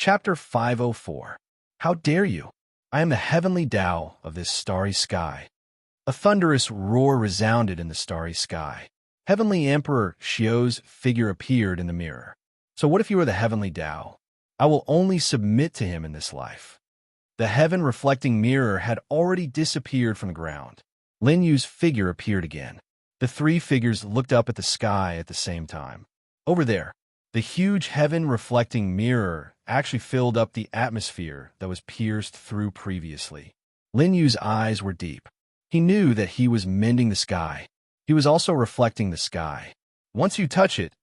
Chapter 504. How dare you? I am the heavenly Tao of this starry sky. A thunderous roar resounded in the starry sky. Heavenly Emperor Xiao's figure appeared in the mirror. So what if you were the heavenly Tao? I will only submit to him in this life. The heaven-reflecting mirror had already disappeared from the ground. Lin Yu's figure appeared again. The three figures looked up at the sky at the same time. Over there, the huge heaven-reflecting mirror actually filled up the atmosphere that was pierced through previously. Lin Yu's eyes were deep. He knew that he was mending the sky. He was also reflecting the sky. Once you touch it,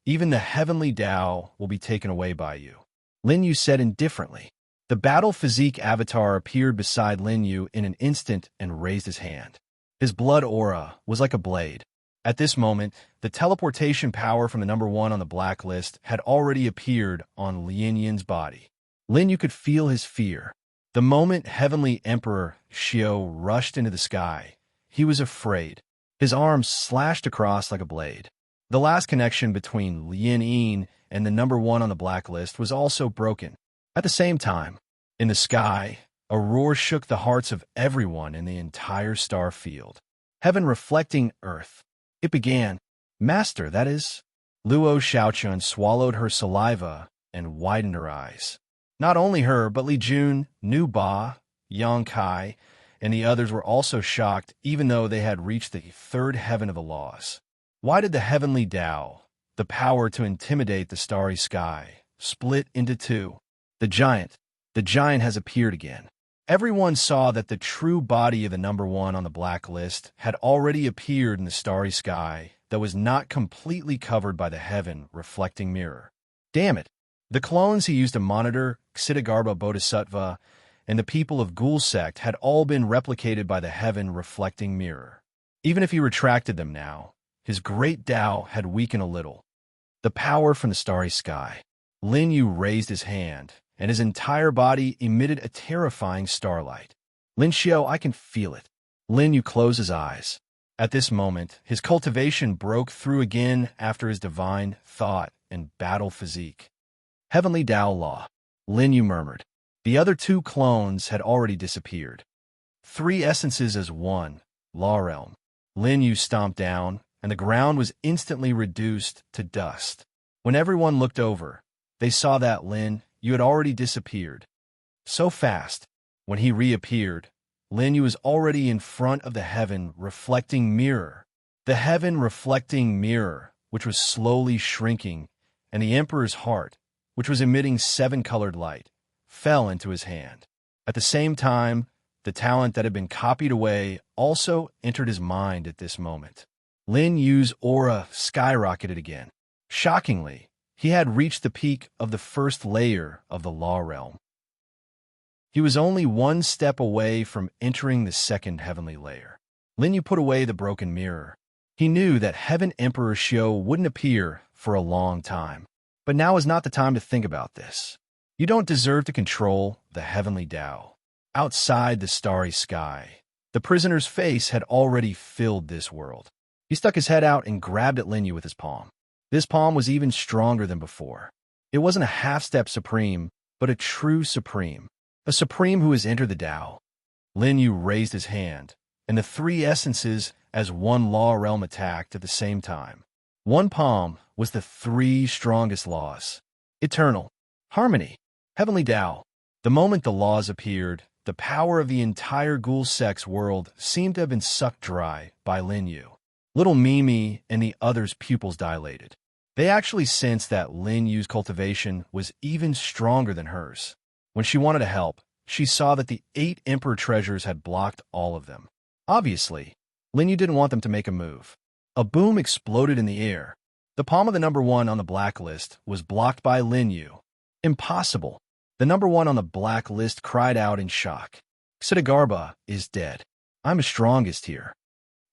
even the heavenly Tao will be taken away by you. Lin Yu said indifferently. The battle physique avatar appeared beside Lin Yu in an instant and raised his hand. His blood aura was like a blade. At this moment, the teleportation power from the number one on the blacklist had already appeared on Lin Yin's body. Lin Yu could feel his fear. The moment Heavenly Emperor Xiao rushed into the sky, he was afraid. His arms slashed across like a blade. The last connection between Lin Yin and the number one on the blacklist was also broken. At the same time, in the sky, a roar shook the hearts of everyone in the entire star field. Heaven reflecting Earth. It began. Master, that is. Luo Xiaochun swallowed her saliva and widened her eyes. Not only her, but Li Jun, Nu Ba, Yang Kai, and the others were also shocked, even though they had reached the third heaven of the laws. Why did the heavenly Tao, the power to intimidate the starry sky, split into two? The giant has appeared again. Everyone saw that the true body of the number one on the blacklist had already appeared in the starry sky that was not completely covered by the heaven-reflecting mirror. Damn it! The clones he used to monitor Ksitigarbha Bodhisattva and the people of Ghoul sect had all been replicated by the heaven-reflecting mirror. Even if he retracted them now, his great Tao had weakened a little. The power from the starry sky. Lin Yu raised his hand, and his entire body emitted a terrifying starlight. Lin Xiao, I can feel it. Lin Yu closed his eyes. At this moment, his cultivation broke through again after his divine thought and battle physique. Heavenly Tao Law, Lin Yu murmured. The other two clones had already disappeared. Three essences as one, Law Realm. Lin Yu stomped down, and the ground was instantly reduced to dust. When everyone looked over, they saw that Lin Yu had already disappeared. So fast, when he reappeared, Lin Yu was already in front of the heaven-reflecting mirror. The heaven-reflecting mirror, which was slowly shrinking, and the Emperor's heart, which was emitting seven-colored light, fell into his hand. At the same time, the talent that had been copied away also entered his mind at this moment. Lin Yu's aura skyrocketed again. Shockingly, he had reached the peak of the first layer of the Law Realm. He was only one step away from entering the second heavenly layer. Lin Yu put away the broken mirror. He knew that Heaven Emperor Xiao wouldn't appear for a long time. But now is not the time to think about this. You don't deserve to control the heavenly Tao. Outside the starry sky, the prisoner's face had already filled this world. He stuck his head out and grabbed at Lin Yu with his palm. This palm was even stronger than before. It wasn't a half-step supreme, but a true supreme. A supreme who has entered the Tao. Lin Yu raised his hand, and the three essences as one law realm attacked at the same time. One palm was the three strongest laws. Eternal. Harmony. Heavenly Tao. The moment the laws appeared, the power of the entire Ghoul sect's world seemed to have been sucked dry by Lin Yu. Little Mimi and the others' pupils dilated. They actually sensed that Lin Yu's cultivation was even stronger than hers. When she wanted to help, she saw that the 8 Emperor treasures had blocked all of them. Obviously, Lin Yu didn't want them to make a move. A boom exploded in the air. The palm of the number one on the blacklist was blocked by Lin Yu. Impossible. The number one on the blacklist cried out in shock. Ksitigarbha is dead. I'm the strongest here.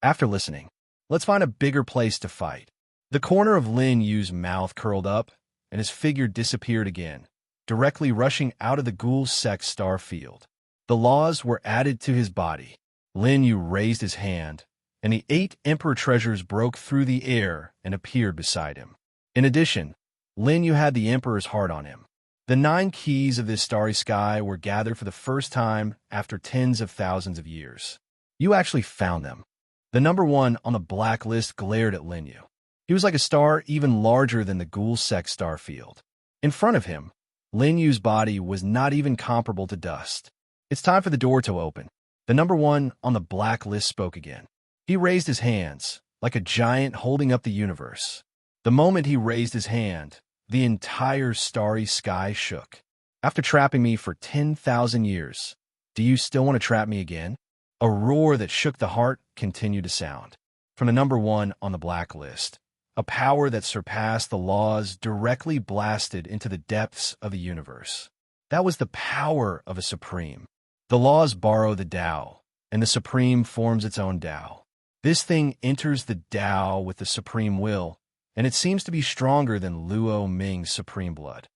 After listening, let's find a bigger place to fight. The corner of Lin Yu's mouth curled up, and his figure disappeared again, directly rushing out of the Ghoul sect star field. The laws were added to his body. Lin Yu raised his hand, and the 8 Emperor treasures broke through the air and appeared beside him. In addition, Lin Yu had the Emperor's heart on him. The 9 keys of this starry sky were gathered for the first time after tens of thousands of years. You actually found them. The number 1 on the blacklist glared at Linyu. He was like a star even larger than the Ghoul-Sec star field. In front of him, Linyu's body was not even comparable to dust. It's time for the door to open. The number 1 on the blacklist spoke again. He raised his hands, like a giant holding up the universe. The moment he raised his hand, the entire starry sky shook. After trapping me for 10,000 years, do you still want to trap me again? A roar that shook the heart continued to sound. From the number 1 on the blacklist, a power that surpassed the laws directly blasted into the depths of the universe. That was the power of a supreme. The laws borrow the Tao, and the supreme forms its own Tao. This thing enters the Tao with the supreme will, and it seems to be stronger than Luo Ming's supreme blood.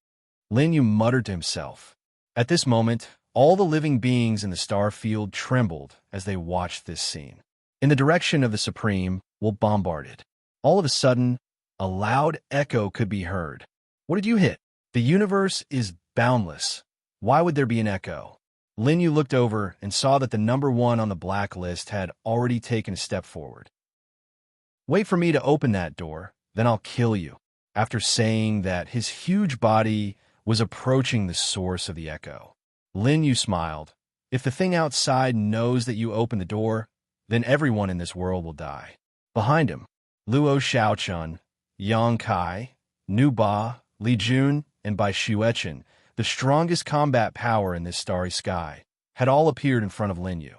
Linyu muttered to himself. At this moment, all the living beings in the star field trembled as they watched this scene. In the direction of the supreme, will bombarded. All of a sudden, a loud echo could be heard. What did you hit? The universe is boundless. Why would there be an echo? Linyu looked over and saw that the number 1 on the blacklist had already taken a step forward. Wait for me to open that door, then I'll kill you. After saying that, his huge body was approaching the source of the echo. Linyu smiled. If the thing outside knows that you open the door, then everyone in this world will die. Behind him, Luo Xiaochun, Yang Kai, Nu Ba, Li Jun, and Bai Xuechen, the strongest combat power in this starry sky, had all appeared in front of Linyu.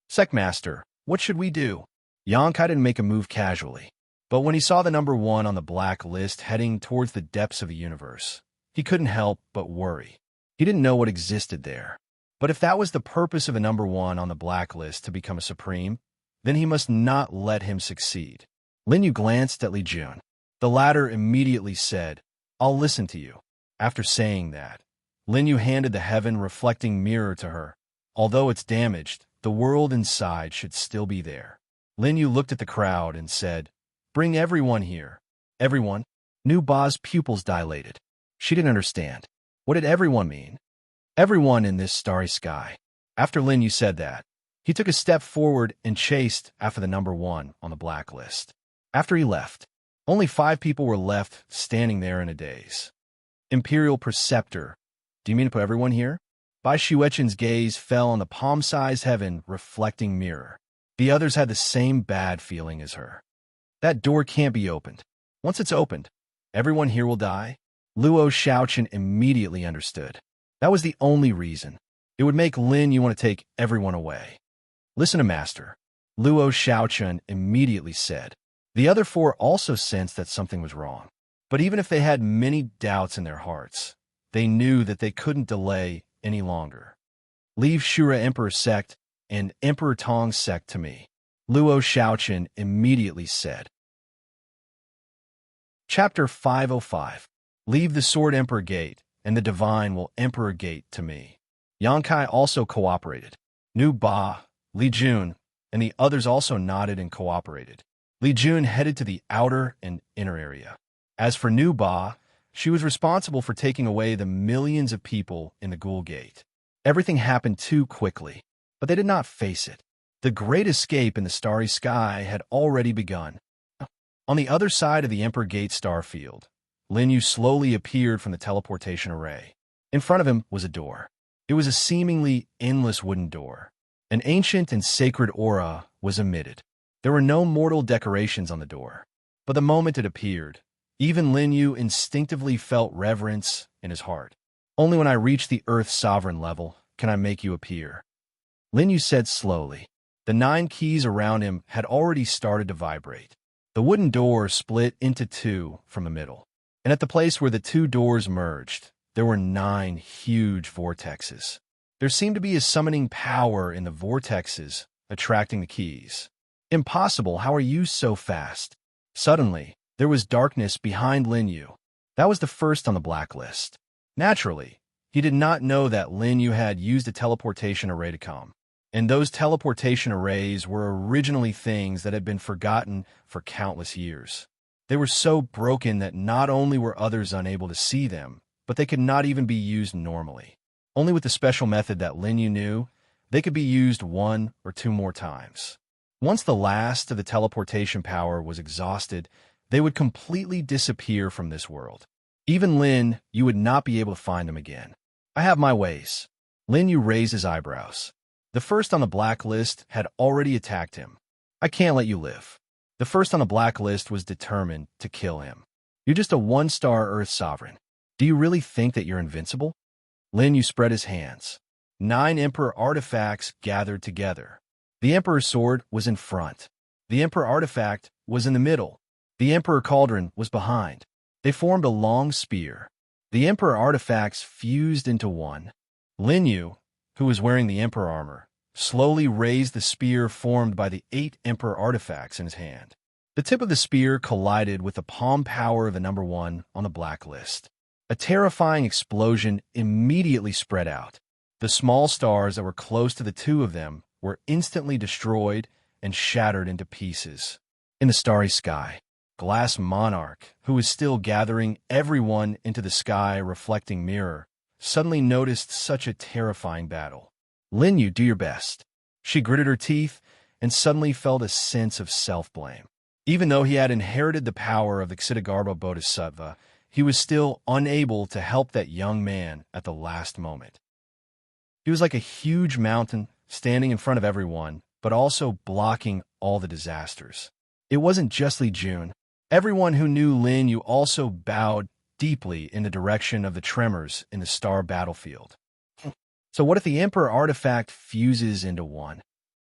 Secmaster, what should we do? Yang Kai didn't make a move casually, but when he saw the number 1 on the black list heading towards the depths of the universe, he couldn't help but worry. He didn't know what existed there. But if that was the purpose of a number 1 on the blacklist to become a supreme, then he must not let him succeed. Linyu glanced at Li Jun. The latter immediately said, I'll listen to you. After saying that, Linyu handed the heaven-reflecting mirror to her. Although it's damaged, the world inside should still be there. Linyu looked at the crowd and said, Bring everyone here. Everyone? Nu Ba's pupils dilated. She didn't understand. What did everyone mean? Everyone in this starry sky. After Linyu said that, he took a step forward and chased after the number 1 on the blacklist. After he left, only 5 people were left standing there in a daze. Imperial Preceptor, do you mean to put everyone here? Bai Xuechen's gaze fell on the palm-sized heaven-reflecting mirror. The others had the same bad feeling as her. That door can't be opened. Once it's opened, everyone here will die. Luo Xiaochen immediately understood. That was the only reason. It would make Linyu want to take everyone away. Listen to Master. Luo Xiaochen immediately said. The other 4 also sensed that something was wrong. But even if they had many doubts in their hearts, they knew that they couldn't delay any longer. Leave Shura Emperor sect and Emperor Tong's sect to me. Luo Xiaochen immediately said. Chapter 505. Leave the Sword Emperor Gate and the Divine Will Emperor Gate to me. Yang Kai also cooperated. Nu Ba, Li Jun, and the others also nodded and cooperated. Li Jun headed to the outer and inner area. As for Nu Ba, she was responsible for taking away the millions of people in the Ghoul Gate. Everything happened too quickly, but they did not face it. The great escape in the starry sky had already begun. On the other side of the Emperor Gate starfield, Linyu slowly appeared from the teleportation array. In front of him was a door. It was a seemingly endless wooden door. An ancient and sacred aura was emitted. There were no mortal decorations on the door. But the moment it appeared, even Linyu instinctively felt reverence in his heart. Only when I reach the Earth's sovereign level can I make you appear. Linyu said slowly. The 9 keys around him had already started to vibrate. The wooden door split into 2 from the middle. And at the place where the 2 doors merged, there were 9 huge vortexes. There seemed to be a summoning power in the vortexes, attracting the keys. Impossible, how are you so fast? Suddenly, there was darkness behind Linyu. That was the first on the blacklist. Naturally, he did not know that Linyu had used a teleportation array to come. And those teleportation arrays were originally things that had been forgotten for countless years. They were so broken that not only were others unable to see them, but they could not even be used normally. Only with the special method that Lin Yu knew, they could be used 1 or 2 more times. Once the last of the teleportation power was exhausted, they would completely disappear from this world. Even Lin Yu would not be able to find them again. I have my ways. Lin Yu raised his eyebrows. The first on the blacklist had already attacked him. I can't let you live. The first on the blacklist was determined to kill him. You're just a 1-star Earth sovereign. Do you really think that you're invincible? Lin Yu spread his hands. 9 Emperor artifacts gathered together. The Emperor's sword was in front. The Emperor artifact was in the middle. The Emperor cauldron was behind. They formed a long spear. The Emperor artifacts fused into one. Lin Yu, who was wearing the Emperor armor, slowly raised the spear formed by the 8 Emperor artifacts in his hand. The tip of the spear collided with the palm power of the number 1 on the blacklist. A terrifying explosion immediately spread out. The small stars that were close to the 2 of them were instantly destroyed and shattered into pieces. In the starry sky, Glass Monarch, who was still gathering everyone into the sky reflecting mirror, suddenly noticed such a terrifying battle. Lin Yu, do your best. She gritted her teeth and suddenly felt a sense of self-blame. Even though he had inherited the power of the Ksitigarbha Bodhisattva, he was still unable to help that young man at the last moment. He was like a huge mountain standing in front of everyone, but also blocking all the disasters. It wasn't just Li Jun. Everyone who knew Lin Yu also bowed deeply in the direction of the tremors in the star battlefield. So what if the Emperor artifact fuses into one?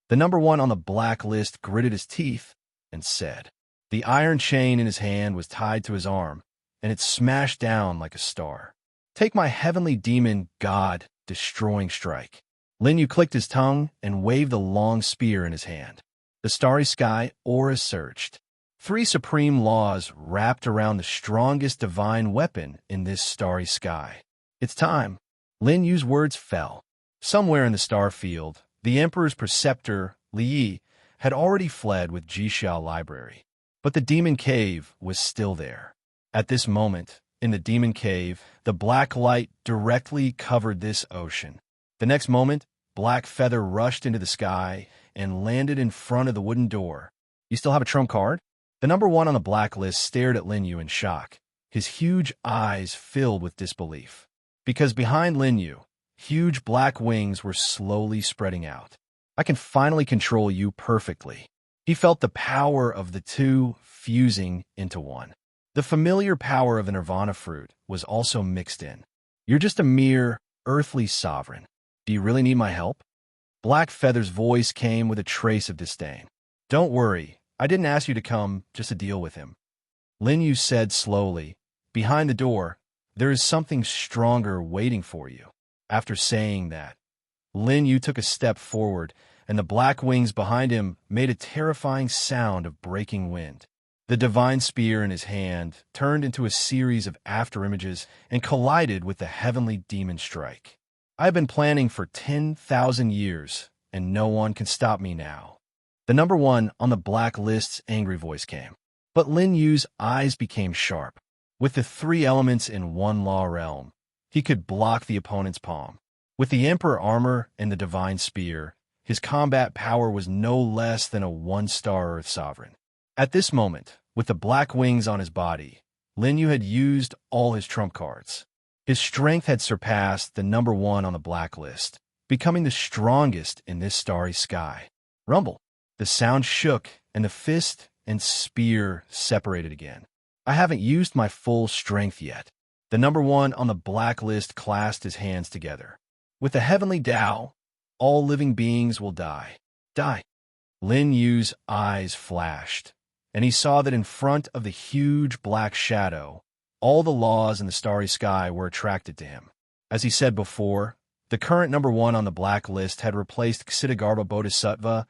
The number 1 on the blacklist gritted his teeth and said. The iron chain in his hand was tied to his arm, and it smashed down like a star. Take my heavenly demon god destroying strike. Lin Yu clicked his tongue and waved the long spear in his hand. The starry sky aura surged. 3 supreme laws wrapped around the strongest divine weapon in this starry sky. It's time. Lin Yu's words fell. Somewhere in the star field, the Emperor's preceptor, Li Yi, had already fled with Jixiao Library. But the Demon Cave was still there. At this moment, in the Demon Cave, the black light directly covered this ocean. The next moment, Black Feather rushed into the sky and landed in front of the wooden door. You still have a trump card? The number 1 on the blacklist stared at Lin Yu in shock, his huge eyes filled with disbelief. Because behind Lin Yu, huge black wings were slowly spreading out. I can finally control you perfectly. He felt the power of the 2 fusing into one. The familiar power of the Nirvana fruit was also mixed in. You're just a mere earthly sovereign. Do you really need my help? Black Feather's voice came with a trace of disdain. Don't worry. I didn't ask you to come just to deal with him. Lin Yu said slowly, behind the door, there is something stronger waiting for you. After saying that, Lin Yu took a step forward, and the black wings behind him made a terrifying sound of breaking wind. The divine spear in his hand turned into a series of afterimages and collided with the heavenly demon strike. I've been planning for 10,000 years, and no one can stop me now. The number 1 on the blacklist's angry voice came. But Lin Yu's eyes became sharp. With the 3 elements in one law realm, he could block the opponent's palm. With the Emperor armor and the divine spear, his combat power was no less than a 1-star Earth sovereign. At this moment, with the black wings on his body, Lin Yu had used all his trump cards. His strength had surpassed the number 1 on the blacklist, becoming the strongest in this starry sky. Rumble. The sound shook, and the fist and spear separated again. I haven't used my full strength yet. The number 1 on the blacklist clasped his hands together. With the heavenly Tao, all living beings will die. Die. Lin Yu's eyes flashed, and he saw that in front of the huge black shadow, all the laws in the starry sky were attracted to him. As he said before, the current number 1 on the blacklist had replaced Ksitigarbha Bodhisattva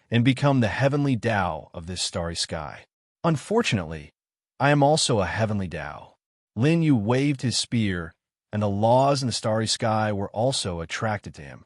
and become the heavenly Tao of this starry sky. Unfortunately, I am also a heavenly Tao. Lin Yu waved his spear, and the laws in the starry sky were also attracted to him.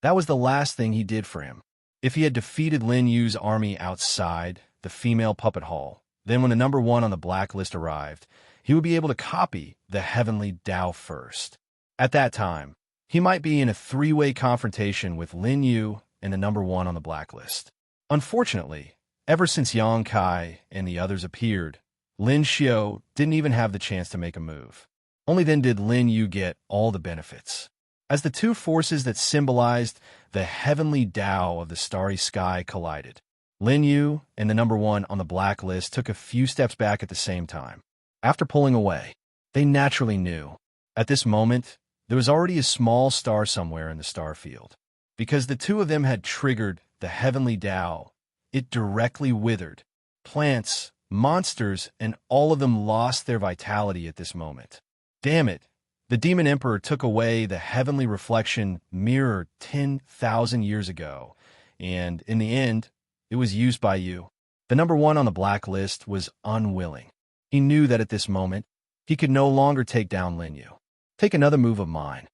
That was the last thing he did for him. If he had defeated Lin Yu's army outside the female puppet hall, then when the number 1 on the blacklist arrived, he would be able to copy the heavenly Tao first. At that time, he might be in a three-way confrontation with Lin Yu and the number one on the blacklist. Unfortunately, ever since Yang Kai and the others appeared, Lin Xiao didn't even have the chance to make a move. Only then did Lin Yu get all the benefits. As the two forces that symbolized the heavenly Tao of the starry sky collided, Lin Yu and the number one on the blacklist took a few steps back at the same time. After pulling away, they naturally knew. At this moment, there was already a small star somewhere in the star field. Because the two of them had triggered the heavenly Tao, it directly withered. Plants, monsters, and all of them lost their vitality at this moment. Damn it! The Demon Emperor took away the heavenly reflection mirror 10,000 years ago, and in the end, it was used by you. The number one on the blacklist was unwilling. He knew that at this moment, he could no longer take down Lin Yu. Take another move of mine.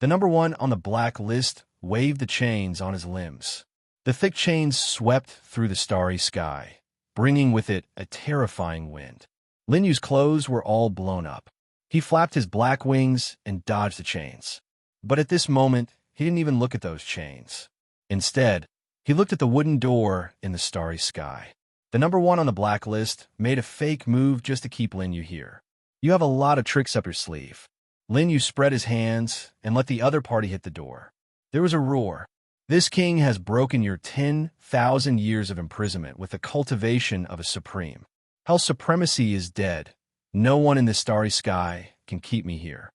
The number one on the blacklist waved the chains on his limbs. The thick chains swept through the starry sky, bringing with it a terrifying wind. Lin Yu's clothes were all blown up. He flapped his black wings and dodged the chains. But at this moment, he didn't even look at those chains. Instead, he looked at the wooden door in the starry sky. The number one on the blacklist made a fake move just to keep Lin Yu here. You have a lot of tricks up your sleeve. Lin Yu spread his hands and let the other party hit the door. There was a roar. This king has broken your 10,000 years of imprisonment with the cultivation of a supreme. Hell's supremacy is dead. No one in the starry sky can keep me here.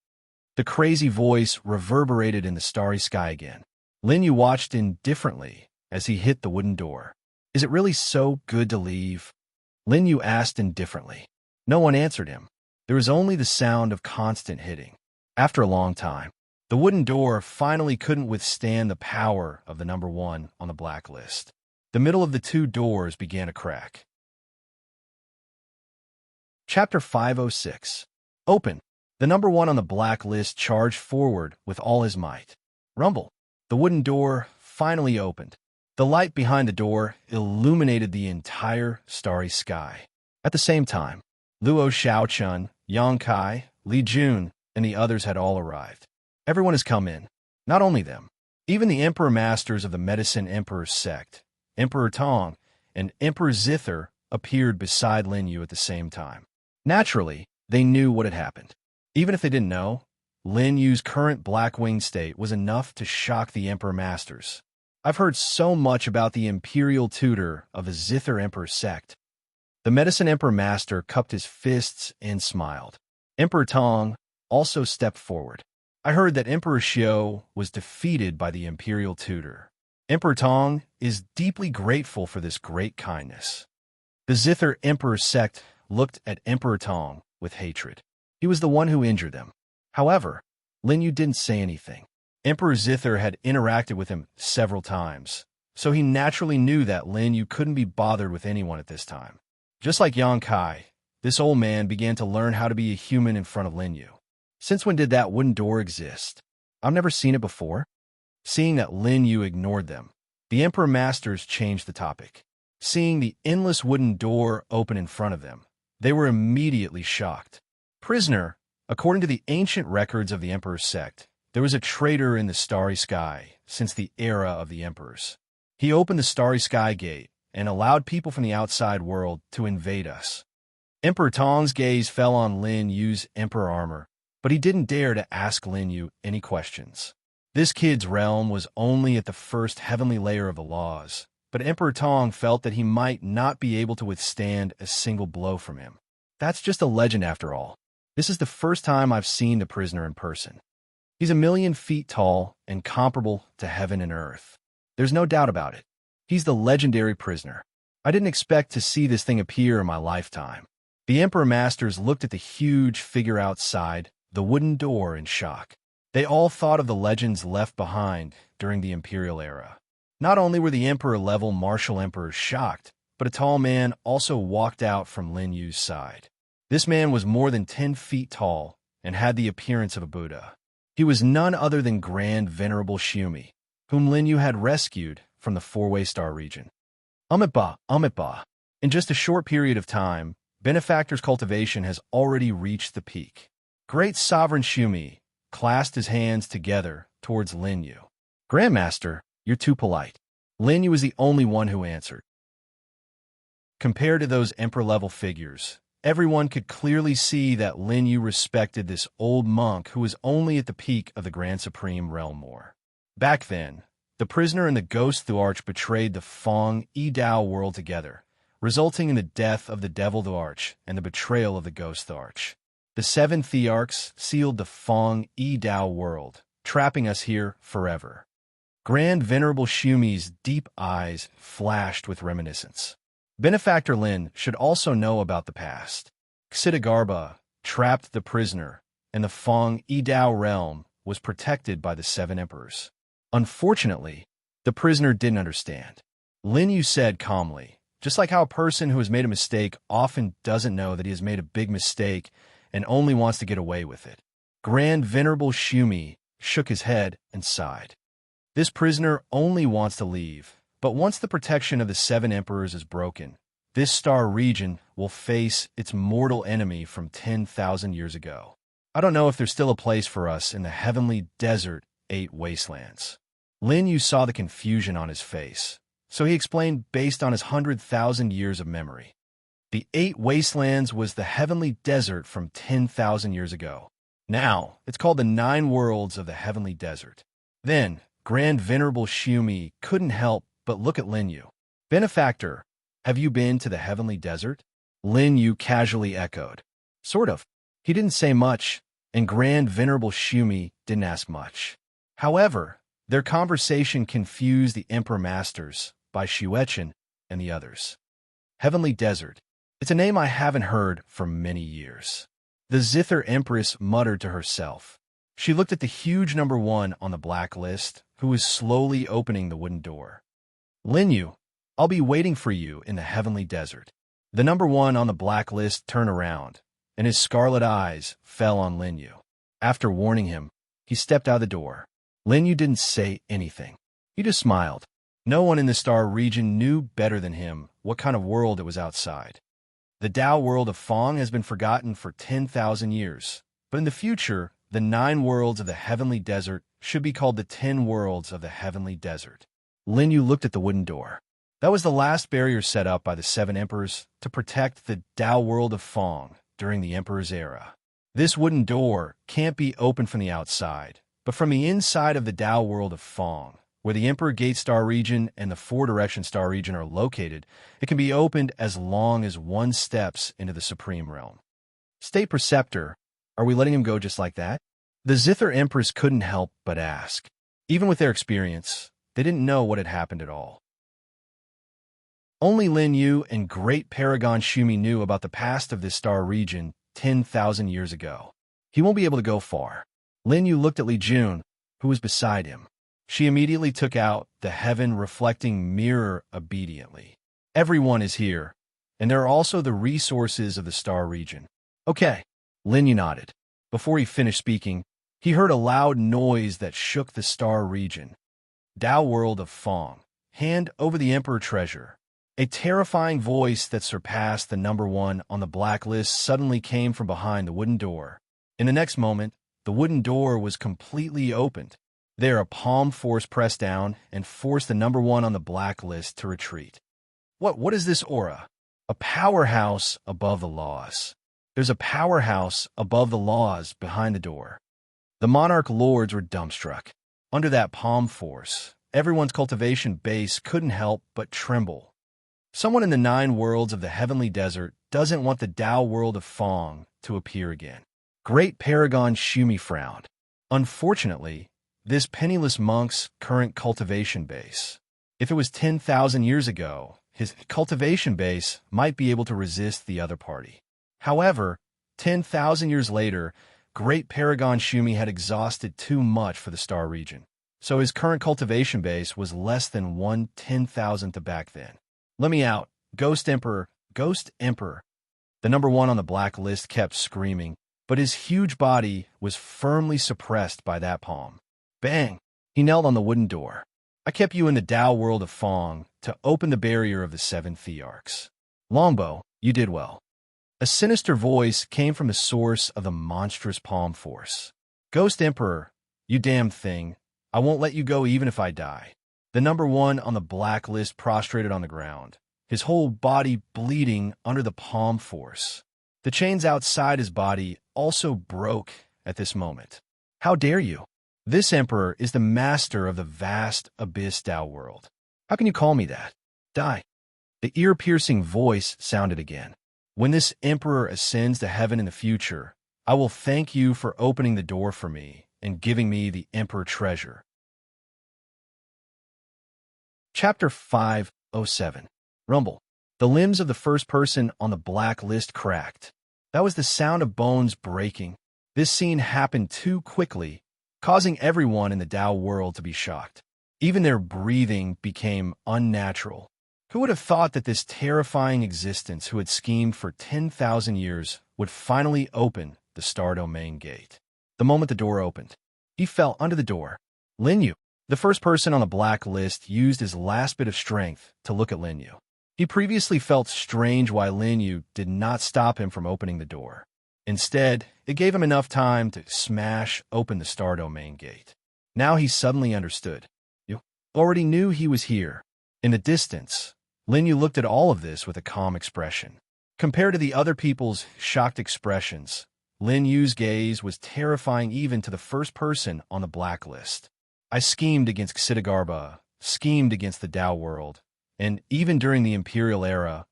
The crazy voice reverberated in the starry sky again. Lin Yu watched indifferently as he hit the wooden door. Is it really so good to leave? Lin Yu asked indifferently. No one answered him. There was only the sound of constant hitting. After a long time, the wooden door finally couldn't withstand the power of the number one on the blacklist. The middle of the two doors began to crack. Chapter 506. Open. The number one on the blacklist charged forward with all his might. Rumble. The wooden door finally opened. The light behind the door illuminated the entire starry sky. At the same time, Luo Xiaochun, Yang Kai, Li Jun, and the others had all arrived. Everyone has come in. Not only them. Even the Emperor Masters of the Medicine Emperor's sect, Emperor Tong, and Emperor Zither appeared beside Lin Yu at the same time. Naturally, they knew what had happened. Even if they didn't know, Lin Yu's current black-winged state was enough to shock the Emperor Masters. I've heard so much about the imperial tutor of the Zither Emperor's sect. The Medicine Emperor Master cupped his fists and smiled. Emperor Tong also stepped forward. I heard that Emperor Xiao was defeated by the imperial tutor. Emperor Tong is deeply grateful for this great kindness. The Zither Emperor's sect looked at Emperor Tong with hatred. He was the one who injured them. However, Lin Yu didn't say anything. Emperor Zither had interacted with him several times, so he naturally knew that Lin Yu couldn't be bothered with anyone at this time. Just like Yang Kai, this old man began to learn how to be a human in front of Lin Yu. Since when did that wooden door exist? I've never seen it before. Seeing that Lin Yu ignored them, the Emperor Masters changed the topic. Seeing the endless wooden door open in front of them, they were immediately shocked. Prisoner, according to the ancient records of the Emperor's sect, there was a traitor in the starry sky since the era of the emperors. He opened the starry sky gate and allowed people from the outside world to invade us. Emperor Tong's gaze fell on Lin Yu's emperor armor, but he didn't dare to ask Lin Yu any questions. This kid's realm was only at the first heavenly layer of the laws, but Emperor Tong felt that he might not be able to withstand a single blow from him. That's just a legend after all. This is the first time I've seen the prisoner in person. He's 1,000,000 feet tall and comparable to heaven and earth. There's no doubt about it. He's the legendary prisoner. I didn't expect to see this thing appear in my lifetime. The Emperor Masters looked at the huge figure outside the wooden door in shock. They all thought of the legends left behind during the Imperial era. Not only were the Emperor-level martial emperors shocked, but a tall man also walked out from Lin Yu's side. This man was more than 10 feet tall and had the appearance of a Buddha. He was none other than Grand Venerable Xiumi, whom Lin Yu had rescued from the Four-Way Star region. Amitabha. In just a short period of time, Benefactor's cultivation has already reached the peak. Great Sovereign Shumi clasped his hands together towards Lin Yu. Grandmaster, you're too polite. Lin Yu was the only one who answered. Compared to those emperor-level figures, everyone could clearly see that Lin Yu respected this old monk who was only at the peak of the Grand Supreme Realm more. Back then, the prisoner and the ghost Thuarch betrayed the Fong Yi-Dao world together, resulting in the death of the Devil Thuarch and the betrayal of the ghost Thuarch. The 7 Thearchs sealed the Fong Yi-Dao world, trapping us here forever. Grand Venerable Shumi's deep eyes flashed with reminiscence. Benefactor Lin should also know about the past. Xidagarba trapped the prisoner, and the Fong Yi-Dao realm was protected by the 7 emperors. Unfortunately, the prisoner didn't understand. Lin Yu said calmly, just like how a person who has made a mistake often doesn't know that he has made a big mistake and only wants to get away with it. Grand Venerable Shumi shook his head and sighed. This prisoner only wants to leave, but once the protection of the 7 emperors is broken, this star region will face its mortal enemy from 10,000 years ago. I don't know if there's still a place for us in the heavenly desert 8 wastelands. Lin Yu saw the confusion on his face, so he explained based on his 100,000 years of memory. The 8 wastelands was the heavenly desert from 10,000 years ago. Now, it's called the 9 worlds of the heavenly desert. Then, Grand Venerable Shumi couldn't help but look at Lin Yu. Benefactor, have you been to the heavenly desert? Lin Yu casually echoed. Sort of. He didn't say much, and Grand Venerable Shumi didn't ask much. However, their conversation confused the Emperor Masters by Xuechen and the others. Heavenly Desert. It's a name I haven't heard for many years. The Zither Empress muttered to herself. She looked at the huge number 1 on the black list, who was slowly opening the wooden door. Lin Yu, I'll be waiting for you in the heavenly desert. The number 1 on the black list turned around, and his scarlet eyes fell on Lin Yu. After warning him, he stepped out of the door. Lin Yu didn't say anything. He just smiled. No one in the star region knew better than him what kind of world it was outside. The Tao world of Fong has been forgotten for 10,000 years, but in the future, the 9 worlds of the heavenly desert should be called the 10 worlds of the heavenly desert. Lin Yu looked at the wooden door. That was the last barrier set up by the 7 emperors to protect the Tao world of Fong during the emperor's era. This wooden door can't be opened from the outside, but from the inside of the Tao world of Fong, where the Emperor Gate Star region and the 4 Direction Star region are located, it can be opened as long as 1 steps into the Supreme Realm. State Preceptor, are we letting him go just like that? The Zither Empress couldn't help but ask. Even with their experience, they didn't know what had happened at all. Only Lin Yu and Great Paragon Shumi knew about the past of this star region 10,000 years ago. He won't be able to go far. Lin Yu looked at Li Jun, who was beside him. She immediately took out the heaven-reflecting mirror obediently. Everyone is here, and there are also the resources of the star region. Okay, Lin Yu nodded. Before he finished speaking, he heard a loud noise that shook the star region. Tao world of Fong. Hand over the Emperor treasure. A terrifying voice that surpassed the number 1 on the blacklist suddenly came from behind the wooden door. In the next moment, the wooden door was completely opened. There, a palm force pressed down and forced the number 1 on the blacklist to retreat. What is this aura? A powerhouse above the laws. There's a powerhouse above the laws behind the door. The monarch lords were dumbstruck. Under that palm force, everyone's cultivation base couldn't help but tremble. Someone in the 9 worlds of the heavenly desert doesn't want the Tao world of Fong to appear again. Great Paragon Shumi frowned. Unfortunately, this penniless monk's current cultivation base. If it was 10,000 years ago, his cultivation base might be able to resist the other party. However, 10,000 years later, Great Paragon Shumi had exhausted too much for the star region, so his current cultivation base was less than 1/10,000th back then. Let me out, Ghost Emperor, Ghost Emperor. The number 1 on the black list kept screaming, but his huge body was firmly suppressed by that palm. Bang! He knelt on the wooden door. I kept you in the Tao world of Fong to open the barrier of the 7 Thearchs. Longbow, you did well. A sinister voice came from the source of the monstrous palm force. Ghost Emperor, you damned thing, I won't let you go even if I die. The number one on the blacklist prostrated on the ground, his whole body bleeding under the palm force. The chains outside his body also broke at this moment. How dare you? This emperor is the master of the vast abyss Tao world. How can you call me that? Die. The ear-piercing voice sounded again. When this emperor ascends to heaven in the future, I will thank you for opening the door for me and giving me the emperor treasure. Chapter 507. Rumble. The limbs of the first person on the black list cracked. That was the sound of bones breaking. This scene happened too quickly, causing everyone in the Tao world to be shocked. Even their breathing became unnatural. Who would have thought that this terrifying existence who had schemed for 10,000 years would finally open the Star Domain gate? The moment the door opened, he fell under the door. Lin Yu, the first person on the black list, used his last bit of strength to look at Lin Yu. He previously felt strange why Lin Yu did not stop him from opening the door. Instead, it gave him enough time to smash open the Star Domain gate. Now he suddenly understood. You already knew he was here. In the distance, Lin Yu looked at all of this with a calm expression. Compared to the other people's shocked expressions, Lin Yu's gaze was terrifying even to the first person on the blacklist. I schemed against Xidagarba, schemed against the Tao world, and even during the Imperial era,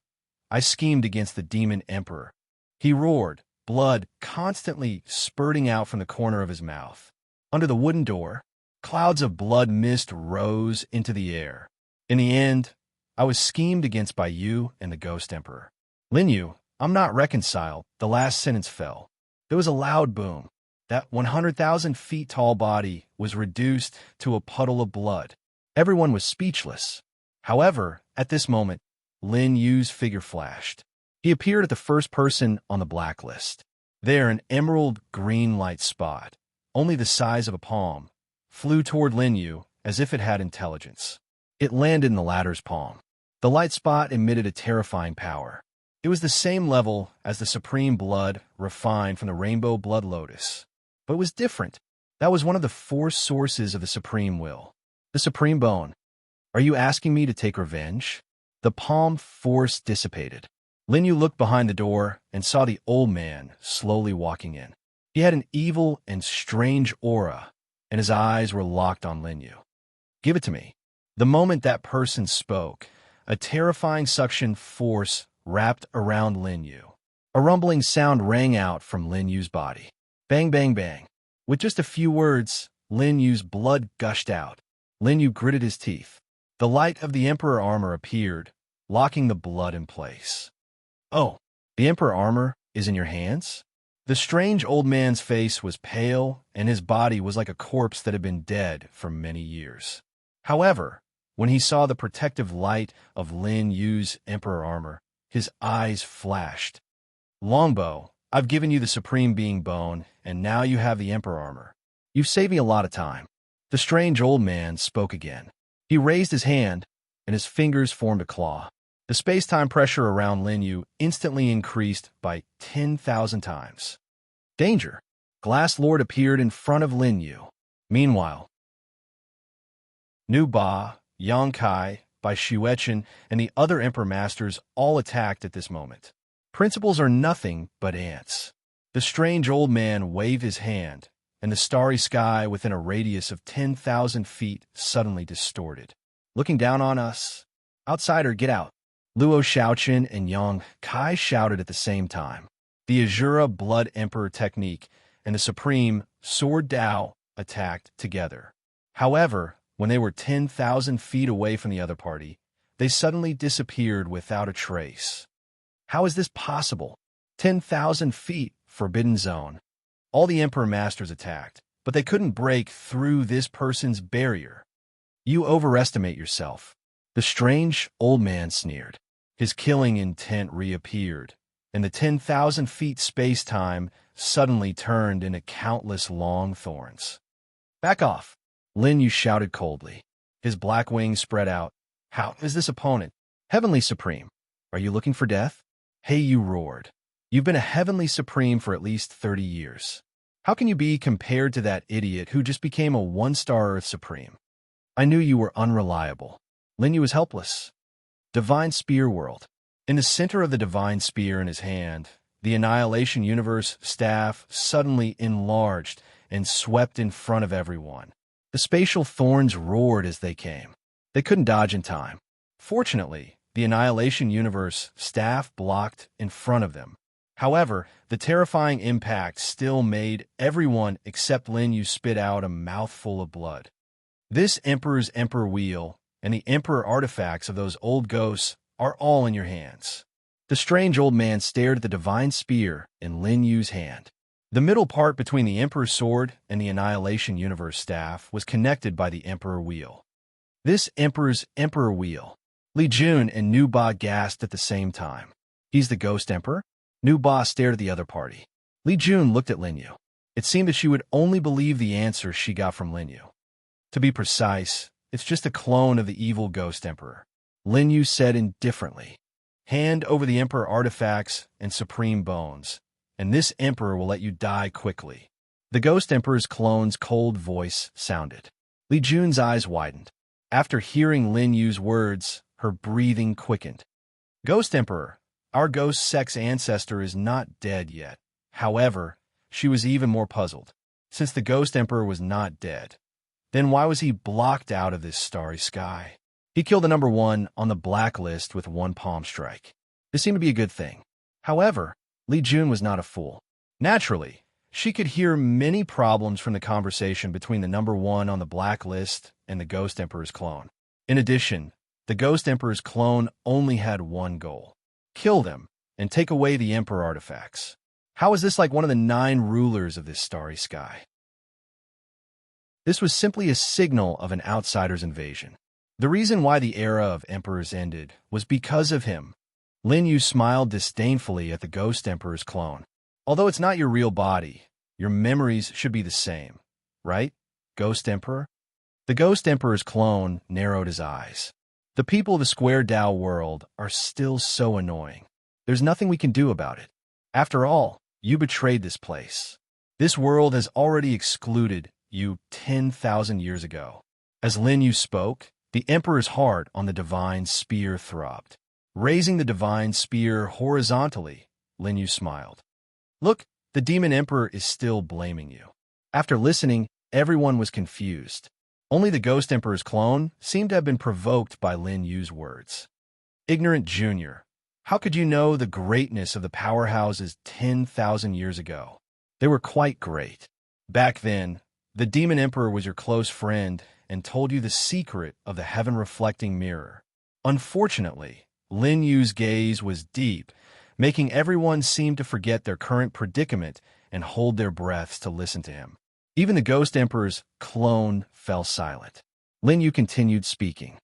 I schemed against the Demon Emperor. He roared, blood constantly spurting out from the corner of his mouth. Under the wooden door, clouds of blood mist rose into the air. In the end, I was schemed against by you and the Ghost Emperor. Lin Yu, I'm not reconciled. The last sentence fell. There was a loud boom. That 100,000 feet tall body was reduced to a puddle of blood. Everyone was speechless. However, at this moment, Lin Yu's figure flashed. He appeared at the first person on the blacklist. There, an emerald green light spot, only the size of a palm, flew toward Lin Yu as if it had intelligence. It landed in the latter's palm. The light spot emitted a terrifying power. It was the same level as the supreme blood refined from the rainbow blood lotus. But it was different. That was one of the four sources of the supreme will. The supreme bone. Are you asking me to take revenge? The palm force dissipated. Lin Yu looked behind the door and saw the old man slowly walking in. He had an evil and strange aura, and his eyes were locked on Lin Yu. Give it to me. The moment that person spoke, a terrifying suction force wrapped around Lin Yu. A rumbling sound rang out from Lin Yu's body. Bang, bang, bang. With just a few words, Lin Yu's blood gushed out. Lin Yu gritted his teeth. The light of the Emperor armor appeared, locking the blood in place. Oh, the Emperor armor is in your hands? The strange old man's face was pale, and his body was like a corpse that had been dead for many years. However, when he saw the protective light of Lin Yu's Emperor armor, his eyes flashed. Longbow, I've given you the Supreme Being Bone, and now you have the Emperor armor. You've saved me a lot of time. The strange old man spoke again. He raised his hand, and his fingers formed a claw. The space-time pressure around Lin Yu instantly increased by 10,000 times. Danger! Glass Lord appeared in front of Lin Yu. Meanwhile, Nu Ba, Yang Kai, Bai Xuechen, and the other Emperor Masters all attacked at this moment. Principles are nothing but ants. The strange old man waved his hand, and the starry sky within a radius of 10,000 feet suddenly distorted. Looking down on us, outsider, get out. Luo Shaoqin and Yang Kai shouted at the same time. The Azura Blood Emperor technique and the Supreme Sword Dao attacked together. However, when they were 10,000 feet away from the other party, they suddenly disappeared without a trace. How is this possible? 10,000 feet, Forbidden Zone. All the Emperor Masters attacked, but they couldn't break through this person's barrier. You overestimate yourself. The strange old man sneered. His killing intent reappeared, and the 10,000 feet space-time suddenly turned into countless long thorns. Back off, Lin Yu shouted coldly. His black wings spread out. How is this opponent? Heavenly Supreme, are you looking for death? Hey, you roared. You've been a heavenly supreme for at least 30 years. How can you be compared to that idiot who just became a one-star Earth Supreme? I knew you were unreliable. Lin Yu was helpless. Divine Spear World. In the center of the divine spear in his hand, the Annihilation Universe staff suddenly enlarged and swept in front of everyone. The spatial thorns roared as they came. They couldn't dodge in time. Fortunately, the Annihilation Universe staff blocked in front of them. However, the terrifying impact still made everyone except Lin Yu spit out a mouthful of blood. This Emperor's Emperor Wheel and the Emperor artifacts of those old ghosts are all in your hands. The strange old man stared at the divine spear in Lin Yu's hand. The middle part between the Emperor's sword and the Annihilation Universe staff was connected by the Emperor Wheel. This Emperor's Emperor Wheel. Li Jun and Nu Ba gasped at the same time. He's the Ghost Emperor? Nu Ba stared at the other party. Li Jun looked at Lin Yu. It seemed that she would only believe the answer she got from Lin Yu. To be precise, it's just a clone of the evil Ghost Emperor. Lin Yu said indifferently. Hand over the Emperor artifacts and supreme bones, and this Emperor will let you die quickly. The Ghost Emperor's clone's cold voice sounded. Li Jun's eyes widened. After hearing Lin Yu's words, her breathing quickened. Ghost Emperor, our ghost sex ancestor is not dead yet. However, she was even more puzzled. Since the Ghost Emperor was not dead, then why was he blocked out of this starry sky? He killed the number one on the blacklist with one palm strike. This seemed to be a good thing. However, Li Jun was not a fool. Naturally, she could hear many problems from the conversation between the number one on the blacklist and the Ghost Emperor's clone. In addition, the Ghost Emperor's clone only had one goal: kill them and take away the Emperor artifacts. How is this like one of the 9 rulers of this starry sky? This was simply a signal of an outsider's invasion. The reason why the era of emperors ended was because of him. Lin Yu smiled disdainfully at the Ghost Emperor's clone. Although it's not your real body, your memories should be the same, right, Ghost Emperor? The Ghost Emperor's clone narrowed his eyes. The people of the Square Dao world are still so annoying. There's nothing we can do about it. After all, you betrayed this place. This world has already excluded you 10,000 years ago. As Lin Yu spoke, the Emperor's heart on the divine spear throbbed. Raising the divine spear horizontally, Lin Yu smiled. Look, the Demon Emperor is still blaming you. After listening, everyone was confused. Only the Ghost Emperor's clone seemed to have been provoked by Lin Yu's words. Ignorant Junior, how could you know the greatness of the powerhouses 10,000 years ago? They were quite great. Back then, the Demon Emperor was your close friend and told you the secret of the heaven-reflecting mirror. Unfortunately, Lin Yu's gaze was deep, making everyone seem to forget their current predicament and hold their breaths to listen to him. Even the Ghost Emperor's clone fell silent. Lin Yu continued speaking.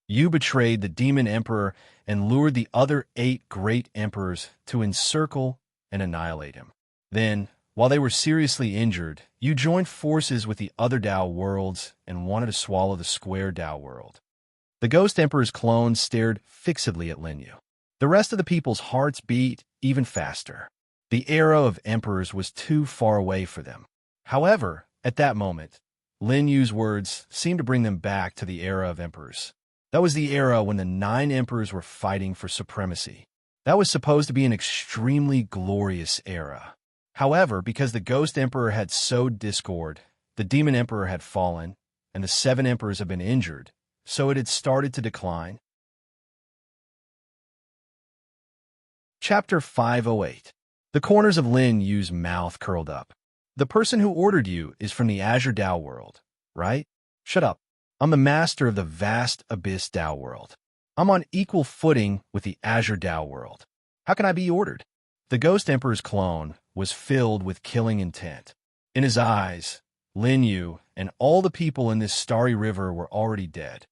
You betrayed the Demon Emperor and lured the other 8 great emperors to encircle and annihilate him. Then, while they were seriously injured, you joined forces with the other Dao worlds and wanted to swallow the Square Dao world. The Ghost Emperor's clone stared fixedly at Lin Yu. The rest of the people's hearts beat even faster. The era of emperors was too far away for them. However, at that moment, Lin Yu's words seemed to bring them back to the era of emperors. That was the era when the 9 emperors were fighting for supremacy. That was supposed to be an extremely glorious era. However, because the Ghost Emperor had sowed discord, the Demon Emperor had fallen, and the 7 emperors had been injured, so it had started to decline. Chapter 508. The corners of Lin Yu's mouth curled up. The person who ordered you is from the Azure Dao world, right? Shut up. I'm the master of the vast Abyss Dao world. I'm on equal footing with the Azure Dao world. How can I be ordered? The Ghost Emperor's clone was filled with killing intent. In his eyes, Lin Yu and all the people in this starry river were already dead.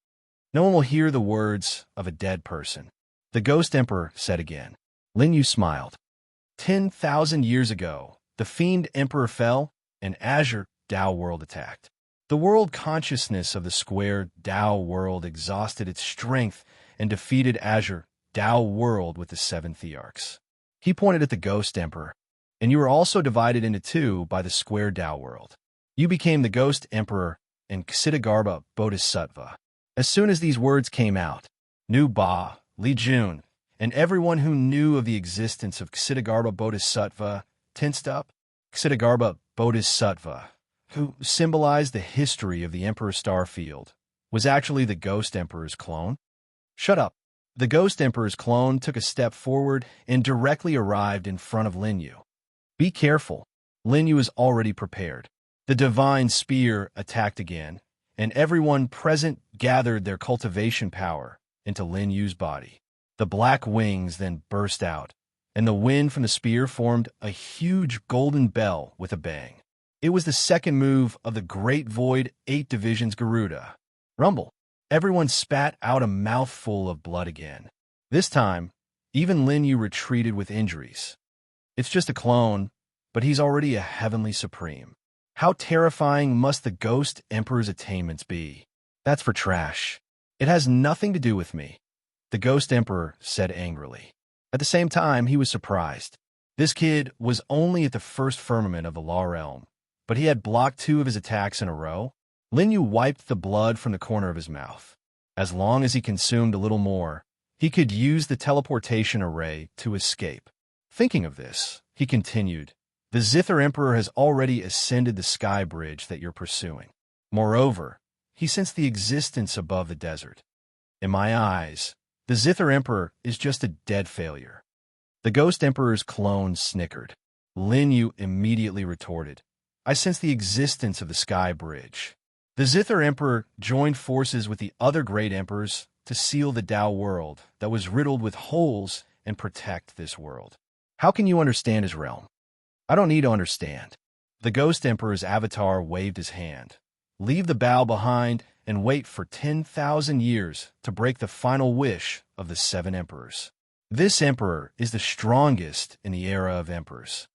No one will hear the words of a dead person. The Ghost Emperor said again. Lin Yu smiled. 10,000 years ago, the Fiend Emperor fell, and Azure Dao world attacked. The world consciousness of the Square Dao world exhausted its strength and defeated Azure Dao world with the 7 Thearchs. He pointed at the Ghost Emperor. "And you were also divided into two by the square Tao world. You became the Ghost Emperor and Ksitigarbha Bodhisattva." As soon as these words came out, Nu Ba, Li Jun, and everyone who knew of the existence of Ksitigarbha Bodhisattva tensed up. Ksitigarbha Bodhisattva, who symbolized the history of the Emperor Starfield, was actually the Ghost Emperor's clone. Shut up. The Ghost Emperor's clone took a step forward and directly arrived in front of Lin Yu. Be careful. Lin Yu is already prepared. The divine spear attacked again, and everyone present gathered their cultivation power into Lin Yu's body. The black wings then burst out, and the wind from the spear formed a huge golden bell with a bang. It was the second move of the Great Void 8 Division's Garuda. Rumble. Everyone spat out a mouthful of blood again. This time, even Lin Yu retreated with injuries. It's just a clone, but he's already a heavenly supreme. How terrifying must the Ghost Emperor's attainments be? That's for trash. It has nothing to do with me, the Ghost Emperor said angrily. At the same time, he was surprised. This kid was only at the first firmament of the Law Realm, but he had blocked 2 of his attacks in a row. Lin Yu wiped the blood from the corner of his mouth. As long as he consumed a little more, he could use the teleportation array to escape. Thinking of this, he continued, "The Zither Emperor has already ascended the sky bridge that you're pursuing. Moreover, he sensed the existence above the desert. In my eyes, the Zither Emperor is just a dead failure." The Ghost Emperor's clone snickered. Lin Yu immediately retorted, "I sense the existence of the sky bridge." The Zither Emperor joined forces with the other great emperors to seal the Tao world that was riddled with holes and protect this world. How can you understand his realm? I don't need to understand. The Ghost Emperor's avatar waved his hand. Leave the bow behind and wait for 10,000 years to break the final wish of the 7 emperors. This emperor is the strongest in the era of emperors.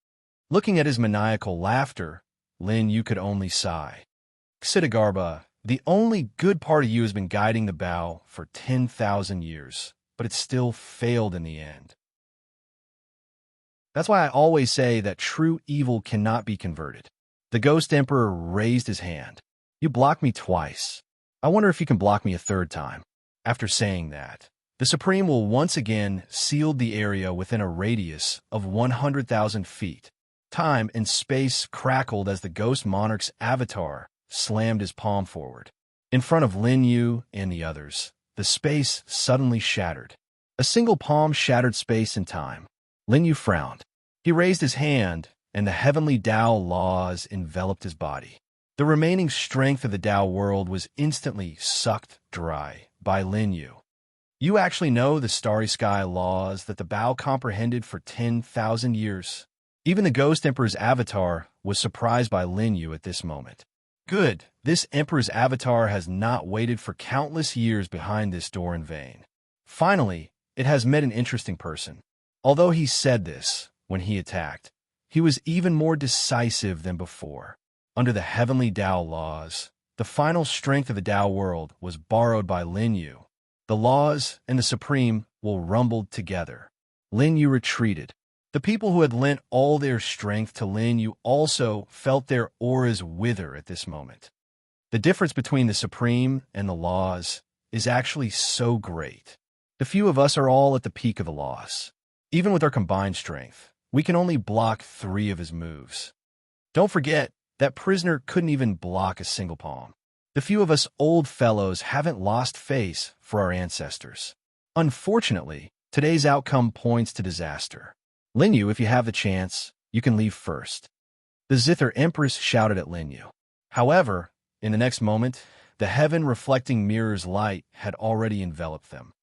Looking at his maniacal laughter, Lin Yu could only sigh. Ksitigarbha, the only good part of you has been guiding the bow for 10,000 years, but it still failed in the end. That's why I always say that true evil cannot be converted. The Ghost Emperor raised his hand. You blocked me twice. I wonder if you can block me a third time. After saying that, the Supreme will once again seal the area within a radius of 100,000 feet. Time and space crackled as the Ghost Monarch's avatar slammed his palm forward. In front of Lin Yu and the others, the space suddenly shattered. A single palm shattered space and time. Lin Yu frowned. He raised his hand, and the heavenly Tao laws enveloped his body. The remaining strength of the Tao world was instantly sucked dry by Lin Yu. You actually know the starry sky laws that the Bao comprehended for 10,000 years. Even the Ghost Emperor's avatar was surprised by Lin Yu at this moment. Good, this Emperor's avatar has not waited for countless years behind this door in vain. Finally, it has met an interesting person. Although he said this when he attacked, he was even more decisive than before. Under the heavenly Tao laws, the final strength of the Tao world was borrowed by Lin Yu. The laws and the Supreme will rumbled together. Lin Yu retreated. The people who had lent all their strength to Lin Yu also felt their auras wither at this moment. The difference between the Supreme and the laws is actually so great. The few of us are all at the peak of the laws. Even with our combined strength, we can only block 3 of his moves. Don't forget, that prisoner couldn't even block a single palm. The few of us old fellows haven't lost face for our ancestors. Unfortunately, today's outcome points to disaster. Lin Yu, if you have the chance, you can leave first. The Zither Empress shouted at Lin Yu. However, in the next moment, the heaven-reflecting mirror's light had already enveloped them.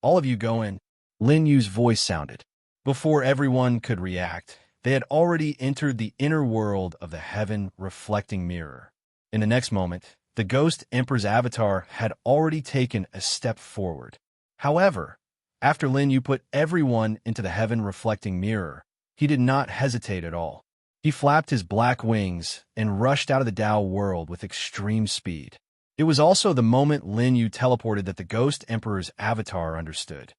All of you go in, Lin Yu's voice sounded. Before everyone could react, they had already entered the inner world of the heaven-reflecting mirror. In the next moment, the Ghost Emperor's avatar had already taken a step forward. However, after Lin Yu put everyone into the heaven-reflecting mirror, he did not hesitate at all. He flapped his black wings and rushed out of the Tao world with extreme speed. It was also the moment Lin Yu teleported that the Ghost Emperor's avatar understood.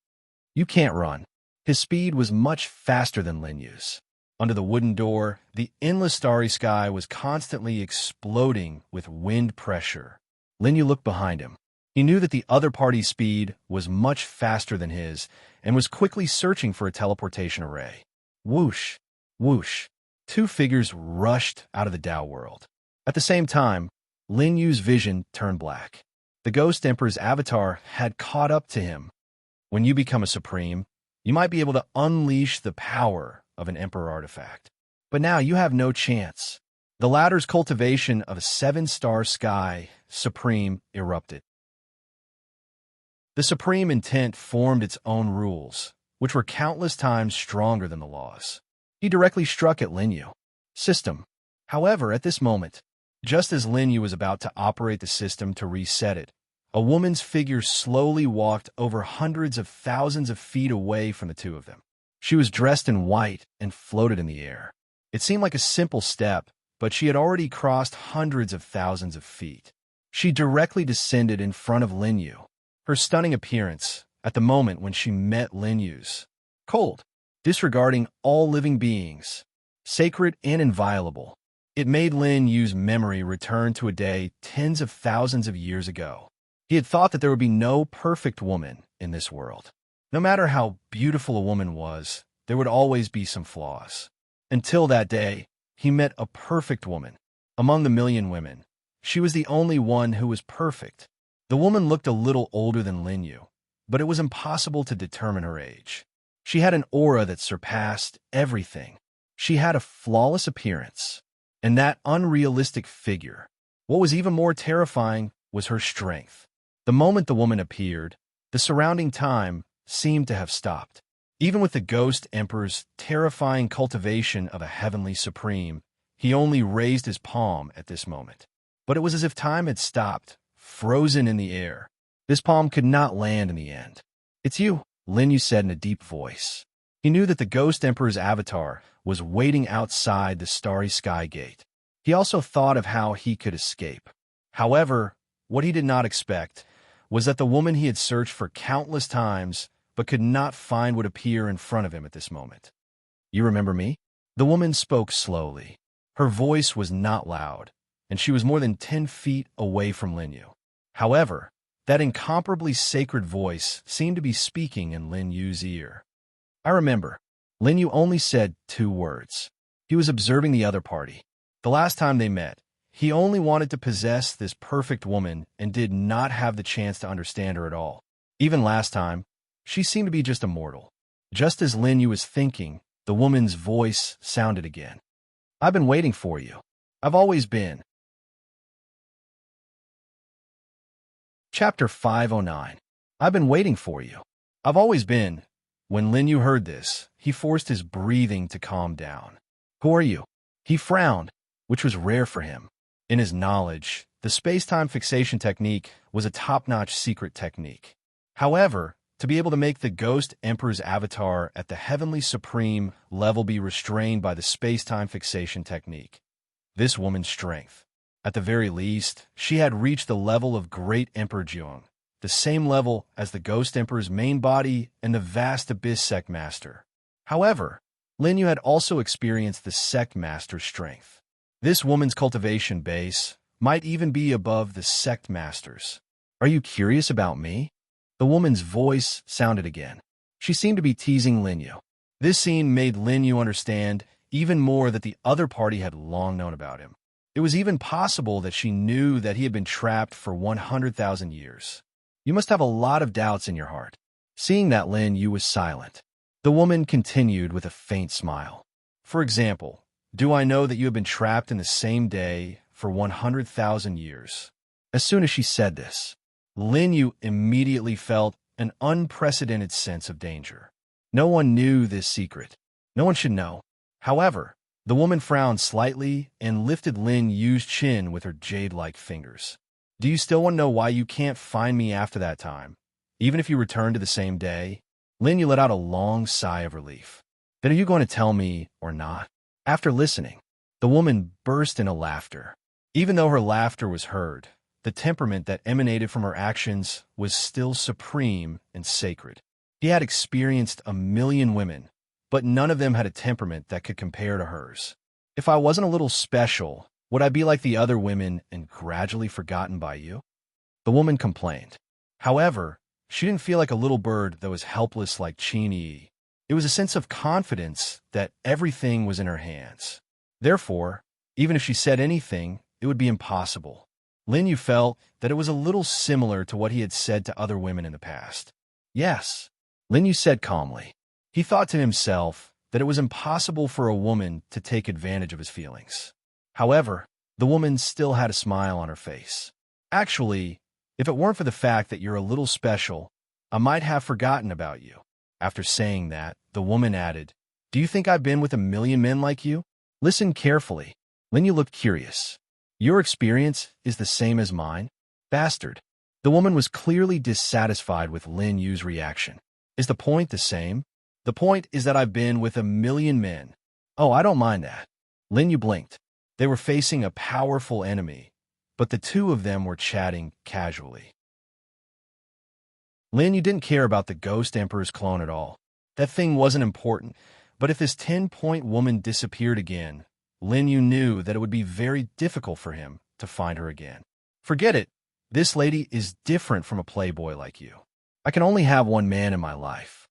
You can't run. His speed was much faster than Lin Yu's. Under the wooden door, the endless starry sky was constantly exploding with wind pressure. Lin Yu looked behind him. He knew that the other party's speed was much faster than his and was quickly searching for a teleportation array. Whoosh, whoosh. Two figures rushed out of the Tao world. At the same time, Lin Yu's vision turned black. The Ghost Emperor's avatar had caught up to him. When you become a supreme, you might be able to unleash the power of an Emperor artifact. But now you have no chance. The latter's cultivation of a 7-star sky supreme erupted. The supreme intent formed its own rules, which were countless times stronger than the laws. He directly struck at Lin Yu. System. However, at this moment, just as Lin Yu was about to operate the system to reset it, a woman's figure slowly walked over hundreds of thousands of feet away from the two of them. She was dressed in white and floated in the air. It seemed like a simple step, but she had already crossed hundreds of thousands of feet. She directly descended in front of Lin Yu. Her stunning appearance, at the moment when she met Lin Yu's, cold, disregarding all living beings, sacred and inviolable. It made Lin Yu's memory return to a day tens of thousands of years ago. He had thought that there would be no perfect woman in this world. No matter how beautiful a woman was, there would always be some flaws. Until that day, he met a perfect woman. Among the million women, she was the only one who was perfect. The woman looked a little older than Lin Yu, but it was impossible to determine her age. She had an aura that surpassed everything. She had a flawless appearance, and that unrealistic figure. What was even more terrifying was her strength. The moment the woman appeared, the surrounding time seemed to have stopped. Even with the Ghost Emperor's terrifying cultivation of a heavenly supreme, he only raised his palm at this moment. But it was as if time had stopped, frozen in the air. This palm could not land in the end. "It's you," Lin Yu said in a deep voice. He knew that the Ghost Emperor's avatar was waiting outside the starry sky gate. He also thought of how he could escape. However, what he did not expect was that the woman he had searched for countless times but could not find would appear in front of him at this moment. "You remember me?" The woman spoke slowly. Her voice was not loud, and she was more than 10 feet away from Lin Yu. However, that incomparably sacred voice seemed to be speaking in Lin Yu's ear. "I remember." Lin Yu only said 2 words. He was observing the other party. The last time they met, he only wanted to possess this perfect woman and did not have the chance to understand her at all. Even last time, she seemed to be just a mortal. Just as Lin Yu was thinking, the woman's voice sounded again. "I've been waiting for you. I've always been." Chapter 509. I've been waiting for you. I've always been. When Lin Yu heard this, he forced his breathing to calm down. "Who are you?" He frowned, which was rare for him. In his knowledge, the space-time fixation technique was a top-notch secret technique. However, to be able to make the Ghost Emperor's avatar at the Heavenly Supreme level be restrained by the space-time fixation technique. This woman's strength. At the very least, she had reached the level of Great Emperor Jiang, the same level as the Ghost Emperor's main body and the vast Abyss Sect Master. However, Lin Yu had also experienced the Sect Master's strength. This woman's cultivation base might even be above the Sect Master's. "Are you curious about me?" The woman's voice sounded again. She seemed to be teasing Lin Yu. This scene made Lin Yu understand even more that the other party had long known about him. It was even possible that she knew that he had been trapped for 100,000 years. "You must have a lot of doubts in your heart." Seeing that Lin Yu was silent, the woman continued with a faint smile. "For example, do I know that you have been trapped in the same day for 100,000 years?" As soon as she said this, Lin Yu immediately felt an unprecedented sense of danger. No one knew this secret. No one should know. However, the woman frowned slightly and lifted Lin Yu's chin with her jade-like fingers. "Do you still want to know why you can't find me after that time, even if you return to the same day?" Lin Yu let out a long sigh of relief. "Then are you going to tell me or not?" After listening, the woman burst into laughter. Even though her laughter was heard, the temperament that emanated from her actions was still supreme and sacred. He had experienced a million women, but none of them had a temperament that could compare to hers. If I wasn't a little special, would I be like the other women and gradually forgotten by you? The woman complained. However, she didn't feel like a little bird that was helpless like Chini. It was a sense of confidence that everything was in her hands. Therefore, even if she said anything, it would be impossible. Lin Yu felt that it was a little similar to what he had said to other women in the past. Yes, Lin Yu said calmly. He thought to himself that it was impossible for a woman to take advantage of his feelings. However, the woman still had a smile on her face. Actually, if it weren't for the fact that you're a little special, I might have forgotten about you. After saying that, the woman added, Do you think I've been with a million men like you? Listen carefully. Lin Yu looked curious. Your experience is the same as mine? Bastard. The woman was clearly dissatisfied with Lin Yu's reaction. Is the point the same? The point is that I've been with a million men. Oh, I don't mind that. Lin Yu blinked. They were facing a powerful enemy, but the two of them were chatting casually. Lin Yu didn't care about the Ghost Emperor's clone at all. That thing wasn't important, but if this 10-point woman disappeared again, Lin Yu knew that it would be very difficult for him to find her again. Forget it. This lady is different from a playboy like you. I can only have one man in my life.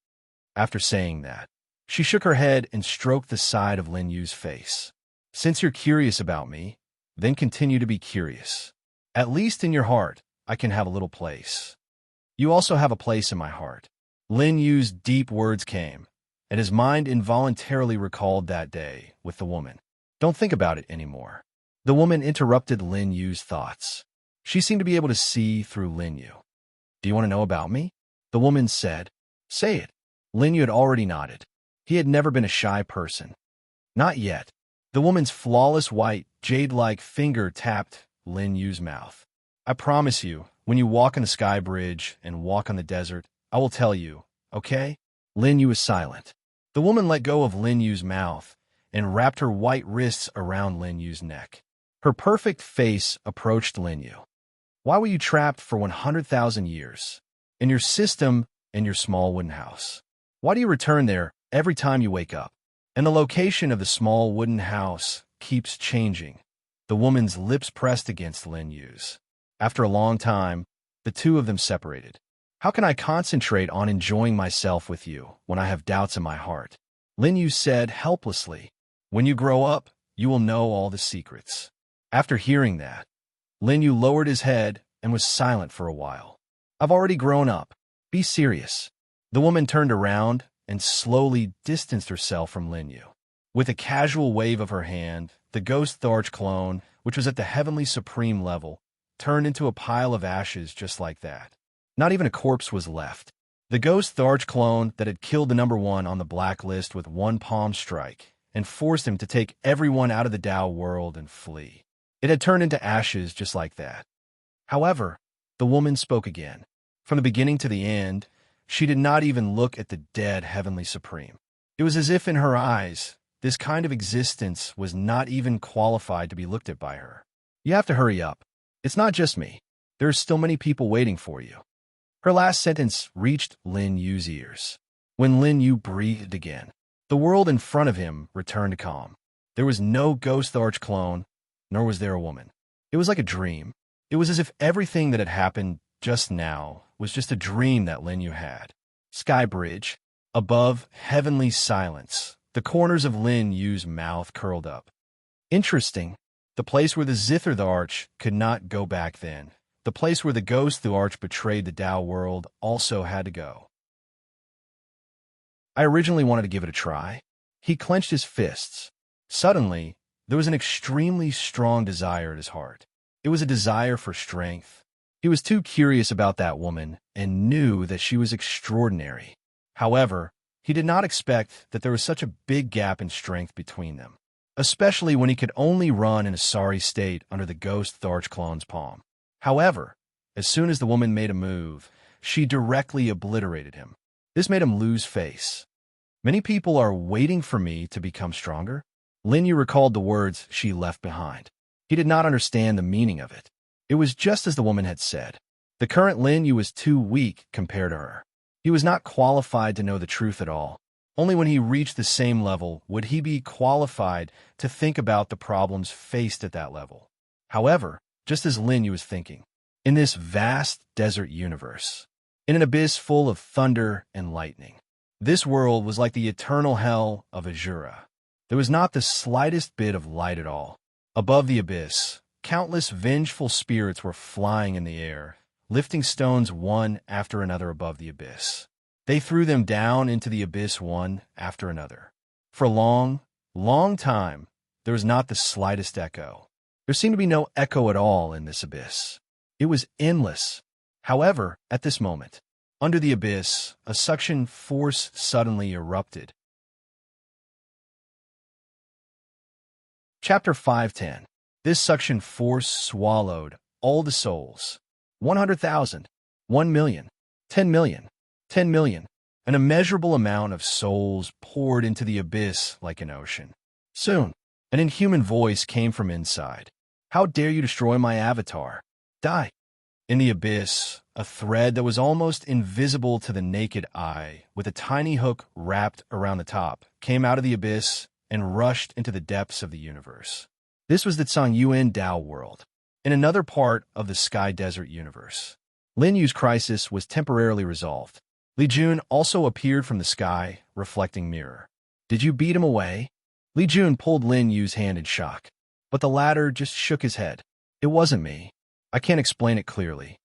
After saying that, she shook her head and stroked the side of Lin Yu's face. Since you're curious about me, then continue to be curious. At least in your heart, I can have a little place. You also have a place in my heart. Lin Yu's deep words came, and his mind involuntarily recalled that day with the woman. Don't think about it anymore. The woman interrupted Lin Yu's thoughts. She seemed to be able to see through Lin Yu. Do you want to know about me? The woman said. Say it. Lin Yu had already nodded. He had never been a shy person. Not yet. The woman's flawless white, jade-like finger tapped Lin Yu's mouth. I promise you, when you walk on the sky bridge and walk on the desert, I will tell you, okay? Lin Yu was silent. The woman let go of Lin Yu's mouth and wrapped her white wrists around Lin Yu's neck. Her perfect face approached Lin Yu. Why were you trapped for 100,000 years? In your system and your small wooden house. Why do you return there every time you wake up? And the location of the small wooden house keeps changing. The woman's lips pressed against Lin Yu's. After a long time, the two of them separated. How can I concentrate on enjoying myself with you when I have doubts in my heart? Lin Yu said helplessly. When you grow up, you will know all the secrets. After hearing that, Lin Yu lowered his head and was silent for a while. I've already grown up. Be serious. The woman turned around and slowly distanced herself from Lin Yu. With a casual wave of her hand, the Ghost Tharch clone, which was at the Heavenly Supreme level, turned into a pile of ashes just like that. Not even a corpse was left. The Ghost Tharch clone that had killed the #1 on the blacklist with one palm strike and forced him to take everyone out of the Tao world and flee. It had turned into ashes just like that. However, the woman spoke again. From the beginning to the end, she did not even look at the dead Heavenly Supreme. It was as if in her eyes, this kind of existence was not even qualified to be looked at by her. You have to hurry up. It's not just me. There are still many people waiting for you. Her last sentence reached Lin Yu's ears. When Lin Yu breathed again, the world in front of him returned to calm. There was no Ghost Tharch clone, nor was there a woman. It was like a dream. It was as if everything that had happened just now was just a dream that Lin Yu had. Sky bridge. Above, heavenly silence. The corners of Lin Yu's mouth curled up. Interesting. The place where the Zither Tharch could not go back then. The place where the Ghost Tharch betrayed the Tao world also had to go. I originally wanted to give it a try. He clenched his fists. Suddenly, there was an extremely strong desire at his heart. It was a desire for strength. He was too curious about that woman and knew that she was extraordinary. However, he did not expect that there was such a big gap in strength between them, especially when he could only run in a sorry state under the Ghost Tharch clone's palm. However, as soon as the woman made a move, she directly obliterated him. This made him lose face. Many people are waiting for me to become stronger. Lin Yu recalled the words she left behind. He did not understand the meaning of it. It was just as the woman had said. The current Lin Yu was too weak compared to her. He was not qualified to know the truth at all. Only when he reached the same level would he be qualified to think about the problems faced at that level. However, just as Lin Yu was thinking, in this vast desert universe, in an abyss full of thunder and lightning, this world was like the eternal hell of Azura. There was not the slightest bit of light at all. Above the abyss, countless vengeful spirits were flying in the air, lifting stones one after another above the abyss. They threw them down into the abyss one after another. For a long, long time, there was not the slightest echo. There seemed to be no echo at all in this abyss. It was endless. However, at this moment, under the abyss, a suction force suddenly erupted. Chapter 510. This suction force swallowed all the souls. 100,000, 1 million, 10 million, 10 million. An immeasurable amount of souls poured into the abyss like an ocean. Soon, an inhuman voice came from inside. How dare you destroy my avatar? Die! In the abyss, a thread that was almost invisible to the naked eye, with a tiny hook wrapped around the top, came out of the abyss and rushed into the depths of the universe. This was the Tsangyuan Dao world, in another part of the Sky Desert universe. Lin Yu's crisis was temporarily resolved. Li Jun also appeared from the sky, reflecting mirror. Did you beat him away? Li Jun pulled Lin Yu's hand in shock, but the latter just shook his head. It wasn't me. I can't explain it clearly.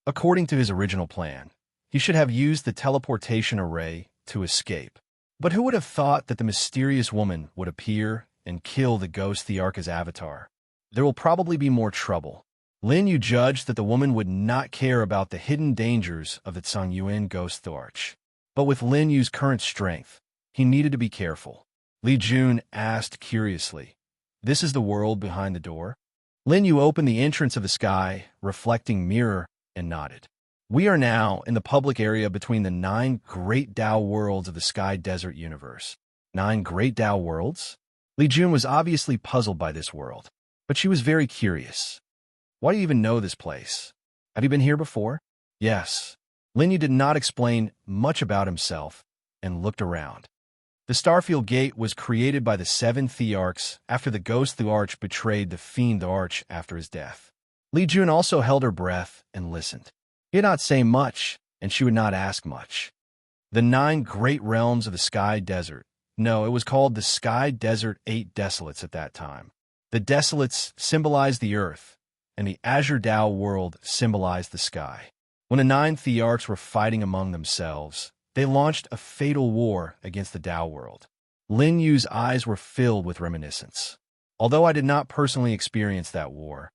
According to his original plan, he should have used the teleportation array to escape. But who would have thought that the mysterious woman would appear and kill the ghost Thearch's avatar? There will probably be more trouble. Lin Yu judged that the woman would not care about the hidden dangers of the Tsangyuan ghost Thearch. But with Lin Yu's current strength, he needed to be careful. Li Jun asked curiously, "This is the world behind the door?" Lin Yu opened the entrance of the sky, reflecting mirror, and nodded. We are now in the public area between the 9 great Dao worlds of the Sky Desert universe. 9 great Dao worlds? Li Jun was obviously puzzled by this world, but she was very curious. Why do you even know this place? Have you been here before? Yes. Lin Yu did not explain much about himself and looked around. The Starfield Gate was created by the 7 Thearchs after the ghost Thearch betrayed the fiend Thearch after his death. Li Jun also held her breath and listened. He did not say much, and she would not ask much. The 9 great realms of the Sky Desert. No, it was called the Sky Desert 8 Desolates at that time. The Desolates symbolized the earth, and the Azure Dao world symbolized the sky. When the 9 Thearchs were fighting among themselves, they launched a fatal war against the Dao world. Lin Yu's eyes were filled with reminiscence. Although I did not personally experience that war,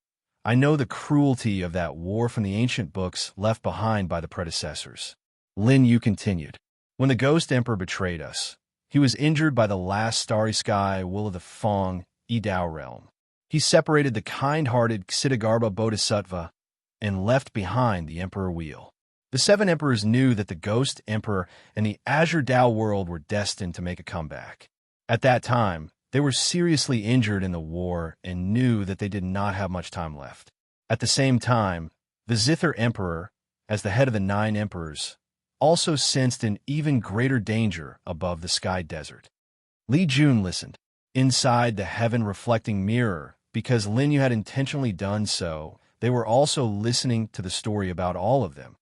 I know the cruelty of that war from the ancient books left behind by the predecessors. Lin Yu continued. When the Ghost Emperor betrayed us, he was injured by the last starry sky will of the Fong, Dao realm. He separated the kind-hearted Ksitigarbha Bodhisattva and left behind the Emperor Wheel. The 7 emperors knew that the Ghost Emperor and the Azure Dao world were destined to make a comeback. At that time, they were seriously injured in the war and knew that they did not have much time left. At the same time, the Zither Emperor, as the head of the 9 emperors, also sensed an even greater danger above the Sky Desert. Li Jun listened, inside the heaven-reflecting mirror, because Lin Yu had intentionally done so. They were also listening to the story about all of them.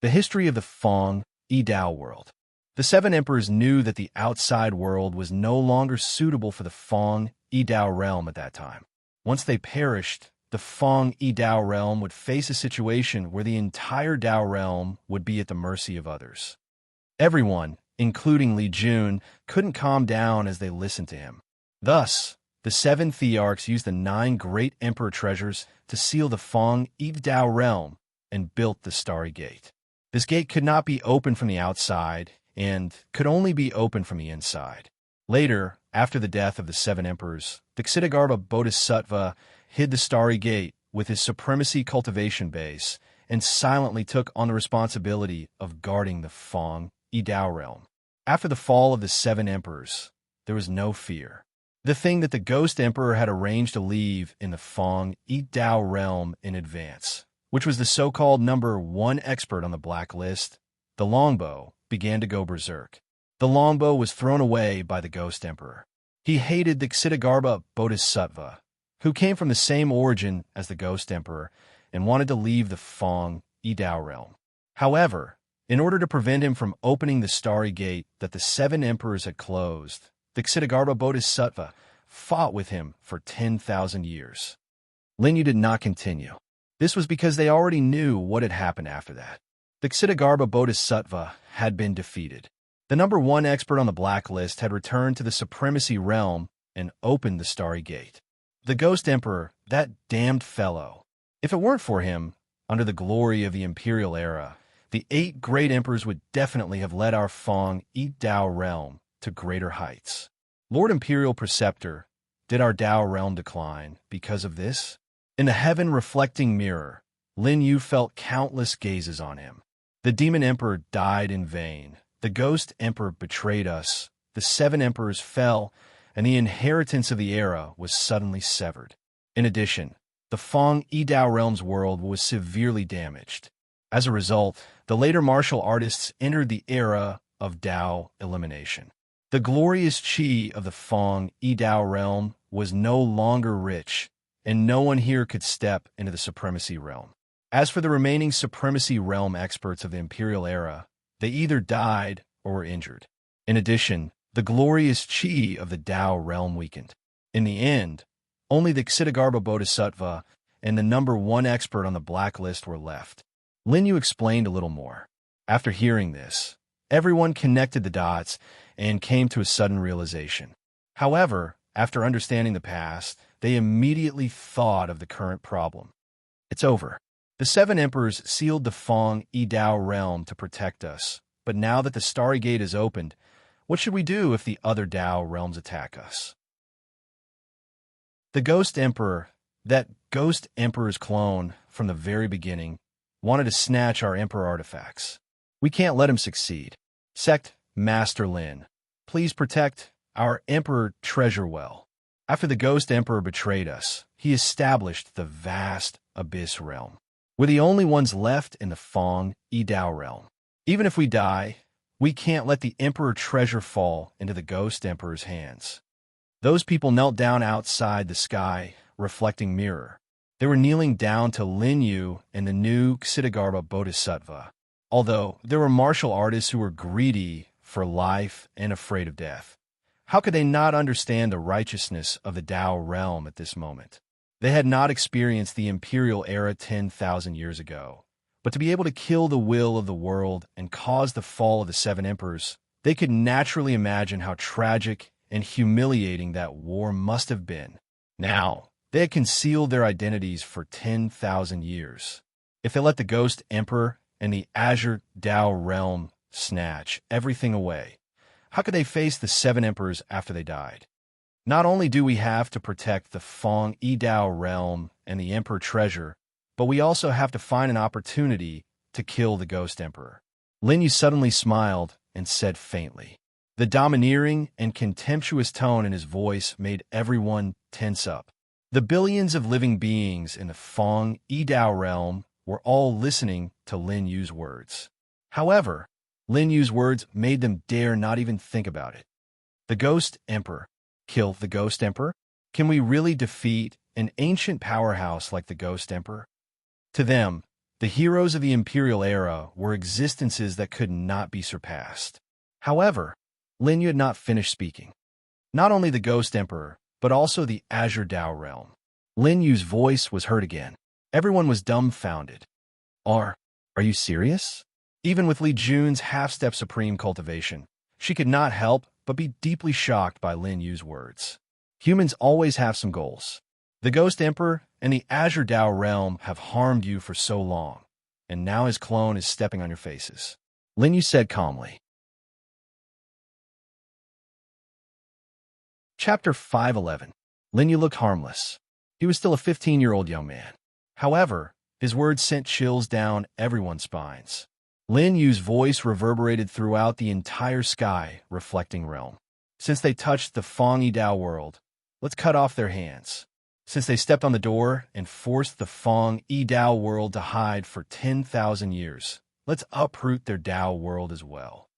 The history of the Fong, Dao world. The 7 emperors knew that the outside world was no longer suitable for the Fong, Dao realm at that time. Once they perished, the Fong, Dao realm would face a situation where the entire Dao realm would be at the mercy of others. Everyone, including Li Jun, couldn't calm down as they listened to him. Thus, the 7 Thearchs used the 9 great emperor treasures to seal the Fong, Dao realm and built the Starry Gate. This gate could not be opened from the outside and could only be opened from the inside. Later, after the death of the 7 emperors, the Ksitigarbha Bodhisattva hid the Starry Gate with his supremacy cultivation base and silently took on the responsibility of guarding the Fong, Dao realm. After the fall of the 7 emperors, there was no fear. The thing that the Ghost Emperor had arranged to leave in the Fong, Dao realm in advance which was the so-called number one expert on the blacklist, the longbow, began to go berserk. The longbow was thrown away by the Ghost Emperor. He hated the Ksitigarbha Bodhisattva, who came from the same origin as the Ghost Emperor and wanted to leave the Fong Yidao realm. However, in order to prevent him from opening the starry gate that the seven emperors had closed, the Ksitigarbha Bodhisattva fought with him for 10,000 years. Lin Yu did not continue. This was because they already knew what had happened after that. The Ksitigarbha Bodhisattva had been defeated. The number one expert on the blacklist had returned to the supremacy realm and opened the starry gate. The Ghost Emperor, that damned fellow. If it weren't for him, under the glory of the imperial era, the 8 great emperors would definitely have led our Fong Yidao realm to greater heights. Lord Imperial Preceptor, did our Dao realm decline because of this? In the heaven-reflecting mirror, Lin Yu felt countless gazes on him. The Demon Emperor died in vain. The Ghost Emperor betrayed us. The 7 emperors fell, and the inheritance of the era was suddenly severed. In addition, the Fong Yidao realm's world was severely damaged. As a result, the later martial artists entered the era of Dao elimination. The glorious chi of the Fong Yidao realm was no longer rich, and no one here could step into the supremacy realm. As for the remaining supremacy realm experts of the imperial era, they either died or were injured. In addition, the glorious chi of the Dao realm weakened. In the end, only the Ksitigarbha Bodhisattva and the number one expert on the blacklist were left. Lin Yu explained a little more. After hearing this, everyone connected the dots and came to a sudden realization. However, after understanding the past, they immediately thought of the current problem. It's over. The 7 emperors sealed the Fong Yidao realm to protect us, but now that the starry gate is opened, what should we do if the other Dao realms attack us? The Ghost Emperor, that Ghost Emperor's clone from the very beginning, wanted to snatch our Emperor artifacts. We can't let him succeed. Sect Master Lin, please protect our Emperor treasure well. After the Ghost Emperor betrayed us, he established the vast Abyss realm. We're the only ones left in the Fong Yidao realm. Even if we die, we can't let the Emperor treasure fall into the Ghost Emperor's hands. Those people knelt down outside the sky, reflecting mirror. They were kneeling down to Lin Yu and the new Ksitigarbha Bodhisattva. Although there were martial artists who were greedy for life and afraid of death, how could they not understand the righteousness of the Dao realm at this moment? They had not experienced the imperial era 10,000 years ago, but to be able to kill the will of the world and cause the fall of the 7 emperors, they could naturally imagine how tragic and humiliating that war must have been. Now, they had concealed their identities for 10,000 years. If they let the Ghost Emperor and the Azure Dao realm snatch everything away, how could they face the 7 emperors after they died? Not only do we have to protect the Fong Yidao realm and the Emperor treasure, but we also have to find an opportunity to kill the Ghost Emperor. Lin Yu suddenly smiled and said faintly. The domineering and contemptuous tone in his voice made everyone tense up. The billions of living beings in the Fong Yidao realm were all listening to Lin Yu's words. However, Lin Yu's words made them dare not even think about it. The Ghost Emperor. Kill the Ghost Emperor? Can we really defeat an ancient powerhouse like the Ghost Emperor? To them, the heroes of the imperial era were existences that could not be surpassed. However, Lin Yu had not finished speaking. Not only the Ghost Emperor, but also the Azure Dao realm. Lin Yu's voice was heard again. Everyone was dumbfounded. Are you serious? Even with Li Jun's half-step supreme cultivation, she could not help but be deeply shocked by Lin Yu's words. Humans always have some goals. The Ghost Emperor and the Azure Dao realm have harmed you for so long, and now his clone is stepping on your faces. Lin Yu said calmly. Chapter 511. Lin Yu looked harmless. He was still a 15-year-old young man. However, his words sent chills down everyone's spines. Lin Yu's voice reverberated throughout the entire sky, reflecting realm. Since they touched the Fong Yidao world, let's cut off their hands. since they stepped on the door and forced the Fong Yi Dao world to hide for 10,000 years. Let's uproot their Dao world as well.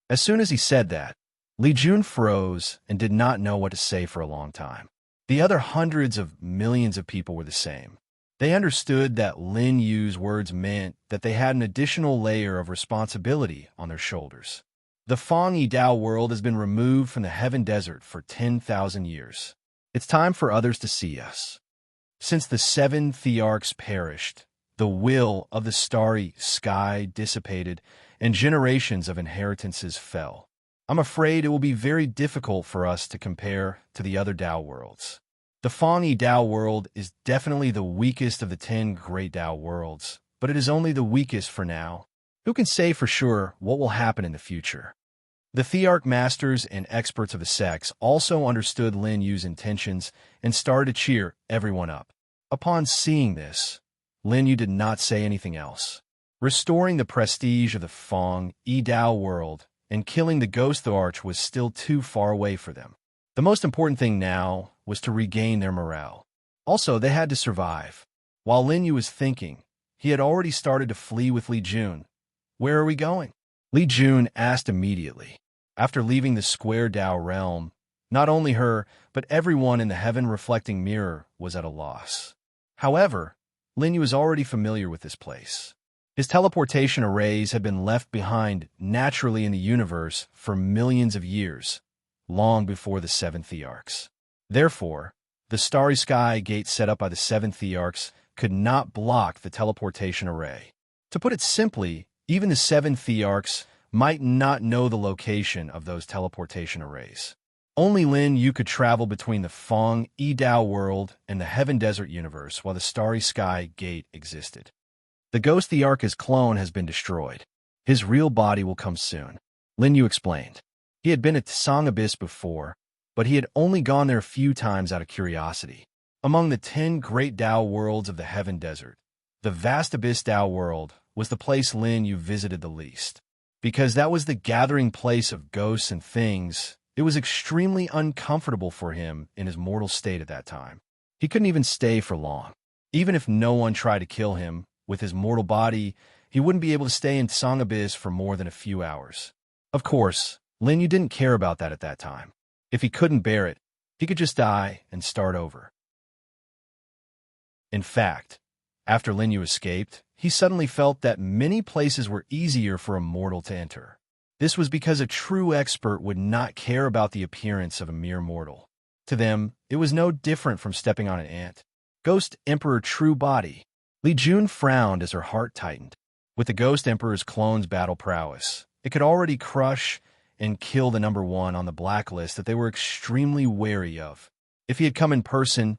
As soon as he said that, Li Jun froze and did not know what to say for a long time. The other hundreds of millions of people were the same. They understood that Lin Yu's words meant that they had an additional layer of responsibility on their shoulders. The Fong Yi Dao world has been removed from the heaven desert for 10,000 years. It's time for others to see us. Since the 7 thearchs perished, the will of the starry sky dissipated, and generations of inheritances fell. I'm afraid it will be very difficult for us to compare to the other Dao worlds. The Fong Yi Dao world is definitely the weakest of the 10 great Dao worlds, but it is only the weakest for now. Who can say for sure what will happen in the future? The Thearch masters and experts of the sects also understood Lin Yu's intentions and started to cheer everyone up. Upon seeing this, Lin Yu did not say anything else. Restoring the prestige of the Fong Yi Dao world and killing the Ghost Thearch was still too far away for them. The most important thing now was to regain their morale. Also, they had to survive. While Lin Yu was thinking, he had already started to flee with Li Jun. Where are we going? Li Jun asked immediately. After leaving the Square Dao realm, not only her, but everyone in the heaven-reflecting mirror was at a loss. However, Lin Yu was already familiar with this place. His teleportation arrays had been left behind naturally in the universe for millions of years, long before the 7 thearchs. Therefore, the starry sky gate set up by the 7 thearchs could not block the teleportation array. To put it simply, even the 7 thearchs might not know the location of those teleportation arrays. Only Lin Yu could travel between the Fong Yi Dao world and the Heaven Desert universe while the Starry Sky Gate existed. The Ghost Thearch's clone has been destroyed. His real body will come soon, Lin Yu explained. He had been at Song Abyss before, but he had only gone there a few times out of curiosity. Among the 10 great Dao worlds of the Heaven Desert, the vast Abyss Dao world was the place Lin Yu visited the least. Because that was the gathering place of ghosts and things, it was extremely uncomfortable for him in his mortal state at that time. He couldn't even stay for long. Even if no one tried to kill him, with his mortal body, he wouldn't be able to stay in Song Abyss for more than a few hours. Of course, Lin Yu didn't care about that at that time. If he couldn't bear it, he could just die and start over. In fact, after Lin Yu escaped, he suddenly felt that many places were easier for a mortal to enter. This was because a true expert would not care about the appearance of a mere mortal. To them, it was no different from stepping on an ant. Ghost Emperor True Body. Li Jun frowned as her heart tightened. With the Ghost Emperor's clone's battle prowess, it could already crush and kill the number 1 on the blacklist that they were extremely wary of. If he had come in person,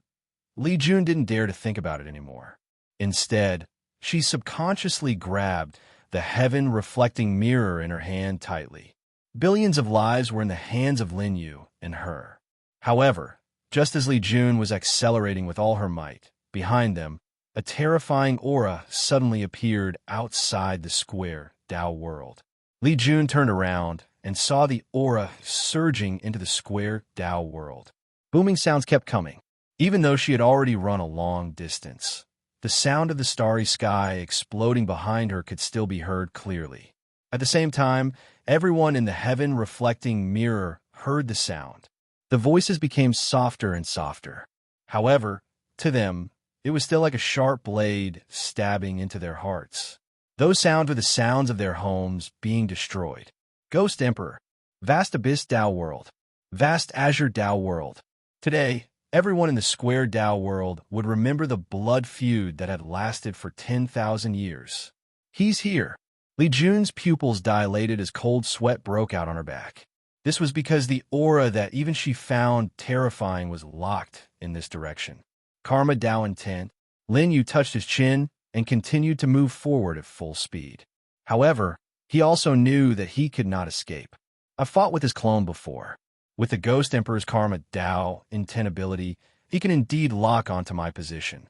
Li Jun didn't dare to think about it anymore. Instead, she subconsciously grabbed the heaven-reflecting mirror in her hand tightly. Billions of lives were in the hands of Lin Yu and her. However, just as Li Jun was accelerating with all her might, behind them, a terrifying aura suddenly appeared outside the Square Dao world. Li Jun turned around and saw the aura surging into the Square Dao world. Booming sounds kept coming, even though she had already run a long distance. The sound of the starry sky exploding behind her could still be heard clearly. At the same time, everyone in the heaven-reflecting mirror heard the sound. The voices became softer and softer. However, to them, it was still like a sharp blade stabbing into their hearts. Those sounds were the sounds of their homes being destroyed. Ghost Emperor, vast Abyss Dao world, vast Azure Dao world. Today, everyone in the Square Dao world would remember the blood feud that had lasted for 10,000 years. He's here. Li Jun's pupils dilated as cold sweat broke out on her back. This was because the aura that even she found terrifying was locked in this direction. Karma Dao intent, Lin Yu touched his chin and continued to move forward at full speed. However, he also knew that he could not escape. I fought with his clone before. With the Ghost Emperor's Karma Dao intent ability, he can indeed lock onto my position.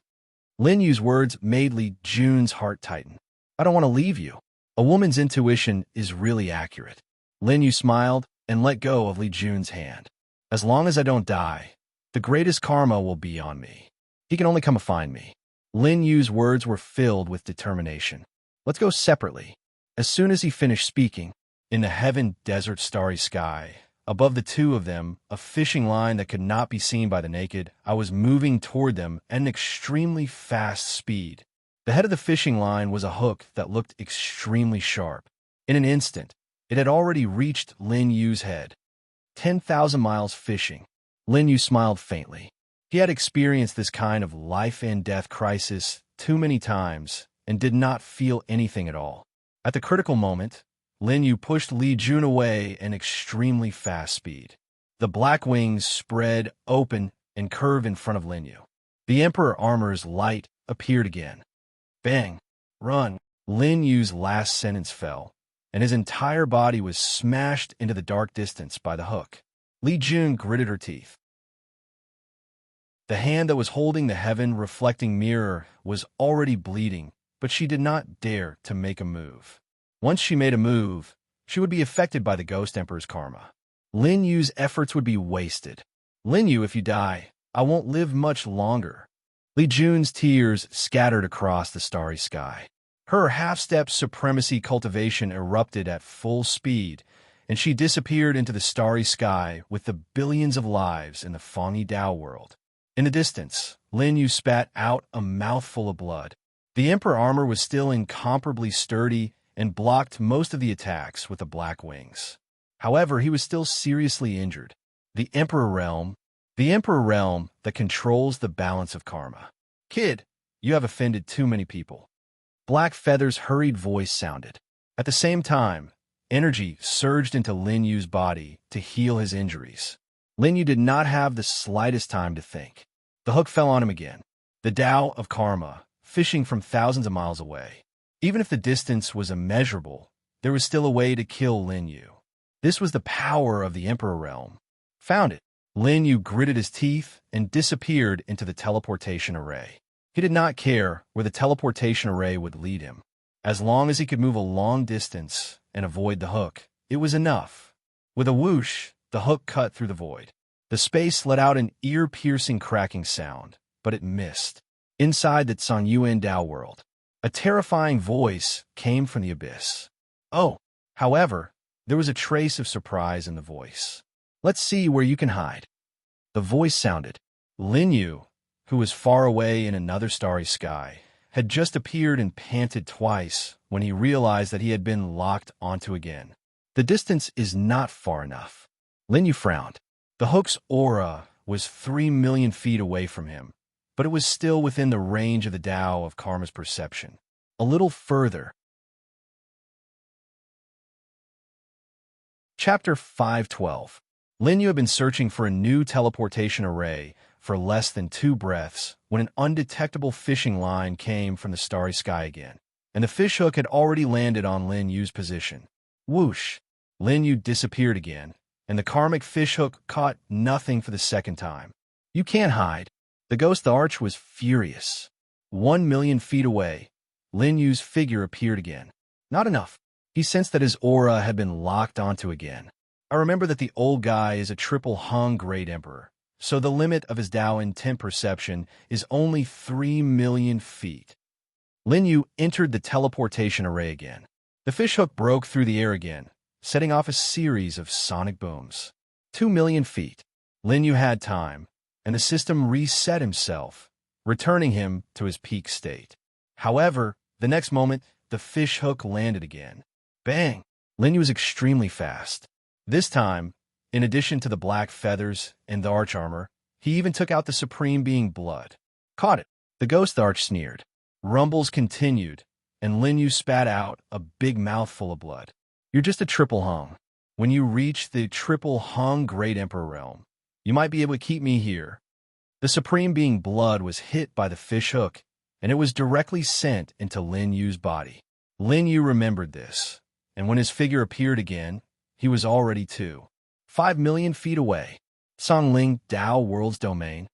Lin Yu's words made Li Jun's heart tighten. I don't want to leave you. A woman's intuition is really accurate. Lin Yu smiled and let go of Li Jun's hand. As long as I don't die, the greatest karma will be on me. He can only come find me. Lin Yu's words were filled with determination. Let's go separately. As soon as he finished speaking, in the heaven desert starry sky, above the two of them, a fishing line that could not be seen by the naked, I was moving toward them at an extremely fast speed. The head of the fishing line was a hook that looked extremely sharp. In an instant, it had already reached Lin Yu's head. 10,000 miles fishing. Lin Yu smiled faintly. He had experienced this kind of life-and-death crisis too many times and did not feel anything at all. At the critical moment, Lin Yu pushed Li Jun away at an extremely fast speed. The black wings spread open and curved in front of Lin Yu. The Emperor armor's light appeared again. Bang! Run! Lin Yu's last sentence fell, and his entire body was smashed into the dark distance by the hook. Li Jun gritted her teeth. The hand that was holding the heaven-reflecting mirror was already bleeding, but she did not dare to make a move. Once she made a move, she would be affected by the Ghost Emperor's karma. Lin Yu's efforts would be wasted. Lin Yu, if you die, I won't live much longer. Li Jun's tears scattered across the starry sky. Her half-step supremacy cultivation erupted at full speed, and she disappeared into the starry sky with the billions of lives in the Fangyi Dao world. In the distance, Lin Yu spat out a mouthful of blood. The Emperor armor was still incomparably sturdy and blocked most of the attacks with the black wings. However, he was still seriously injured. The Emperor realm that controls the balance of karma. Kid, you have offended too many people. Black Feather's hurried voice sounded. At the same time, energy surged into Lin Yu's body to heal his injuries. Lin Yu did not have the slightest time to think. The hook fell on him again. The Tao of Karma, fishing from thousands of miles away. Even if the distance was immeasurable, there was still a way to kill Lin Yu. This was the power of the Emperor realm. Found it. Lin Yu gritted his teeth and disappeared into the teleportation array. He did not care where the teleportation array would lead him. As long as he could move a long distance and avoid the hook, it was enough. With a whoosh, the hook cut through the void. The space let out an ear-piercing cracking sound, but it missed. Inside the Tsangyuan Dao world, a terrifying voice came from the abyss. Oh! However, there was a trace of surprise in the voice. Let's see where you can hide. The voice sounded. Lin Yu, who was far away in another starry sky, had just appeared and panted twice when he realized that he had been locked onto again. The distance is not far enough. Lin Yu frowned. The hook's aura was 3 million feet away from him, but it was still within the range of the Tao of Karma's perception. A little further. Chapter 512. Lin Yu had been searching for a new teleportation array for less than 2 breaths when an undetectable fishing line came from the starry sky again, and the fishhook had already landed on Lin Yu's position. Whoosh! Lin Yu disappeared again, and the karmic fishhook caught nothing for the second time. You can't hide. The ghost arch was furious. 1 million feet away, Lin Yu's figure appeared again. Not enough. He sensed that his aura had been locked onto again. I remember that the old guy is a triple hung great emperor, so the limit of his Tao intent perception is only 3 million feet. Lin Yu entered the teleportation array again. The fishhook broke through the air again, setting off a series of sonic booms. 2 million feet. Lin Yu had time, and the system reset himself, returning him to his peak state. However, the next moment, the fishhook landed again. Bang! Lin Yu was extremely fast. This time, in addition to the black feathers and the arch armor, he even took out the supreme being blood. Caught it. The ghost arch sneered. Rumbles continued, and Lin Yu spat out a big mouthful of blood. You're just a triple hung. When you reach the triple hung Great Emperor realm, you might be able to keep me here. The supreme being blood was hit by the fishhook, and it was directly sent into Lin Yu's body. Lin Yu remembered this, and when his figure appeared again, he was already 5 million feet away. Songling Dao World's domain.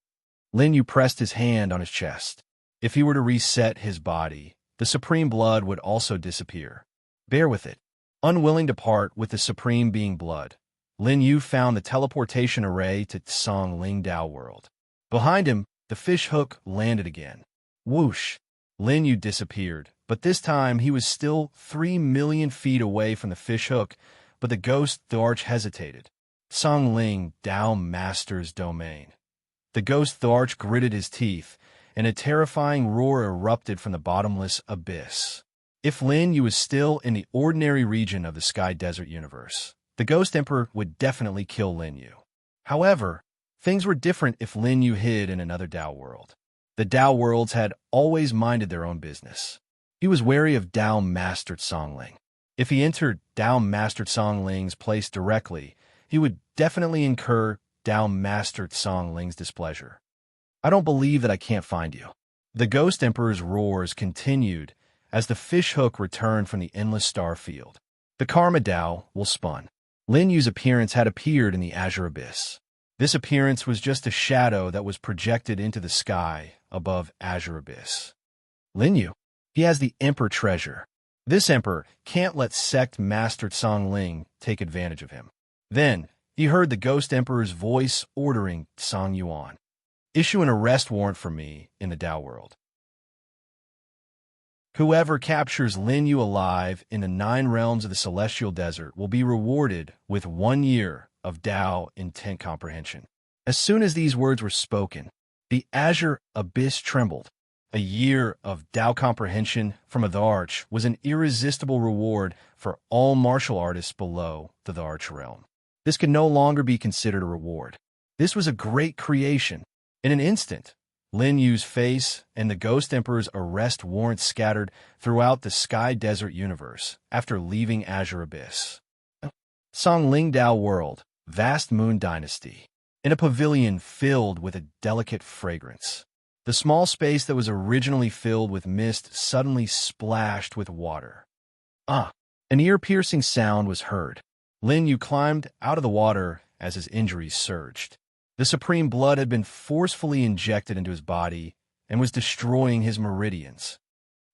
Lin Yu pressed his hand on his chest. If he were to reset his body, the supreme blood would also disappear. Bear with it. Unwilling to part with the supreme being blood, Lin Yu found the teleportation array to Songling Dao World. Behind him, the fish hook landed again. Whoosh! Lin Yu disappeared, but this time he was still 3 million feet away from the fish hook, but the ghost Tharch hesitated. Song Ling, Dao Master's domain. The ghost Tharch gritted his teeth, and a terrifying roar erupted from the bottomless abyss. If Lin Yu was still in the ordinary region of the Sky Desert universe, the Ghost Emperor would definitely kill Lin Yu. However, things were different if Lin Yu hid in another Dao world. The Dao worlds had always minded their own business. He was wary of Dao Mastered Songling. If he entered Dao Mastered Songling's place directly, he would definitely incur Dao Mastered Songling's displeasure. I don't believe that I can't find you. The Ghost Emperor's roars continued as the fish hook returned from the endless star field. The Karma Dao will spun. Lin Yu's appearance had appeared in the azure abyss. This appearance was just a shadow that was projected into the sky above azure abyss. Lin Yu, he has the Emperor treasure. This Emperor can't let Sect Mastered Song Ling take advantage of him. Then, he heard the Ghost Emperor's voice ordering Song Yuan, issue an arrest warrant for me in the Dao world. Whoever captures Lin Yu alive in the 9 realms of the Celestial Desert will be rewarded with 1 year of Dao intent comprehension. As soon as these words were spoken, the azure abyss trembled. A year of Dao comprehension from a Tharch was an irresistible reward for all martial artists below the Tharch realm. This could no longer be considered a reward. This was a great creation. In an instant, Lin Yu's face and the Ghost Emperor's arrest warrant scattered throughout the Sky Desert universe after leaving Azure Abyss. Song Ling Dao World, Vast Moon Dynasty. In a pavilion filled with a delicate fragrance. The small space that was originally filled with mist suddenly splashed with water. An ear-piercing sound was heard. Lin Yu climbed out of the water as his injuries surged. The supreme blood had been forcefully injected into his body and was destroying his meridians.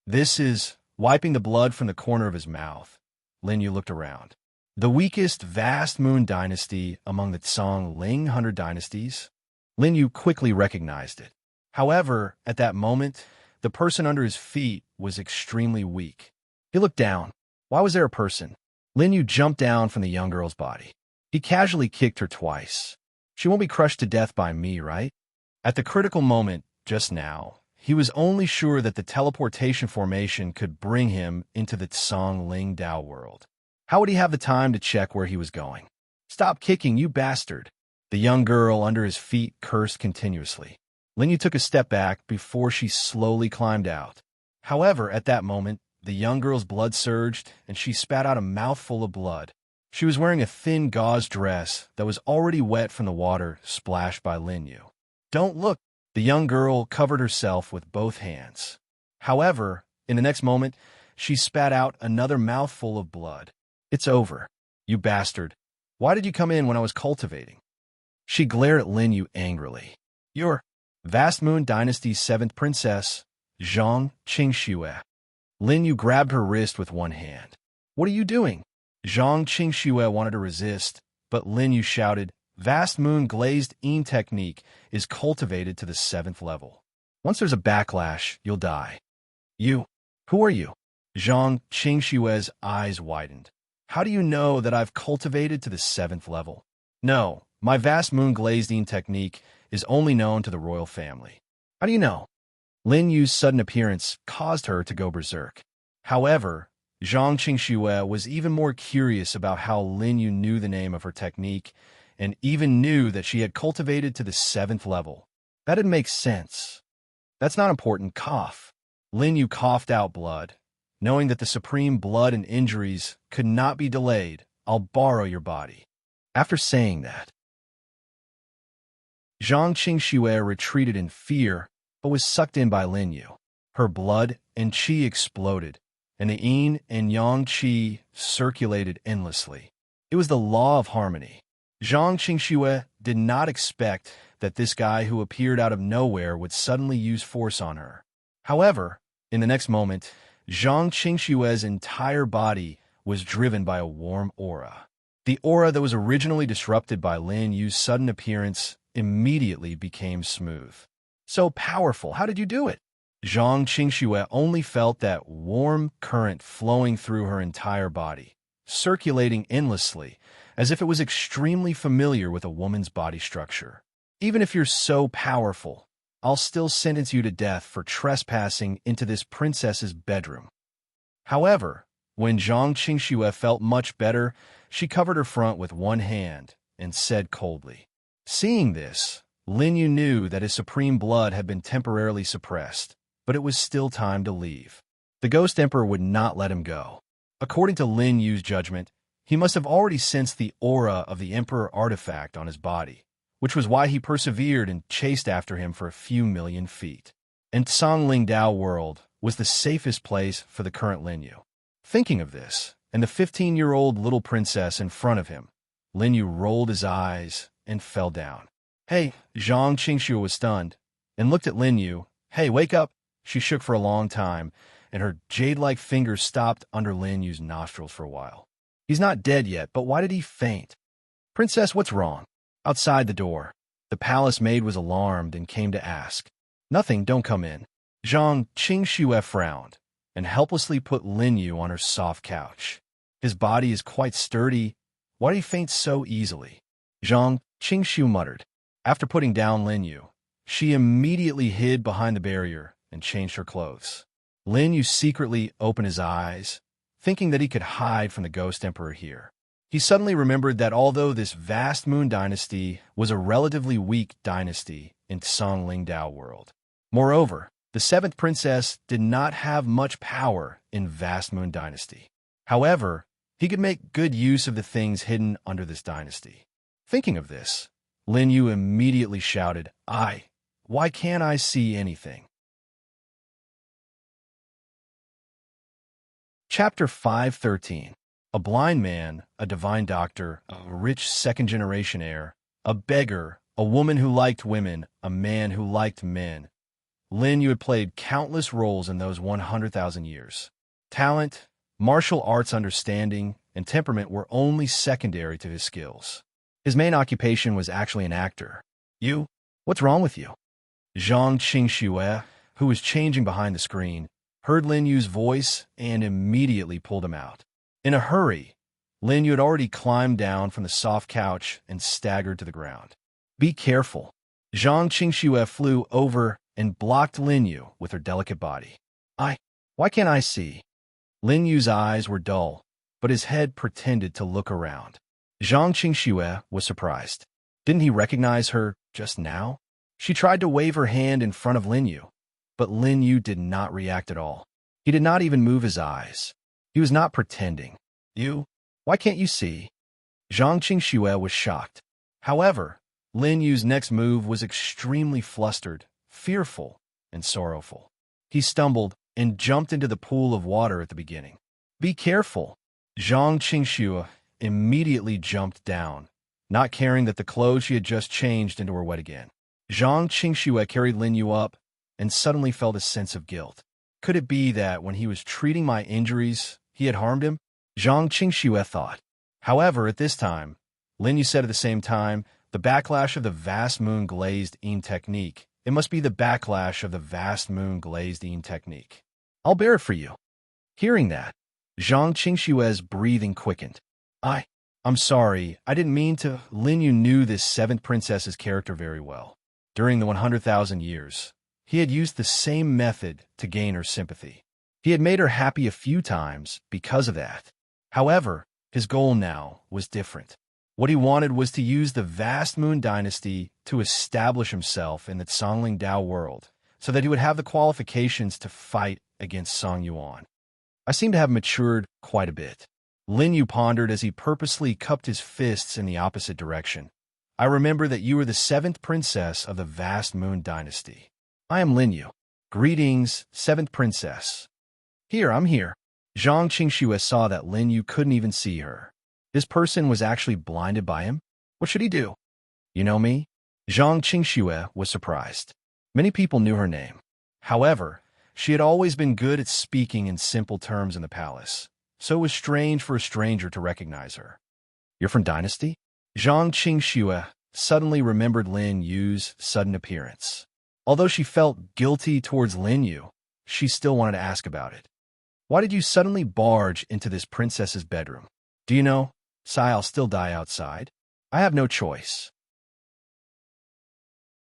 This is wiping the blood from the corner of his mouth. Lin Yu looked around. The weakest Vast Moon Dynasty among the Song Ling 100 dynasties. Lin Yu quickly recognized it. However, at that moment, the person under his feet was extremely weak. He looked down. Why was there a person? Lin Yu jumped down from the young girl's body. He casually kicked her twice. She won't be crushed to death by me, right? At the critical moment, just now, he was only sure that the teleportation formation could bring him into the Song Ling Dao world. How would he have the time to check where he was going? Stop kicking, you bastard! The young girl under his feet cursed continuously. Lin Yu took a step back before she slowly climbed out. However, at that moment, the young girl's blood surged, and she spat out a mouthful of blood. She was wearing a thin gauze dress that was already wet from the water splashed by Lin Yu. Don't look! The young girl covered herself with both hands. However, in the next moment, she spat out another mouthful of blood. It's over. You bastard. Why did you come in when I was cultivating? She glared at Lin Yu angrily. You're Vast Moon Dynasty's 7th princess, Zhang Qingxue. Lin Yu grabbed her wrist with one hand. What are you doing? Zhang Qingxue wanted to resist, but Lin Yu shouted, Vast Moon Glazed Eam technique is cultivated to the 7th level. Once there's a backlash, you'll die. You? Who are you? Zhang Qingxue's eyes widened. How do you know that I've cultivated to the 7th level? No, my Vast Moon Glazed Eam technique is only known to the royal family. How do you know? Lin Yu's sudden appearance caused her to go berserk. However, Zhang Qingxue was even more curious about how Lin Yu knew the name of her technique and even knew that she had cultivated to the 7th level. That'd make sense. That's not important. Cough. Lin Yu coughed out blood. Knowing that the supreme blood and injuries could not be delayed, I'll borrow your body. After saying that, Zhang Qingxue retreated in fear, but was sucked in by Lin Yu. Her blood and qi exploded, and the yin and yang qi circulated endlessly. It was the law of harmony. Zhang Qingxue did not expect that this guy who appeared out of nowhere would suddenly use force on her. However, in the next moment, Zhang Qingxue's entire body was driven by a warm aura. The aura that was originally disrupted by Lin Yu's sudden appearance immediately became smooth. So powerful, how did you do it? Zhang Qingxue only felt that warm current flowing through her entire body, circulating endlessly, as if it was extremely familiar with a woman's body structure. Even if you're so powerful, I'll still sentence you to death for trespassing into this princess's bedroom. However, when Zhang Qingxue felt much better, she covered her front with one hand and said coldly. Seeing this, Lin Yu knew that his supreme blood had been temporarily suppressed, but it was still time to leave. The Ghost Emperor would not let him go. According to Lin Yu's judgment, he must have already sensed the aura of the Emperor artifact on his body, which was why he persevered and chased after him for a few million feet. And Songling Dao world was the safest place for the current Lin Yu. Thinking of this, and the 15-year-old little princess in front of him, Lin Yu rolled his eyes and fell down. Hey, Zhang Qingxue was stunned and looked at Lin Yu. Hey, wake up! She shook for a long time, and her jade-like fingers stopped under Lin Yu's nostrils for a while. He's not dead yet, but why did he faint? Princess, what's wrong? Outside the door, the palace maid was alarmed and came to ask. Nothing, don't come in. Zhang Qingxue frowned and helplessly put Lin Yu on her soft couch. His body is quite sturdy. Why did he faint so easily? Zhang Qingxue muttered. After putting down Lin Yu, she immediately hid behind the barrier and changed her clothes. Lin Yu secretly opened his eyes, thinking that he could hide from the Ghost Emperor here. He suddenly remembered that although this vast moon dynasty was a relatively weak dynasty in Songling Dao world, moreover, the seventh princess did not have much power in vast moon dynasty. However, he could make good use of the things hidden under this dynasty. Thinking of this, Lin Yu immediately shouted, why can't I see anything? Chapter 513. A blind man, a divine doctor, a rich second-generation heir, a beggar, a woman who liked women, a man who liked men. Lin Yu had played countless roles in those 100,000 years. Talent, martial arts understanding, and temperament were only secondary to his skills. His main occupation was actually an actor. What's wrong with you? Zhang Qingxue, who was changing behind the screen, heard Lin Yu's voice and immediately pulled him out. In a hurry, Lin Yu had already climbed down from the soft couch and staggered to the ground. Be careful. Zhang Qingxue flew over and blocked Lin Yu with her delicate body. Why can't I see? Lin Yu's eyes were dull, but his head pretended to look around. Zhang Qingxue was surprised. Didn't he recognize her just now? She tried to wave her hand in front of Lin Yu, but Lin Yu did not react at all. He did not even move his eyes. He was not pretending. Why can't you see? Zhang Qingxue was shocked. However, Lin Yu's next move was extremely flustered, fearful, and sorrowful. He stumbled and jumped into the pool of water at the beginning. Be careful. Zhang Qingxue immediately jumped down, not caring that the clothes she had just changed into were wet again. Zhang Qingxue carried Lin Yu up and suddenly felt a sense of guilt. Could it be that when he was treating my injuries, he had harmed him? Zhang Qingxue thought. However, at this time, Lin Yu said at the same time, the backlash of the vast moon glazed Een technique. It must be the backlash of the vast moon glazed Een technique. I'll bear it for you. Hearing that, Zhang Qingxue's breathing quickened. I'm sorry, I didn't mean to. Lin Yu knew this seventh princess's character very well. During the 100,000 years, he had used the same method to gain her sympathy. He had made her happy a few times because of that. However, his goal now was different. What he wanted was to use the vast moon dynasty to establish himself in the Songling Dao world, so that he would have the qualifications to fight against Song Yuan. I seem to have matured quite a bit. Lin Yu pondered as he purposely cupped his fists in the opposite direction. I remember that you are the seventh princess of the vast moon dynasty. I am Lin Yu. Greetings, seventh princess. I'm here. Zhang Qingxue saw that Lin Yu couldn't even see her. This person was actually blinded by him? What should he do? You know me? Zhang Qingxue was surprised. Many people knew her name. However, she had always been good at speaking in simple terms in the palace, so it was strange for a stranger to recognize her. You're from Dynasty? Zhang Qingxue suddenly remembered Lin Yu's sudden appearance. Although she felt guilty towards Lin Yu, she still wanted to ask about it. Why did you suddenly barge into this princess's bedroom? Do you know, Sai, I'll still die outside. I have no choice.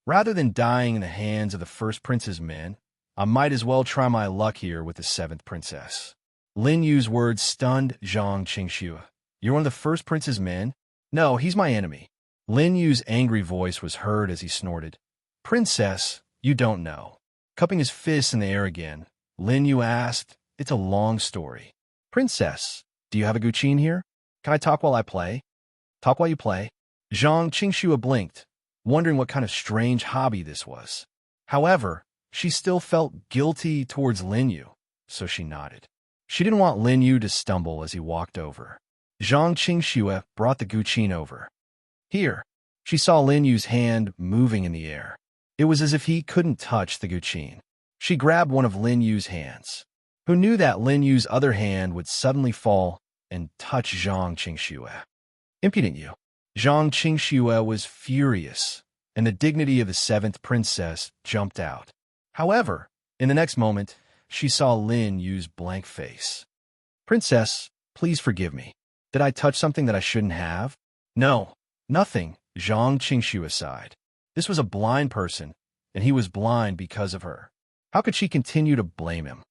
Rather than dying in the hands of the first prince's men, I might as well try my luck here with the seventh princess. Lin Yu's words stunned Zhang Qingxue. You're one of the first prince's men? No, he's my enemy. Lin Yu's angry voice was heard as he snorted. Princess, you don't know. Cupping his fists in the air again, Lin Yu asked, It's a long story. Princess, do you have a guqin here? Can I talk while I play? Talk while you play? Zhang Qingxue blinked, wondering what kind of strange hobby this was. However, she still felt guilty towards Lin Yu, so she nodded. She didn't want Lin Yu to stumble as he walked over. Zhang Qingxue brought the guqin over. Here, she saw Lin Yu's hand moving in the air. It was as if he couldn't touch the guqin. She grabbed one of Lin Yu's hands. Who knew that Lin Yu's other hand would suddenly fall and touch Zhang Qingxue? Impudent you. Zhang Qingxue was furious, and the dignity of the seventh princess jumped out. However, in the next moment, she saw Lin Yu's blank face. Princess, please forgive me. Did I touch something that I shouldn't have? No, nothing, Zhang Qingxue sighed. This was a blind person, and he was blind because of her. How could she continue to blame him?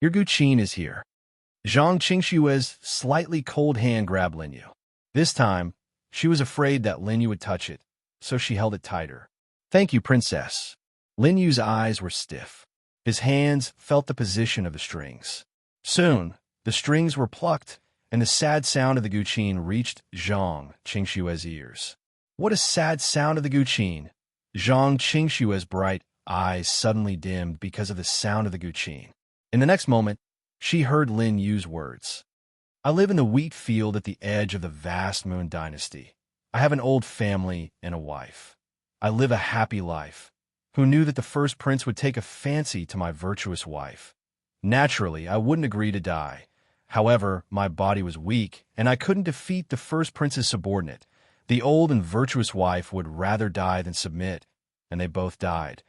Your guqin is here. Zhang Qingxue's slightly cold hand grabbed Lin Yu. This time, she was afraid that Lin Yu would touch it, so she held it tighter. Thank you, princess. Lin Yu's eyes were stiff. His hands felt the position of the strings. Soon, the strings were plucked, and the sad sound of the guqin reached Zhang Qingxue's ears. What a sad sound of the guqin! Zhang Qingxue's bright eyes suddenly dimmed because of the sound of the guqin. In the next moment, she heard Lin Yu's words. I live in the wheat field at the edge of the vast Moon Dynasty. I have an old family and a wife. I live a happy life. Who knew that the first prince would take a fancy to my virtuous wife? Naturally, I wouldn't agree to die. However, my body was weak, and I couldn't defeat the first prince's subordinate. The old and virtuous wife would rather die than submit, and they both died.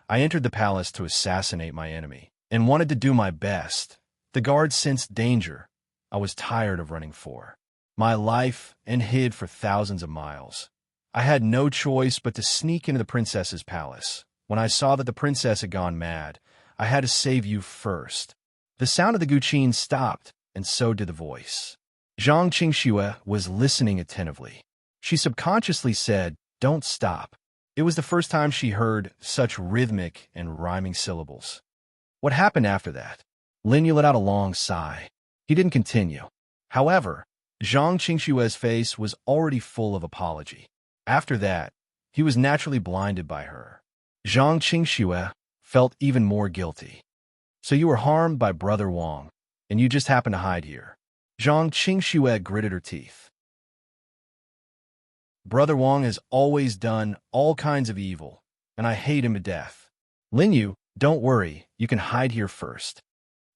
I entered the palace to assassinate my enemy, and wanted to do my best. The guards sensed danger. I was tired of running for my life and hid for thousands of miles. I had no choice but to sneak into the princess's palace. When I saw that the princess had gone mad, I had to save you first. The sound of the guqin stopped, and so did the voice. Zhang Qingxue was listening attentively. She subconsciously said, Don't stop. It was the first time she heard such rhythmic and rhyming syllables. What happened after that? Lin Yu let out a long sigh. He didn't continue. However, Zhang Qingxue's face was already full of apology. After that, he was naturally blinded by her. Zhang Qingxue felt even more guilty. So you were harmed by Brother Wang, and you just happened to hide here. Zhang Qingxue gritted her teeth. Brother Wang has always done all kinds of evil, and I hate him to death. Lin Yu, don't worry, you can hide here first.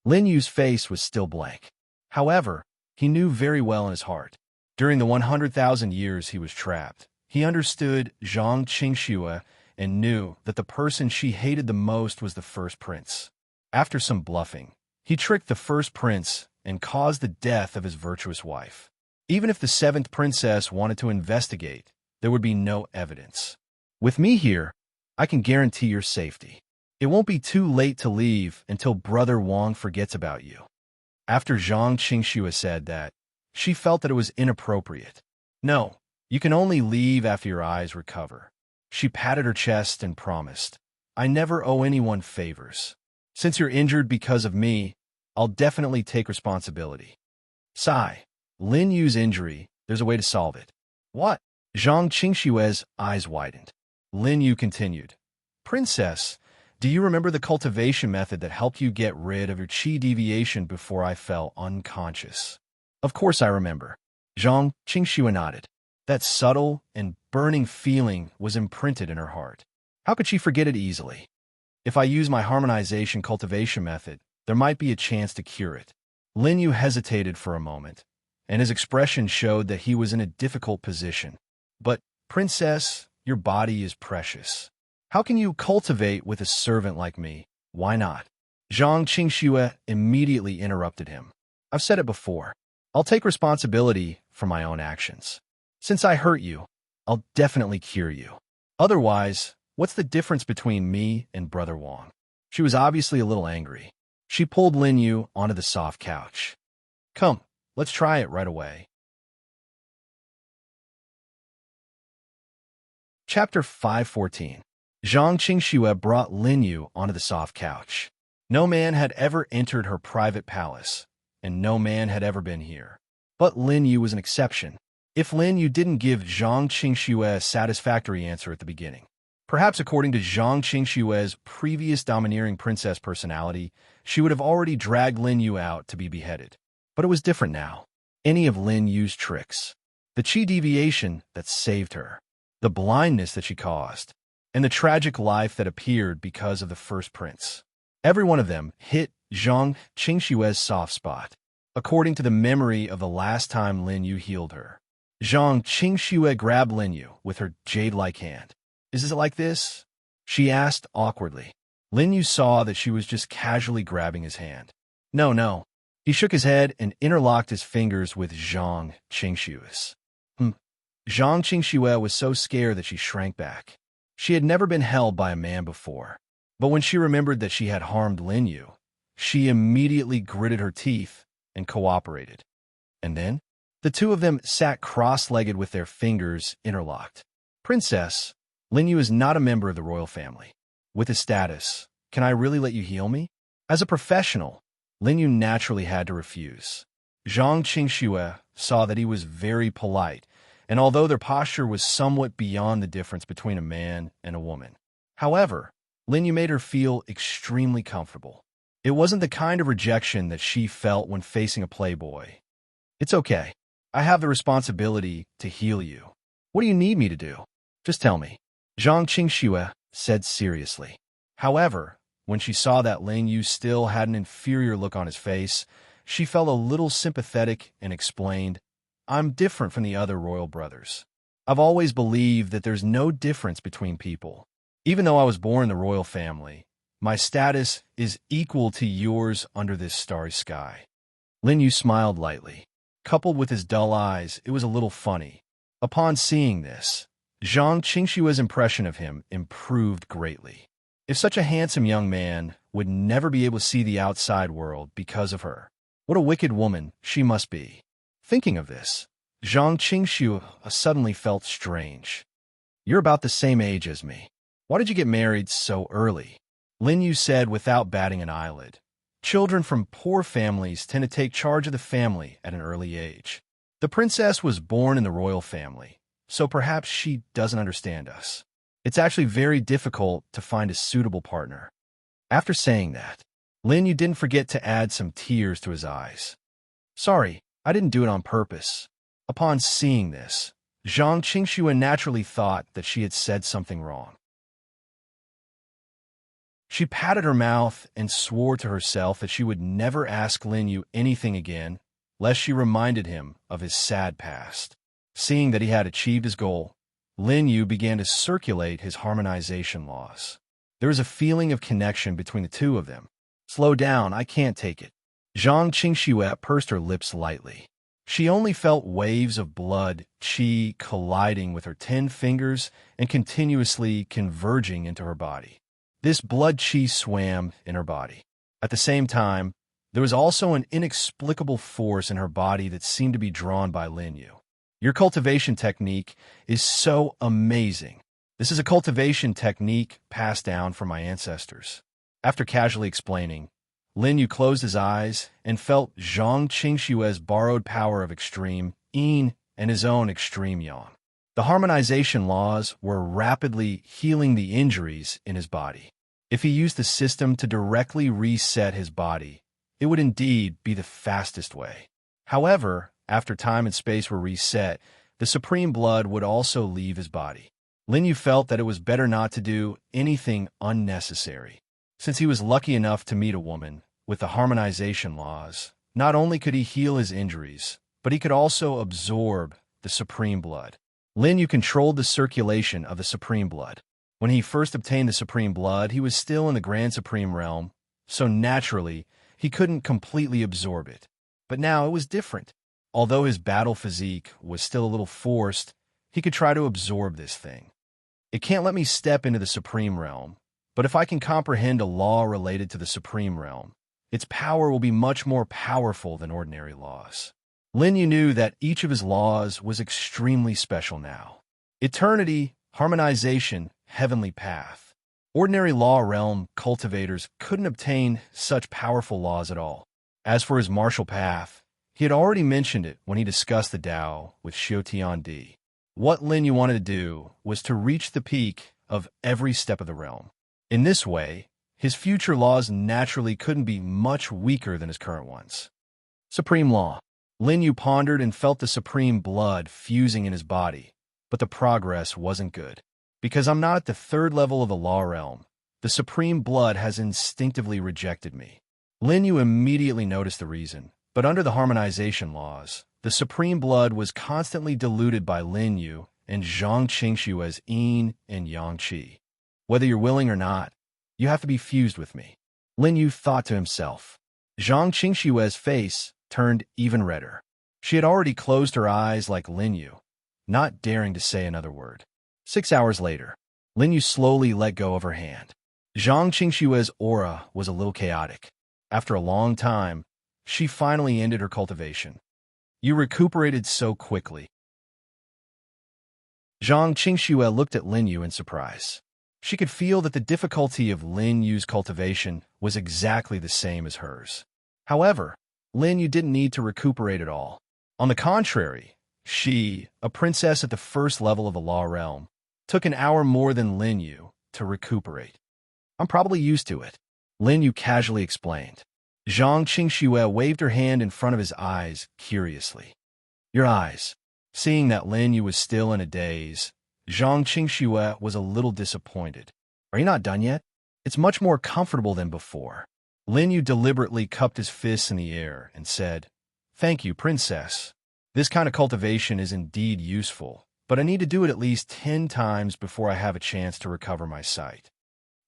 Lin Yu's face was still blank. However, he knew very well in his heart. During the 100,000 years he was trapped, he understood Zhang Qingxue and knew that the person she hated the most was the first prince. After some bluffing, he tricked the first prince and caused the death of his virtuous wife. Even if the seventh princess wanted to investigate, there would be no evidence. With me here, I can guarantee your safety. It won't be too late to leave until Brother Wang forgets about you. After Zhang Qingxue said that, she felt that it was inappropriate. No, you can only leave after your eyes recover. She patted her chest and promised, I never owe anyone favors. Since you're injured because of me, I'll definitely take responsibility. Sigh. Lin Yu's injury, there's a way to solve it. What? Zhang Qingxue's eyes widened. Lin Yu continued. Princess, do you remember the cultivation method that helped you get rid of your qi deviation before I fell unconscious? Of course I remember. Zhang Qingxue nodded. That subtle and burning feeling was imprinted in her heart. How could she forget it easily? If I use my harmonization cultivation method, there might be a chance to cure it. Lin Yu hesitated for a moment, and his expression showed that he was in a difficult position. But, Princess, your body is precious. How can you cultivate with a servant like me? Why not? Zhang Qingxue immediately interrupted him. I've said it before. I'll take responsibility for my own actions. Since I hurt you, I'll definitely cure you. Otherwise, what's the difference between me and Brother Wang? She was obviously a little angry. She pulled Lin Yu onto the soft couch. Come, let's try it right away. Chapter 514. Zhang Qingxue brought Lin Yu onto the soft couch. No man had ever entered her private palace, and no man had ever been here. But Lin Yu was an exception. If Lin Yu didn't give Zhang Qingxue a satisfactory answer at the beginning, perhaps according to Zhang Qingxue's previous domineering princess personality, she would have already dragged Lin Yu out to be beheaded. But it was different now. Any of Lin Yu's tricks, the chi deviation that saved her, the blindness that she caused, and the tragic life that appeared because of the first prince. Every one of them hit Zhang Qingxue's soft spot, according to the memory of the last time Lin Yu healed her. Zhang Qingxue grabbed Lin Yu with her jade-like hand. Is it like this? She asked awkwardly. Lin Yu saw that she was just casually grabbing his hand. No. He shook his head and interlocked his fingers with Zhang Qingxue's. Zhang Qingxue was so scared that she shrank back. She had never been held by a man before. But when she remembered that she had harmed Lin Yu, she immediately gritted her teeth and cooperated. And then, the two of them sat cross-legged with their fingers interlocked. Princess, Lin Yu is not a member of the royal family. With his status, can I really let you heal me? As a professional, Lin Yu naturally had to refuse. Zhang Qingxue saw that he was very polite, and although their posture was somewhat beyond the difference between a man and a woman. However, Lin Yu made her feel extremely comfortable. It wasn't the kind of rejection that she felt when facing a playboy. It's okay. I have the responsibility to heal you. What do you need me to do? Just tell me. Zhang Qingxue said seriously. However, when she saw that Lin Yu still had an inferior look on his face, she felt a little sympathetic and explained, I'm different from the other royal brothers. I've always believed that there's no difference between people. Even though I was born in the royal family, my status is equal to yours under this starry sky. Lin Yu smiled lightly. Coupled with his dull eyes, it was a little funny. Upon seeing this, Zhang Qingxue's impression of him improved greatly. If such a handsome young man would never be able to see the outside world because of her, what a wicked woman she must be. Thinking of this, Zhang Qingxue suddenly felt strange. You're about the same age as me. Why did you get married so early? Lin Yu said without batting an eyelid. Children from poor families tend to take charge of the family at an early age. The princess was born in the royal family, so perhaps she doesn't understand us. It's actually very difficult to find a suitable partner. After saying that, Lin Yu didn't forget to add some tears to his eyes. Sorry, I didn't do it on purpose. Upon seeing this, Zhang Qingxue naturally thought that she had said something wrong. She patted her mouth and swore to herself that she would never ask Lin Yu anything again, lest she reminded him of his sad past. Seeing that he had achieved his goal, Lin Yu began to circulate his harmonization laws. There was a feeling of connection between the two of them. Slow down, I can't take it. Zhang Qingxue pursed her lips lightly. She only felt waves of blood, qi colliding with her 10 fingers and continuously converging into her body. This blood qi swam in her body. At the same time, there was also an inexplicable force in her body that seemed to be drawn by Lin Yu. Your cultivation technique is so amazing. This is a cultivation technique passed down from my ancestors. After casually explaining, Lin Yu closed his eyes and felt Zhang Qingxue's borrowed power of extreme yin and his own extreme yang. The harmonization laws were rapidly healing the injuries in his body. If he used the system to directly reset his body, it would indeed be the fastest way. However, after time and space were reset, the supreme blood would also leave his body. Lin Yu felt that it was better not to do anything unnecessary. Since he was lucky enough to meet a woman with the harmonization laws, not only could he heal his injuries, but he could also absorb the supreme blood. Lin Yu controlled the circulation of the supreme blood. When he first obtained the supreme blood, he was still in the grand supreme realm, so naturally, he couldn't completely absorb it. But now it was different. Although his battle physique was still a little forced, he could try to absorb this thing. It can't let me step into the supreme realm, but if I can comprehend a law related to the supreme realm, its power will be much more powerful than ordinary laws. Lin Yu knew that each of his laws was extremely special now. Eternity, harmonization, heavenly path. Ordinary law realm cultivators couldn't obtain such powerful laws at all. As for his martial path, he had already mentioned it when he discussed the Tao with Xiao Tiandi. What Lin Yu wanted to do was to reach the peak of every step of the realm. In this way, his future laws naturally couldn't be much weaker than his current ones. Supreme Law. Lin Yu pondered and felt the supreme blood fusing in his body, but the progress wasn't good. Because I'm not at the third level of the law realm, the supreme blood has instinctively rejected me. Lin Yu immediately noticed the reason, but under the harmonization laws, the supreme blood was constantly diluted by Lin Yu and Zhang Qingshu as yin and yang qi. Whether you're willing or not, you have to be fused with me. Lin Yu thought to himself. Zhang Qingshu's face turned even redder. She had already closed her eyes like Lin Yu, not daring to say another word. 6 hours later, Lin Yu slowly let go of her hand. Zhang Qingshu's aura was a little chaotic. After a long time, she finally ended her cultivation. You recuperated so quickly. Zhang Qingshu looked at Lin Yu in surprise. She could feel that the difficulty of Lin Yu's cultivation was exactly the same as hers. However, Lin Yu didn't need to recuperate at all. On the contrary, she, a princess at the first level of the law realm, took an hour more than Lin Yu to recuperate. I'm probably used to it, Lin Yu casually explained. Zhang Qingshu waved her hand in front of his eyes curiously. Your eyes. Seeing that Lin Yu was still in a daze, Zhang Qingshu was a little disappointed. Are you not done yet? It's much more comfortable than before. Lin Yu deliberately cupped his fists in the air and said, Thank you, princess. This kind of cultivation is indeed useful, but I need to do it at least 10 times before I have a chance to recover my sight.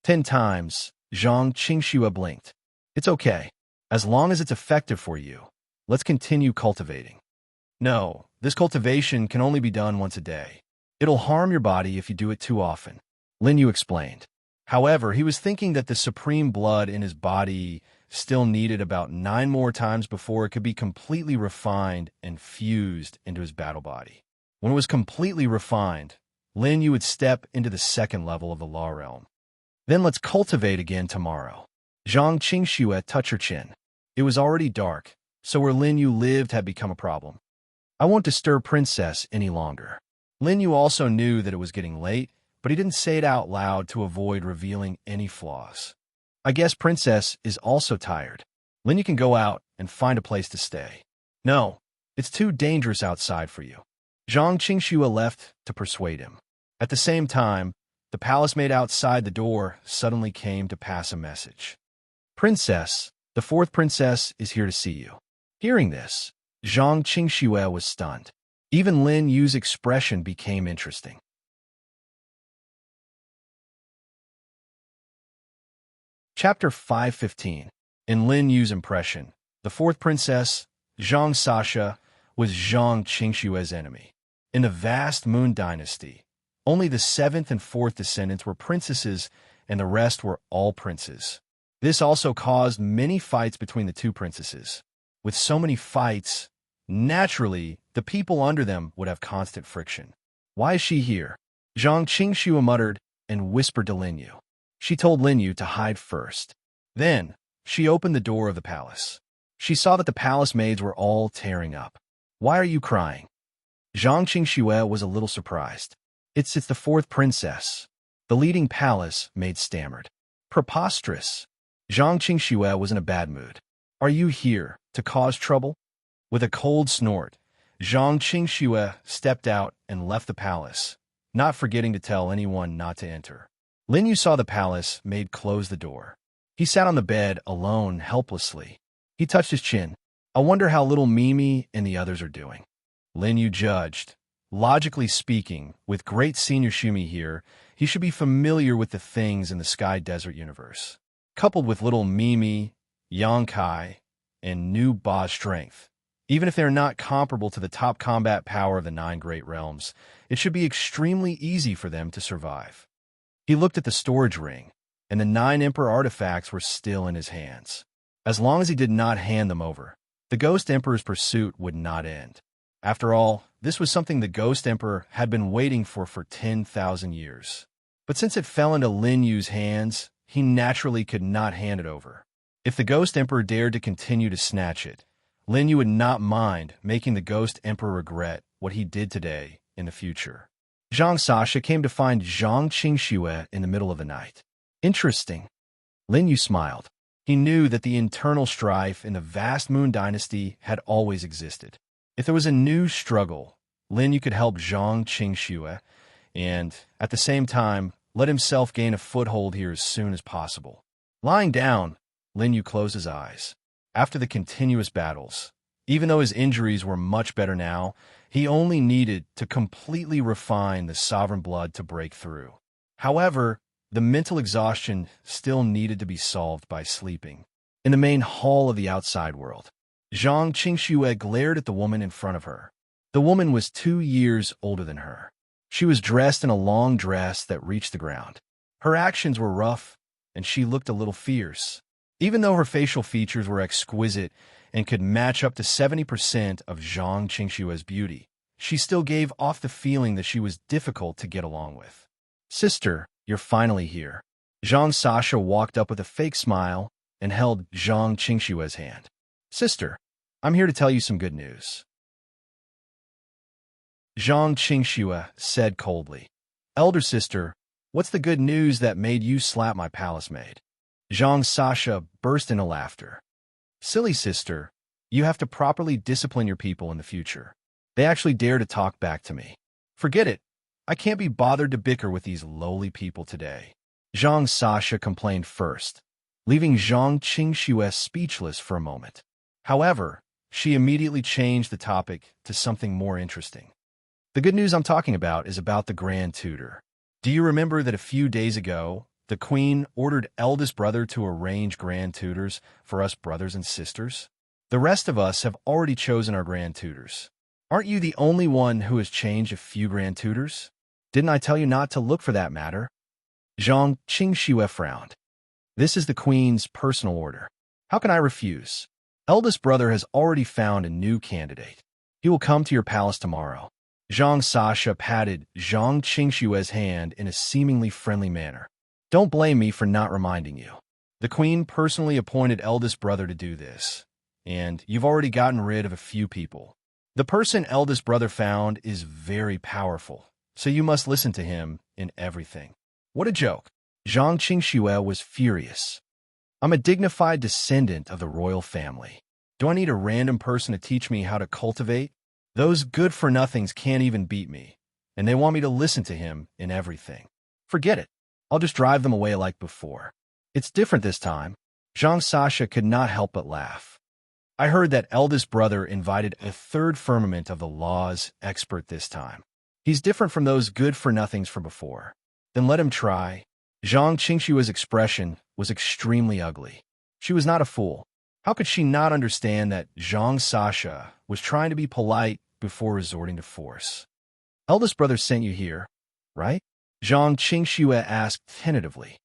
10 times, Zhang Qingshu blinked. It's okay. As long as it's effective for you, let's continue cultivating. No, this cultivation can only be done once a day. It'll harm your body if you do it too often, Lin Yu explained. However, he was thinking that the supreme blood in his body still needed about 9 more times before it could be completely refined and fused into his battle body. When it was completely refined, Lin Yu would step into the second level of the law realm. Then let's cultivate again tomorrow. Zhang Qingshu touched her chin. It was already dark, so where Lin Yu lived had become a problem. I won't disturb Princess any longer. Lin Yu also knew that it was getting late, but he didn't say it out loud to avoid revealing any flaws. I guess Princess is also tired. Lin Yu can go out and find a place to stay. No, it's too dangerous outside for you. Zhang Qingshu left to persuade him. At the same time, the palace maid outside the door suddenly came to pass a message. Princess, the 4th princess is here to see you. Hearing this, Zhang Qingshu was stunned. Even Lin Yu's expression became interesting. Chapter 515. In Lin Yu's impression, the 4th princess, Zhang Sasha, was Zhang Qingshu's enemy. In the vast Moon dynasty, only the 7th and 4th descendants were princesses and the rest were all princes. This also caused many fights between the 2 princesses. With so many fights, naturally, the people under them would have constant friction. Why is she here? Zhang Qingshu muttered and whispered to Lin Yu. She told Lin Yu to hide first. Then, she opened the door of the palace. She saw that the palace maids were all tearing up. Why are you crying? Zhang Qingshu was a little surprised. It's the 4th princess. The leading palace maid stammered. Preposterous. Zhang Qingshu was in a bad mood. Are you here to cause trouble? With a cold snort, Zhang Qingshu stepped out and left the palace, not forgetting to tell anyone not to enter. Lin Yu saw the palace maid close the door. He sat on the bed alone helplessly. He touched his chin. I wonder how little Mimi and the others are doing. Lin Yu judged. Logically speaking, with great Senior Shumi here, he should be familiar with the things in the Sky Desert universe. Coupled with little Mimi, Yonkai, and new Ba's strength. Even if they're not comparable to the top combat power of the 9 Great Realms, it should be extremely easy for them to survive. He looked at the storage ring, and the 9 Emperor artifacts were still in his hands. As long as he did not hand them over, the Ghost Emperor's pursuit would not end. After all, this was something the Ghost Emperor had been waiting for 10,000 years. But since it fell into Lin Yu's hands, he naturally could not hand it over. If the Ghost Emperor dared to continue to snatch it, Lin Yu would not mind making the Ghost Emperor regret what he did today in the future. Zhang Sasha came to find Zhang Qingxue in the middle of the night. Interesting. Lin Yu smiled. He knew that the internal strife in the vast Moon Dynasty had always existed. If there was a new struggle, Lin Yu could help Zhang Qingxue and, at the same time, let himself gain a foothold here as soon as possible. Lying down, Lin Yu closed his eyes. After the continuous battles, even though his injuries were much better now, he only needed to completely refine the sovereign blood to break through. However, the mental exhaustion still needed to be solved by sleeping. In the main hall of the outside world, Zhang Qingxue glared at the woman in front of her. The woman was 2 years older than her. She was dressed in a long dress that reached the ground. Her actions were rough, and she looked a little fierce. Even though her facial features were exquisite and could match up to 70% of Zhang Qingxue's beauty, she still gave off the feeling that she was difficult to get along with. "Sister, you're finally here." Zhang Sasha walked up with a fake smile and held Zhang Qingxue's hand. "Sister, I'm here to tell you some good news." Zhang Qingxue said coldly. "Elder sister, what's the good news that made you slap my palace maid?" Zhang Sasha burst into laughter. "Silly sister, you have to properly discipline your people in the future. They actually dare to talk back to me. Forget it. I can't be bothered to bicker with these lowly people today." Zhang Sasha complained first, leaving Zhang Qingxue speechless for a moment. However, she immediately changed the topic to something more interesting. "The good news I'm talking about is about the Grand Tutor. Do you remember that a few days ago, the Queen ordered eldest brother to arrange Grand Tutors for us brothers and sisters? The rest of us have already chosen our Grand Tutors. Aren't you the only one who has changed a few Grand Tutors? Didn't I tell you not to look for that matter?" Zhang Qingxue frowned. "This is the Queen's personal order. How can I refuse? Eldest brother has already found a new candidate. He will come to your palace tomorrow." Zhang Sasha patted Zhang Qingxue's hand in a seemingly friendly manner. "Don't blame me for not reminding you. The Queen personally appointed eldest brother to do this, and you've already gotten rid of a few people. The person eldest brother found is very powerful, so you must listen to him in everything." What a joke. Zhang Qingxue was furious. "I'm a dignified descendant of the royal family. Do I need a random person to teach me how to cultivate? Those good-for-nothings can't even beat me, and they want me to listen to him in everything. Forget it. I'll just drive them away like before." "It's different this time." Zhang Sasha could not help but laugh. "I heard that eldest brother invited a third firmament of the law's expert this time. He's different from those good-for-nothings from before. Then let him try." Zhang Qingxue's expression was extremely ugly. She was not a fool. How could she not understand that Zhang Sasha was trying to be polite before resorting to force? "Eldest brother sent you here, right?" Zhang Qingxue asked tentatively.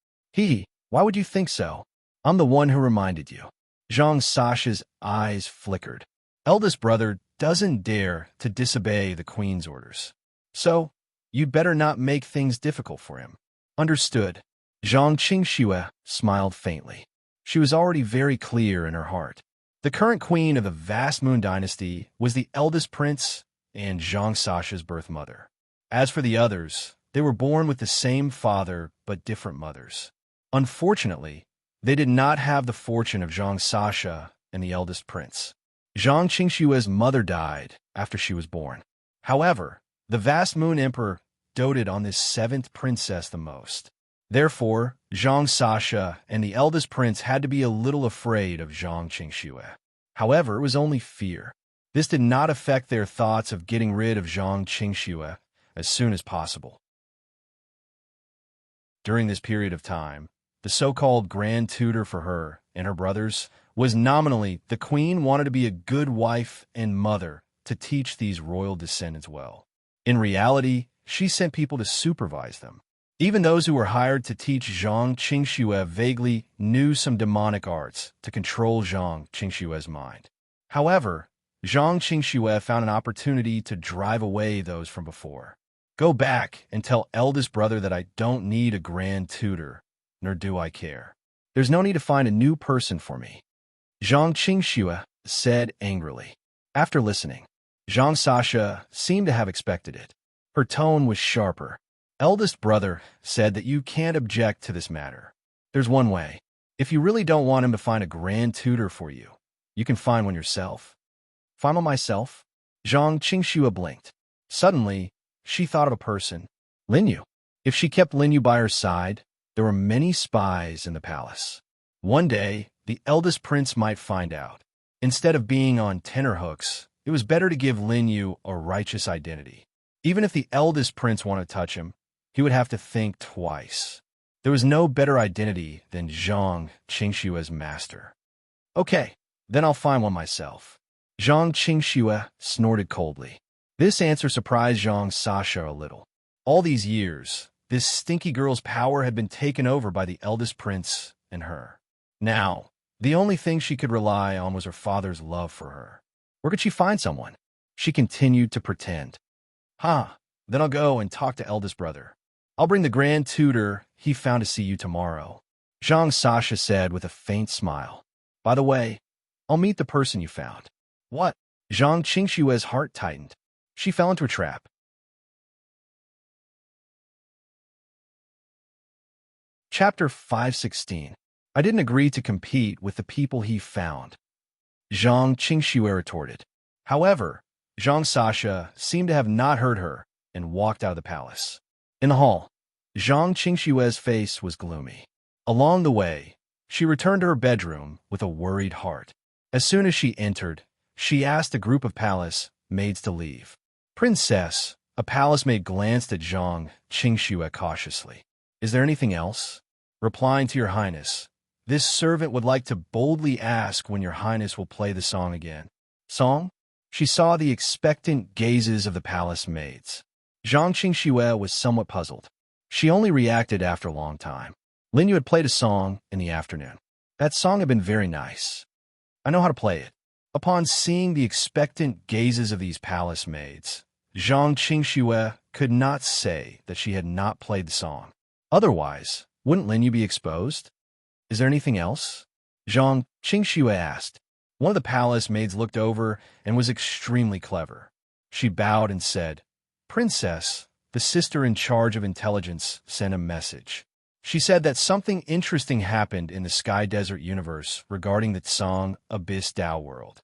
Why would you think so? I'm the one who reminded you." Zhang Sasha's eyes flickered. "Eldest brother doesn't dare to disobey the Queen's orders. So, you'd better not make things difficult for him." "Understood." Zhang Qingxue smiled faintly. She was already very clear in her heart. The current queen of the vast Moon Dynasty was the eldest prince and Zhang Sasha's birth mother. As for the others, they were born with the same father but different mothers. Unfortunately, they did not have the fortune of Zhang Sasha and the eldest prince. Zhang Qingxue's mother died after she was born. However, the vast Moon Emperor doted on this 7th princess the most. Therefore, Zhang Sasha and the eldest prince had to be a little afraid of Zhang Qingxue. However, it was only fear. This did not affect their thoughts of getting rid of Zhang Qingxue as soon as possible. During this period of time, the so-called grand tutor for her and her brothers was nominally the queen wanted to be a good wife and mother to teach these royal descendants well. In reality, she sent people to supervise them. Even those who were hired to teach Zhang Qingxue vaguely knew some demonic arts to control Zhang Qingxue's mind. However, Zhang Qingxue found an opportunity to drive away those from before. Go back and tell eldest brother that I don't need a grand tutor, nor do I care. There's no need to find a new person for me, Zhang Qingxue said angrily. After listening, Zhang Sasha seemed to have expected it. Her tone was sharper. Eldest brother said that you can't object to this matter. There's one way. If you really don't want him to find a grand tutor for you, you can find one yourself. Find one myself? Zhang Qingxue blinked. Suddenly, she thought of a person, Linyu. If she kept Linyu by her side, there were many spies in the palace. One day, the eldest prince might find out. Instead of being on tenterhooks, it was better to give Linyu a righteous identity. Even if the eldest prince wanted to touch him, he would have to think twice. There was no better identity than Zhang Qingxue's master. Okay, then I'll find one myself. Zhang Qingxue snorted coldly. This answer surprised Zhang Sasha a little. All these years, this stinky girl's power had been taken over by the eldest prince and her. Now, the only thing she could rely on was her father's love for her. Where could she find someone? She continued to pretend. Then I'll go and talk to eldest brother. I'll bring the grand tutor he found to see you tomorrow, Zhang Sasha said with a faint smile. By the way, I'll meet the person you found. What? Zhang Qingxue's heart tightened. She fell into a trap. Chapter 516. I didn't agree to compete with the people he found, Zhang Qingxue retorted. However, Zhang Sasha seemed to have not heard her and walked out of the palace. In the hall, Zhang Qingxue's face was gloomy. Along the way, she returned to her bedroom with a worried heart. As soon as she entered, she asked a group of palace maids to leave. Princess, a palace maid glanced at Zhang Qingxue cautiously. Is there anything else? Replying to your highness, this servant would like to boldly ask when your highness will play the song again. Song? She saw the expectant gazes of the palace maids. Zhang Qingxue was somewhat puzzled. She only reacted after a long time. Linyu had played a song in the afternoon. That song had been very nice. I know how to play it. Upon seeing the expectant gazes of these palace maids, Zhang Qingxue could not say that she had not played the song. Otherwise, wouldn't Linyu be exposed? Is there anything else? Zhang Qingxue asked. One of the palace maids looked over and was extremely clever. She bowed and said, Princess, the sister in charge of intelligence, sent a message. She said that something interesting happened in the Sky Desert universe regarding the song Abyss Dao World.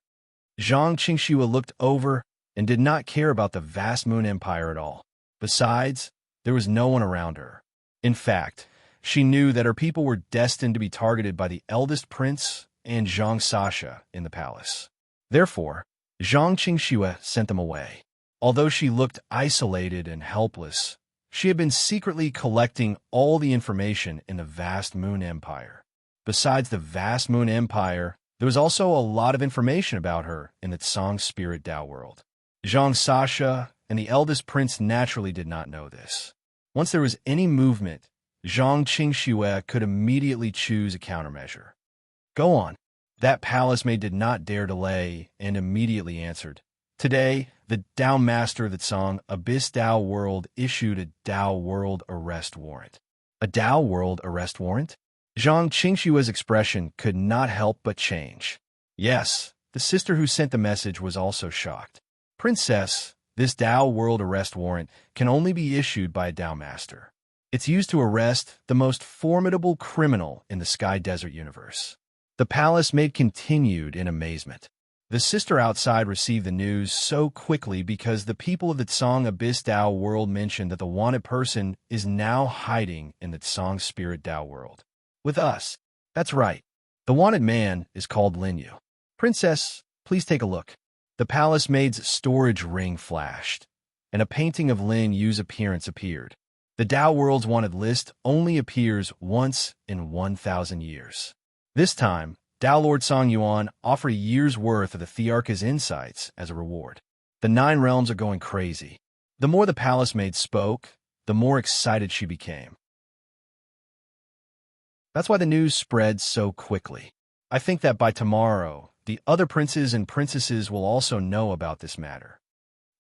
Zhang Qingxue looked over and did not care about the vast moon empire at all. Besides, there was no one around her. In fact, she knew that her people were destined to be targeted by the eldest prince and Zhang Sasha in the palace. Therefore, Zhang Qingxue sent them away. Although she looked isolated and helpless, she had been secretly collecting all the information in the vast moon empire. Besides the vast moon empire, there was also a lot of information about her in the Tsang Spirit Dao world. Zhang Sasha and the eldest prince naturally did not know this. Once there was any movement, Zhang Qingxue could immediately choose a countermeasure. Go on. That palace maid did not dare delay and immediately answered. Today, the Dao Master of the Tsang Abyss Dao World issued a Dao World arrest warrant. A Dao World arrest warrant? Zhang Qingxue's expression could not help but change. Yes, the sister who sent the message was also shocked. Princess, this Dao World arrest warrant can only be issued by a Dao Master. It's used to arrest the most formidable criminal in the Sky Desert universe. The palace maid continued in amazement. The sister outside received the news so quickly because the people of the Tsang Abyss Dao World mentioned that the wanted person is now hiding in the Tsang Spirit Dao World. With us. That's right. The wanted man is called Linyu. Princess, please take a look. The palace maid's storage ring flashed, and a painting of Lin Yu's appearance appeared. The Tao World's wanted list only appears once in 1,000 years. This time, Tao Lord Song Yuan offered a year's worth of the Thearcha's insights as a reward. The 9 realms are going crazy. The more the palace maid spoke, the more excited she became. That's why the news spread so quickly. I think that by tomorrow, the other princes and princesses will also know about this matter.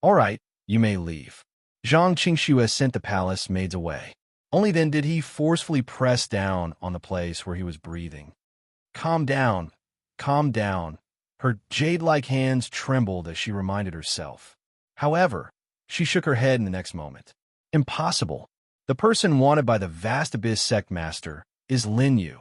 All right, you may leave. Zhang Qingxue sent the palace maids away. Only then did he forcefully press down on the place where he was breathing. Calm down, calm down. Her jade-like hands trembled as she reminded herself. However, she shook her head in the next moment. Impossible. The person wanted by the vast abyss sect master is Lin Yu.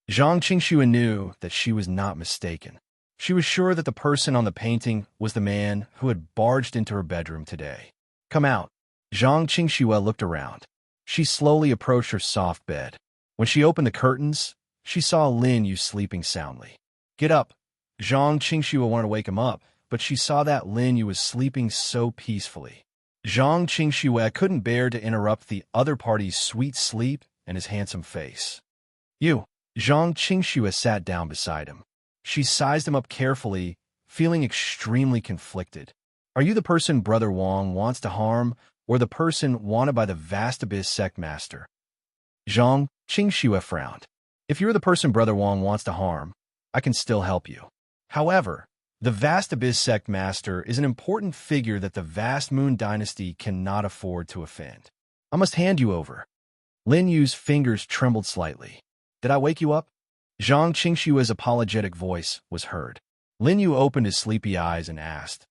Zhang Qingxue knew that she was not mistaken. She was sure that the person on the painting was the man who had barged into her bedroom today. Come out. Zhang Qingxue looked around. She slowly approached her soft bed. When she opened the curtains, she saw Lin Yu sleeping soundly. Get up. Zhang Qingxue wanted to wake him up, but she saw that Lin Yu was sleeping so peacefully. Zhang Qingxue couldn't bear to interrupt the other party's sweet sleep and his handsome face. You. Zhang Qingxue sat down beside him. She sized him up carefully, feeling extremely conflicted. Are you the person Brother Wang wants to harm, or the person wanted by the vast abyss sect master? Zhang Qingxue frowned. If you're the person Brother Wang wants to harm, I can still help you. However, the vast abyss sect master is an important figure that the vast moon dynasty cannot afford to offend. I must hand you over. Lin Yu's fingers trembled slightly. Did I wake you up? Zhang Qingxue's apologetic voice was heard. Lin Yu opened his sleepy eyes and asked,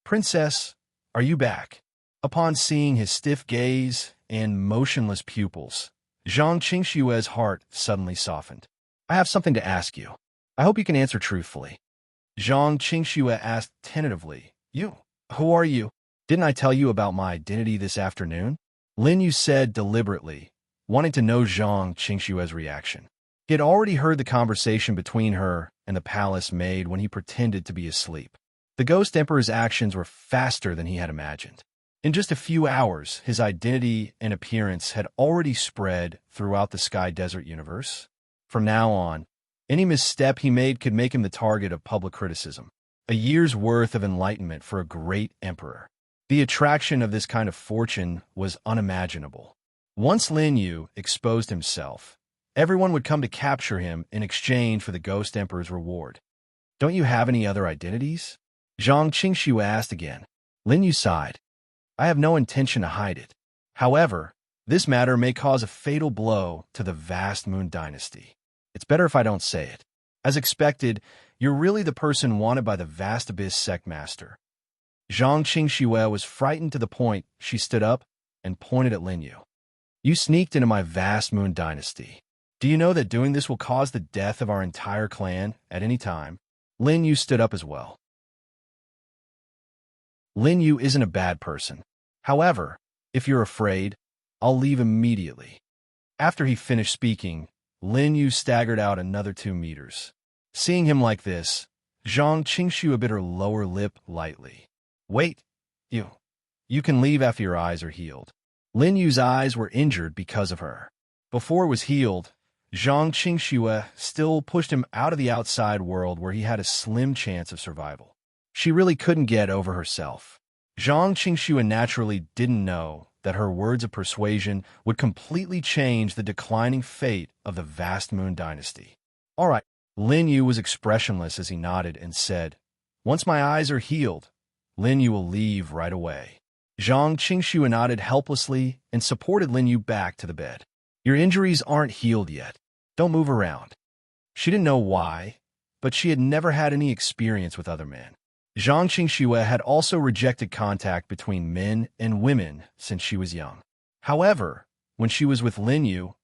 Princess, are you back? Upon seeing his stiff gaze and motionless pupils, Zhang Qingxue's heart suddenly softened. I have something to ask you. I hope you can answer truthfully. Zhang Qingxue asked tentatively, You, who are you? Didn't I tell you about my identity this afternoon? Lin Yu said deliberately, wanting to know Zhang Qingxue's reaction. He had already heard the conversation between her and the palace maid when he pretended to be asleep. The Ghost Emperor's actions were faster than he had imagined. In just a few hours, his identity and appearance had already spread throughout the Sky Desert universe. From now on, any misstep he made could make him the target of public criticism. A year's worth of enlightenment for a great emperor. The attraction of this kind of fortune was unimaginable. Once Lin Yu exposed himself, everyone would come to capture him in exchange for the Ghost Emperor's reward. Don't you have any other identities? Zhang Qingxue asked again. Lin Yu sighed. I have no intention to hide it. However, this matter may cause a fatal blow to the vast moon dynasty. It's better if I don't say it. As expected, you're really the person wanted by the vast abyss sect master. Zhang Qingxue was frightened to the point she stood up and pointed at Lin Yu. You sneaked into my vast moon dynasty. Do you know that doing this will cause the death of our entire clan at any time? Lin Yu stood up as well. Lin Yu isn't a bad person. However, if you're afraid, I'll leave immediately. After he finished speaking, Lin Yu staggered out another 2 meters. Seeing him like this, Zhang Qingxue bit her lower lip lightly. Wait, you can leave after your eyes are healed. Lin Yu's eyes were injured because of her. Before it was healed, Zhang Qingxue still pushed him out of the outside world where he had a slim chance of survival. She really couldn't get over herself. Zhang Qingxue naturally didn't know that her words of persuasion would completely change the declining fate of the vast moon dynasty. All right, Lin Yu was expressionless as he nodded and said, Once my eyes are healed, Lin Yu will leave right away. Zhang Qingxue nodded helplessly and supported Lin Yu back to the bed. Your injuries aren't healed yet. Don't move around. She didn't know why, but she had never had any experience with other men. Zhang Qingxue had also rejected contact between men and women since she was young. However, when she was with Lin Yu,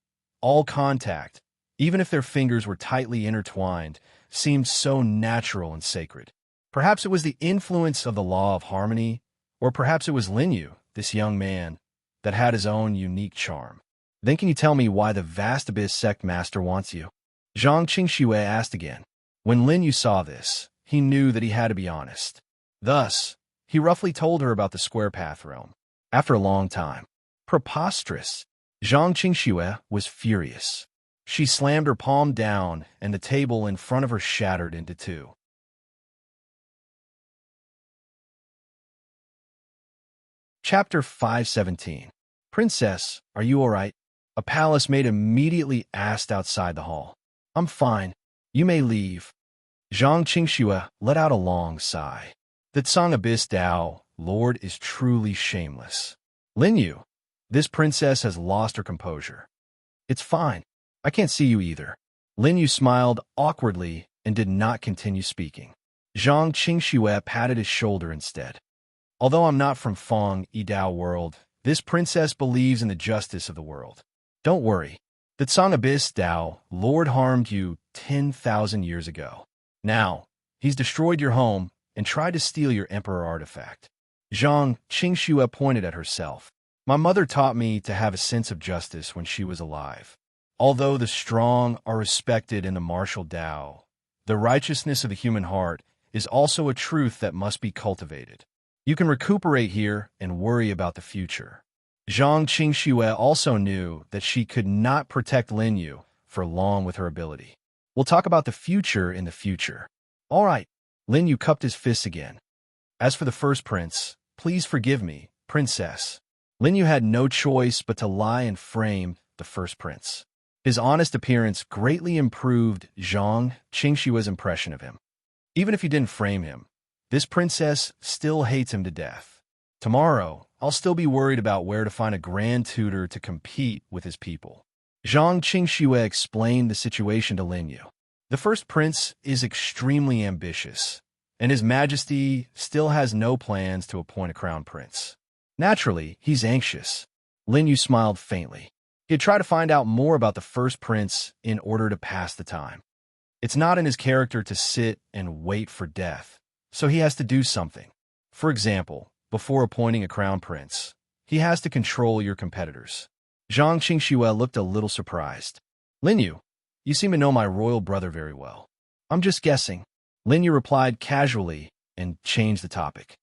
all contact, even if their fingers were tightly intertwined, seemed so natural and sacred. Perhaps it was the influence of the law of harmony, or perhaps it was Lin Yu, this young man, that had his own unique charm. Then can you tell me why the vast abyss sect master wants you? Zhang Qingxue asked again. When Lin Yu saw this, he knew that he had to be honest. Thus, he roughly told her about the square path realm. After a long time, preposterous, Zhang Qingxue was furious. She slammed her palm down, and the table in front of her shattered into two. Chapter 517. Princess, are you all right? A palace maid immediately asked outside the hall. I'm fine. You may leave. Zhang Qingxue let out a long sigh. The Tsang Abyss Dao, Lord, is truly shameless. Lin Yu, this princess has lost her composure. It's fine. I can't see you either. Lin Yu smiled awkwardly and did not continue speaking. Zhang Qingxue patted his shoulder instead. Although I'm not from Feng Yidao world, this princess believes in the justice of the world. Don't worry. The Tsang Abyss Dao, Lord, harmed you 10,000 years ago. Now, he's destroyed your home and tried to steal your emperor artifact. Zhang Qingxue pointed at herself. My mother taught me to have a sense of justice when she was alive. Although the strong are respected in the martial Dao, the righteousness of the human heart is also a truth that must be cultivated. You can recuperate here and worry about the future. Zhang Qingxue also knew that she could not protect Lin Yu for long with her ability. We'll talk about the future in the future. All right. Lin Yu cupped his fists again. As for the first prince, please forgive me, princess. Lin Yu had no choice but to lie and frame the first prince. His honest appearance greatly improved Zhang Qingxue's impression of him. Even if he didn't frame him, this princess still hates him to death. Tomorrow, I'll still be worried about where to find a grand tutor to compete with his people. Zhang Qingxue explained the situation to Lin Yu. The first prince is extremely ambitious, and his majesty still has no plans to appoint a crown prince. Naturally, he's anxious. Lin Yu smiled faintly. He'd try to find out more about the first prince in order to pass the time. It's not in his character to sit and wait for death, so he has to do something. For example, before appointing a crown prince, he has to control your competitors. Zhang Qingxue looked a little surprised. Lin Yu, you seem to know my royal brother very well. I'm just guessing. Lin Yu replied casually and changed the topic.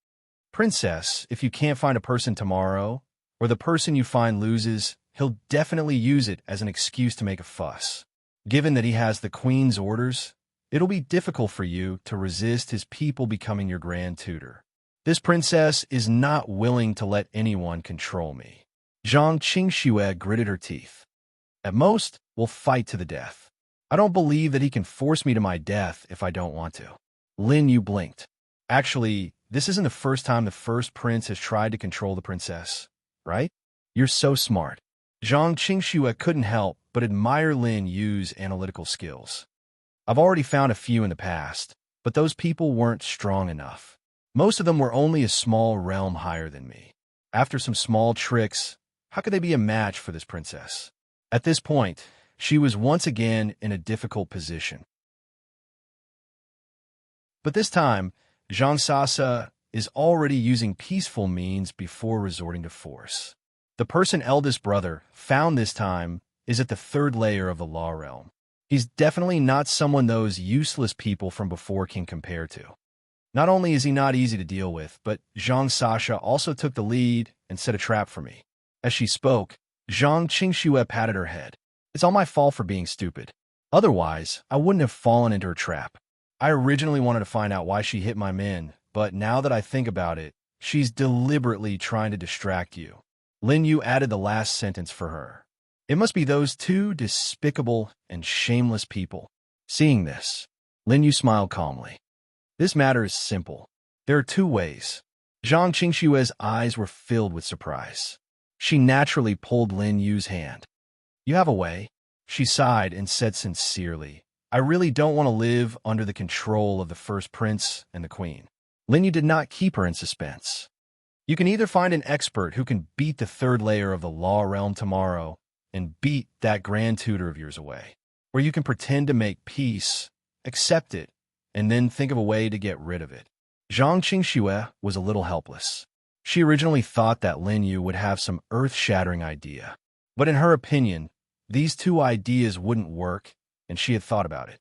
Princess, if you can't find a person tomorrow, or the person you find loses, he'll definitely use it as an excuse to make a fuss. Given that he has the queen's orders, it'll be difficult for you to resist his people becoming your grand tutor. This princess is not willing to let anyone control me. Zhang Qingxue gritted her teeth. At most, we'll fight to the death. I don't believe that he can force me to my death if I don't want to. Lin Yu blinked. Actually, this isn't the first time the first prince has tried to control the princess, right? You're so smart. Zhang Qingxue couldn't help but admire Lin Yu's analytical skills. I've already found a few in the past, but those people weren't strong enough. Most of them were only a small realm higher than me. After some small tricks, how could they be a match for this princess? At this point, she was once again in a difficult position. But this time, Zhang Sasa is already using peaceful means before resorting to force. The person eldest brother found this time is at the third layer of the law realm. He's definitely not someone those useless people from before can compare to. Not only is he not easy to deal with, but Zhang Sasha also took the lead and set a trap for me. As she spoke, Zhang Qingxue patted her head. It's all my fault for being stupid. Otherwise, I wouldn't have fallen into her trap. I originally wanted to find out why she hit my men, but now that I think about it, she's deliberately trying to distract you. Lin Yu added the last sentence for her. It must be those two despicable and shameless people. Seeing this, Lin Yu smiled calmly. This matter is simple. There are two ways. Zhang Qingxue's eyes were filled with surprise. She naturally pulled Lin Yu's hand. You have a way. She sighed and said sincerely, I really don't want to live under the control of the first prince and the queen. Lin Yu did not keep her in suspense. You can either find an expert who can beat the third layer of the law realm tomorrow and beat that grand tutor of yours away, or you can pretend to make peace, accept it, and then think of a way to get rid of it. Zhang Qingxue was a little helpless. She originally thought that Lin Yu would have some earth-shattering idea, but in her opinion, these two ideas wouldn't work, and she had thought about it.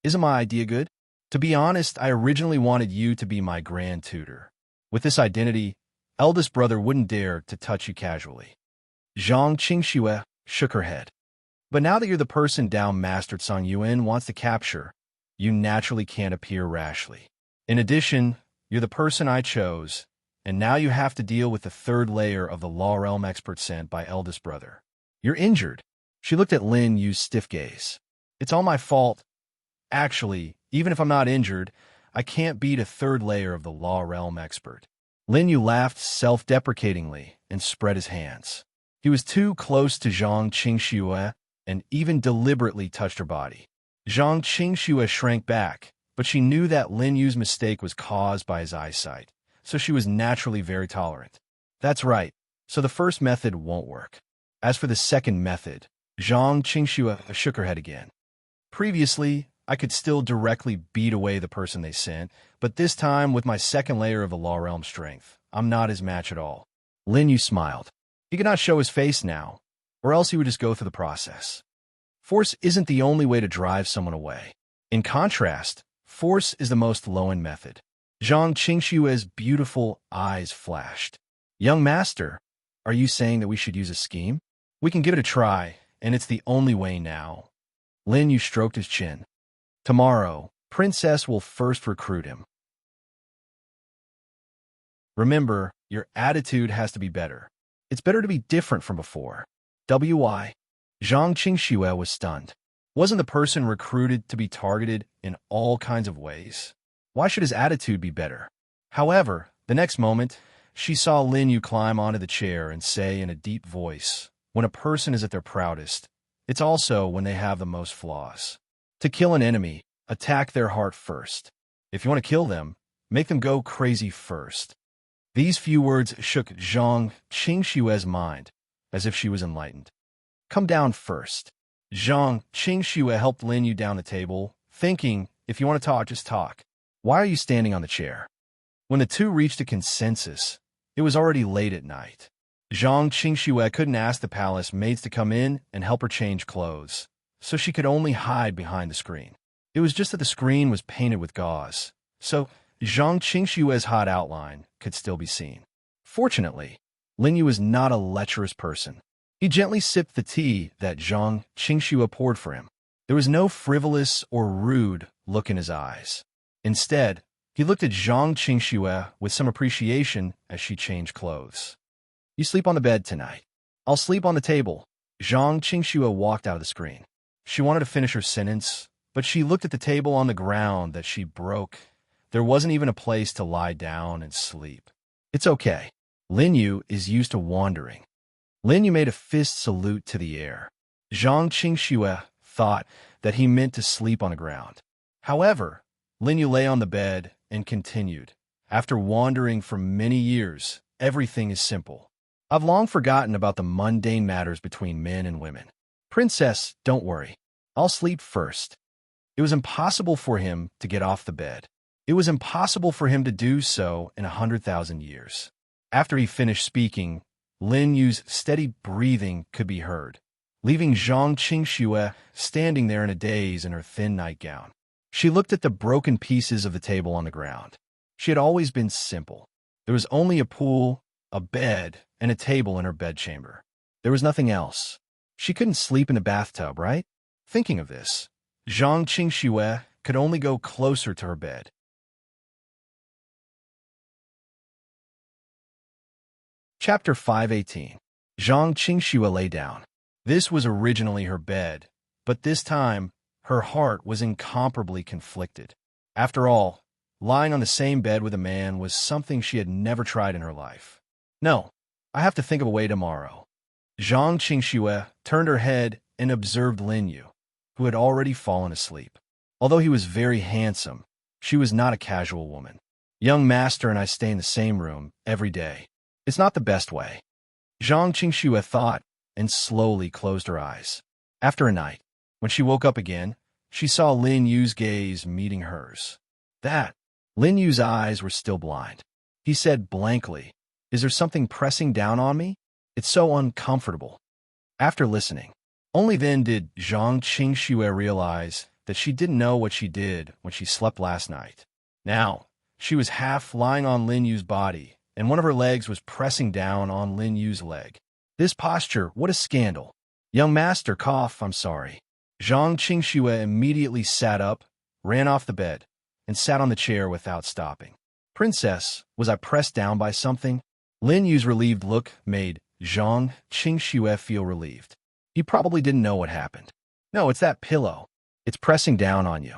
Isn't my idea good? To be honest, I originally wanted you to be my grand tutor. With this identity, eldest brother wouldn't dare to touch you casually. Zhang Qingxue shook her head. But now that you're the person Dao Master Song Yuan wants to capture, you naturally can't appear rashly. In addition, you're the person I chose, and now you have to deal with the third layer of the Law Realm expert sent by eldest brother. You're injured. She looked at Lin Yu's stiff gaze. It's all my fault. Actually, even if I'm not injured, I can't beat a third layer of the Law Realm expert. Lin Yu laughed self-deprecatingly and spread his hands. He was too close to Zhang Qingxue and even deliberately touched her body. Zhang Qingxue shrank back, but she knew that Lin Yu's mistake was caused by his eyesight, so she was naturally very tolerant. That's right, so the first method won't work. As for the second method, Zhang Qingxue shook her head again. Previously, I could still directly beat away the person they sent, but this time, with my second layer of the Law Realm strength, I'm not his match at all. Lin Yu smiled. He could not show his face now, or else he would just go through the process. Force isn't the only way to drive someone away. In contrast, force is the most low-end method. Zhang Qingxue's beautiful eyes flashed. Young master, are you saying that we should use a scheme? We can give it a try, and it's the only way now. Lin Yu stroked his chin. Tomorrow, Princess will first recruit him. Remember, your attitude has to be better. It's better to be different from before. Why? Zhang Qingxue was stunned. Wasn't the person recruited to be targeted in all kinds of ways? Why should his attitude be better? However, the next moment, she saw Lin Yu climb onto the chair and say in a deep voice, when a person is at their proudest, it's also when they have the most flaws. To kill an enemy, attack their heart first. If you want to kill them, make them go crazy first. These few words shook Zhang Qingxue's mind, as if she was enlightened. Come down first. Zhang Qingxue helped Lin Yu down the table, thinking, if you want to talk, just talk. Why are you standing on the chair? When the two reached a consensus, it was already late at night. Zhang Qingxue couldn't ask the palace maids to come in and help her change clothes, so she could only hide behind the screen. It was just that the screen was painted with gauze, so Zhang Qingxue's hot outline could still be seen. Fortunately, Lin Yu was not a lecherous person. He gently sipped the tea that Zhang Qingxue poured for him. There was no frivolous or rude look in his eyes. Instead, he looked at Zhang Qingxue with some appreciation as she changed clothes. You sleep on the bed tonight. I'll sleep on the table. Zhang Qingxue walked out of the screen. She wanted to finish her sentence, but she looked at the table on the ground that she broke. There wasn't even a place to lie down and sleep. It's okay. Lin Yu is used to wandering. Lin Yu made a fist salute to the air. Zhang Qingxue thought that he meant to sleep on the ground. However, Lin Yu lay on the bed and continued. After wandering for many years, everything is simple. I've long forgotten about the mundane matters between men and women. Princess, don't worry. I'll sleep first. It was impossible for him to get off the bed. It was impossible for him to do so in 100,000 years. After he finished speaking, Lin Yu's steady breathing could be heard, leaving Zhang Qingxue standing there in a daze in her thin nightgown. She looked at the broken pieces of the table on the ground. She had always been simple. There was only a pool, a bed, and a table in her bedchamber. There was nothing else. She couldn't sleep in the bathtub, right? Thinking of this, Zhang Qingxue could only go closer to her bed. Chapter 518. Zhang Qingxue lay down. This was originally her bed, but this time, her heart was incomparably conflicted. After all, lying on the same bed with a man was something she had never tried in her life. No, I have to think of a way tomorrow. Zhang Qingxue turned her head and observed Lin Yu, who had already fallen asleep. Although he was very handsome, she was not a casual woman. Young master and I stay in the same room every day. It's not the best way. Zhang Qingxue thought and slowly closed her eyes. After a night, when she woke up again, she saw Lin Yu's gaze meeting hers. Lin Yu's eyes were still blind. He said blankly, "Is there something pressing down on me? It's so uncomfortable." After listening, only then did Zhang Qingxue realize that she didn't know what she did when she slept last night. Now, she was half lying on Lin Yu's body, and one of her legs was pressing down on Lin Yu's leg. This posture, what a scandal. Young master, cough, I'm sorry. Zhang Qingxue immediately sat up, ran off the bed, and sat on the chair without stopping. Princess, was I pressed down by something? Lin Yu's relieved look made Zhang Qingxue feel relieved. He probably didn't know what happened. No, it's that pillow. It's pressing down on you.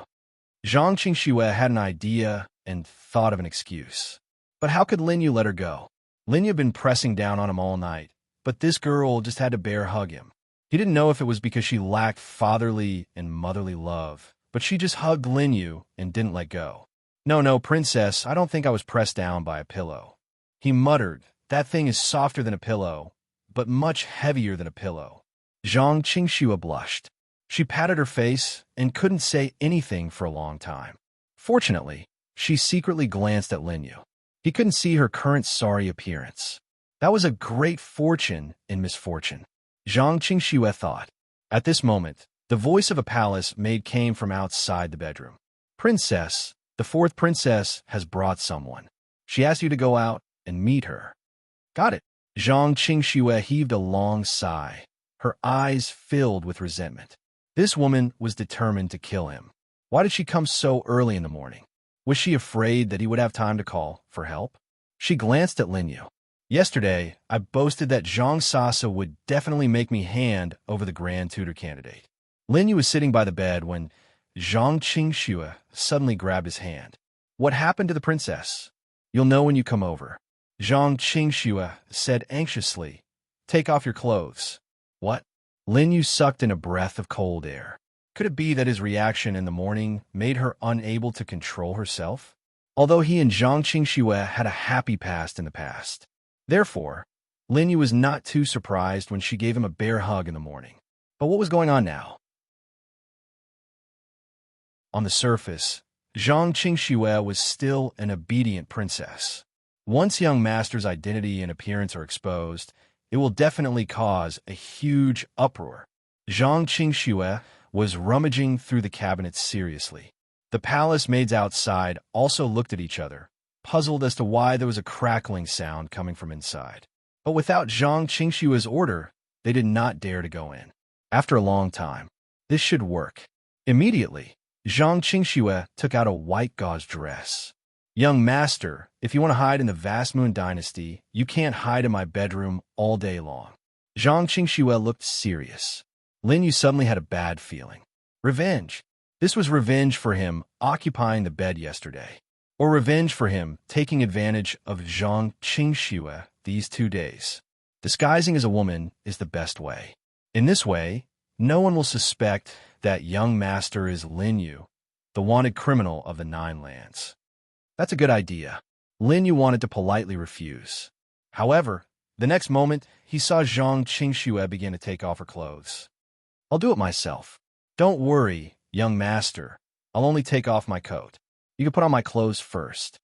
Zhang Qingxue had an idea and thought of an excuse. But how could Lin Yu let her go? Lin Yu had been pressing down on him all night, but this girl just had to bear hug him. He didn't know if it was because she lacked fatherly and motherly love, but she just hugged Lin Yu and didn't let go. No, princess, I don't think I was pressed down by a pillow. He muttered, that thing is softer than a pillow, but much heavier than a pillow. Zhang Qingxue blushed. She patted her face and couldn't say anything for a long time. Fortunately, she secretly glanced at Lin Yu. He couldn't see her current sorry appearance. That was a great fortune in misfortune, Zhang Qingxue thought. At this moment, the voice of a palace maid came from outside the bedroom. Princess, the fourth princess has brought someone. She asked you to go out and meet her. Got it. Zhang Qingxue heaved a long sigh. Her eyes filled with resentment. This woman was determined to kill him. Why did she come so early in the morning? Was she afraid that he would have time to call for help? She glanced at Lin Yu. Yesterday, I boasted that Zhang Sasa would definitely make me hand over the Grand Tutor candidate. Lin Yu was sitting by the bed when Zhang Qingxue suddenly grabbed his hand. What happened to the princess? You'll know when you come over. Zhang Qingxue said anxiously. Take off your clothes. What? Lin Yu sucked in a breath of cold air. Could it be that his reaction in the morning made her unable to control herself? Although he and Zhang Qingxue had a happy past in the past. Therefore, Lin Yu was not too surprised when she gave him a bear hug in the morning. But what was going on now? On the surface, Zhang Qingxue was still an obedient princess. Once young master's identity and appearance are exposed, it will definitely cause a huge uproar. Zhang Qingxue was rummaging through the cabinets seriously. The palace maids outside also looked at each other, puzzled as to why there was a crackling sound coming from inside. But without Zhang Qingxue's order, they did not dare to go in. After a long time, this should work. Immediately, Zhang Qingxue took out a white gauze dress. Young master, if you want to hide in the vast moon dynasty, you can't hide in my bedroom all day long. Zhang Qingxue looked serious. Lin Yu suddenly had a bad feeling. Revenge. This was revenge for him occupying the bed yesterday. Or revenge for him taking advantage of Zhang Qingxue these 2 days. Disguising as a woman is the best way. In this way, no one will suspect that young master is Lin Yu, the wanted criminal of the 9 lands. That's a good idea. Lin Yu wanted to politely refuse. However, the next moment, he saw Zhang Qingxue begin to take off her clothes. I'll do it myself. Don't worry, young master. I'll only take off my coat. You can put on my clothes first.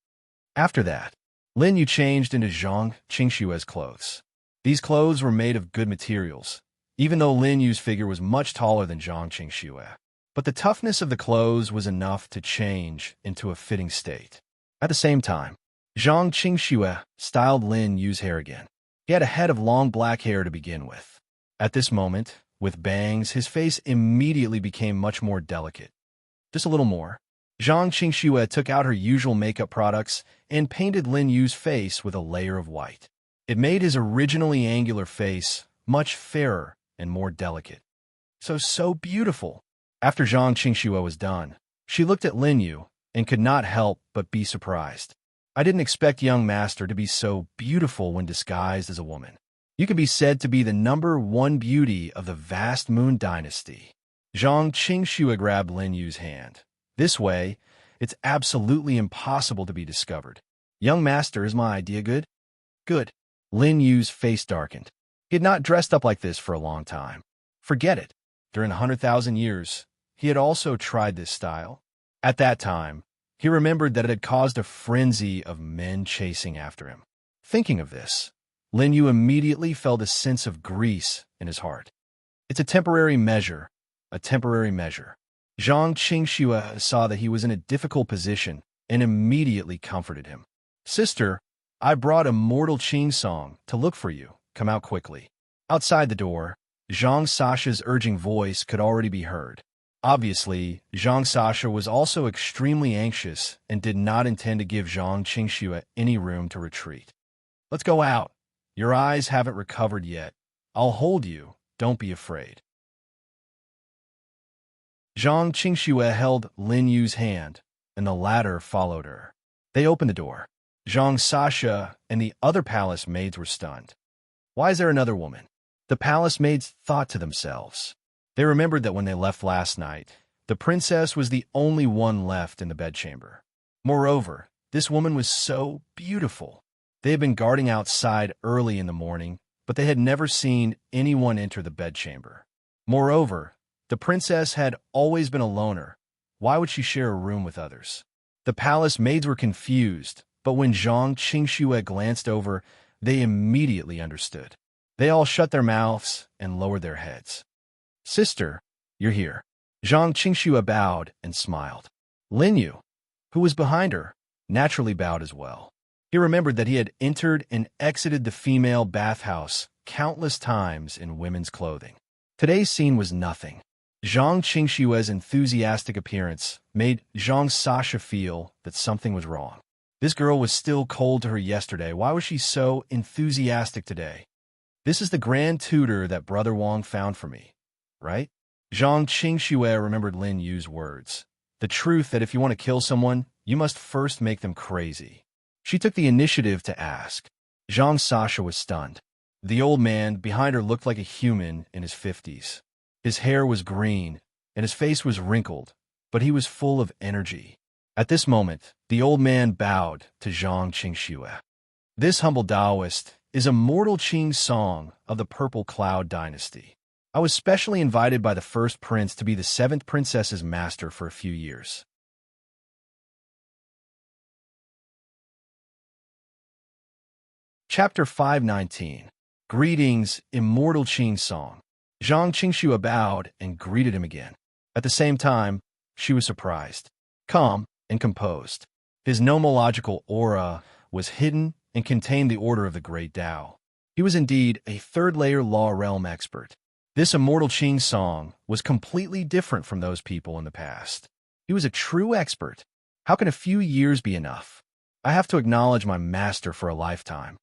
After that, Lin Yu changed into Zhang Qingxue's clothes. These clothes were made of good materials, even though Lin Yu's figure was much taller than Zhang Qingxue. But the toughness of the clothes was enough to change into a fitting state. At the same time, Zhang Qingxue styled Lin Yu's hair again. He had a head of long black hair to begin with. At this moment, with bangs, his face immediately became much more delicate. Just a little more. Zhang Qingxue took out her usual makeup products and painted Lin Yu's face with a layer of white. It made his originally angular face much fairer and more delicate. So beautiful. After Zhang Qingxue was done, she looked at Lin Yu and could not help but be surprised. I didn't expect young master to be so beautiful when disguised as a woman. You can be said to be the #1 beauty of the vast moon dynasty. Zhang Qingxue grabbed Lin Yu's hand. This way, it's absolutely impossible to be discovered. Young master, is my idea good? Good. Lin Yu's face darkened. He had not dressed up like this for a long time. Forget it. During 100,000 years, he had also tried this style. At that time, he remembered that it had caused a frenzy of men chasing after him. Thinking of this, Lin Yu immediately felt a sense of grease in his heart. It's a temporary measure, Zhang Qingxue saw that he was in a difficult position and immediately comforted him. Sister, I brought a mortal Qing song to look for you. Come out quickly. Outside the door, Zhang Sasha's urging voice could already be heard. Obviously, Zhang Sasha was also extremely anxious and did not intend to give Zhang Qingxue any room to retreat. Let's go out. Your eyes haven't recovered yet. I'll hold you. Don't be afraid. Zhang Qingxue held Lin Yu's hand, and the latter followed her. They opened the door. Zhang Sasha and the other palace maids were stunned. Why is there another woman? The palace maids thought to themselves. They remembered that when they left last night, the princess was the only one left in the bedchamber. Moreover, this woman was so beautiful. They had been guarding outside early in the morning, but they had never seen anyone enter the bedchamber. Moreover, the princess had always been a loner. Why would she share a room with others? The palace maids were confused, but when Zhang Qingxue glanced over, they immediately understood. They all shut their mouths and lowered their heads. Sister, you're here. Zhang Qingxue bowed and smiled. Lin Yu, who was behind her, naturally bowed as well. He remembered that he had entered and exited the female bathhouse countless times in women's clothing. Today's scene was nothing. Zhang Qingxue's enthusiastic appearance made Zhang Sasha feel that something was wrong. This girl was still cold to her yesterday. Why was she so enthusiastic today? This is the grand tutor that Brother Wang found for me, right? Zhang Qingxue remembered Lin Yu's words. The truth that if you want to kill someone, you must first make them crazy. She took the initiative to ask. Zhang Sasha was stunned. The old man behind her looked like a human in his 50s. His hair was green, and his face was wrinkled, but he was full of energy. At this moment, the old man bowed to Zhang Qingxue. This humble Taoist is a mortal Qing song of the Purple Cloud dynasty. I was specially invited by the first prince to be the seventh princess's master for a few years. Chapter 519. Greetings, Immortal Qing Song. Zhang Qingxue bowed and greeted him again. At the same time, she was surprised, calm, and composed. His nomological aura was hidden and contained the order of the Great Tao. He was indeed a third-layer law realm expert. This Immortal Qing Song was completely different from those people in the past. He was a true expert. How can a few years be enough? I have to acknowledge my master for a lifetime.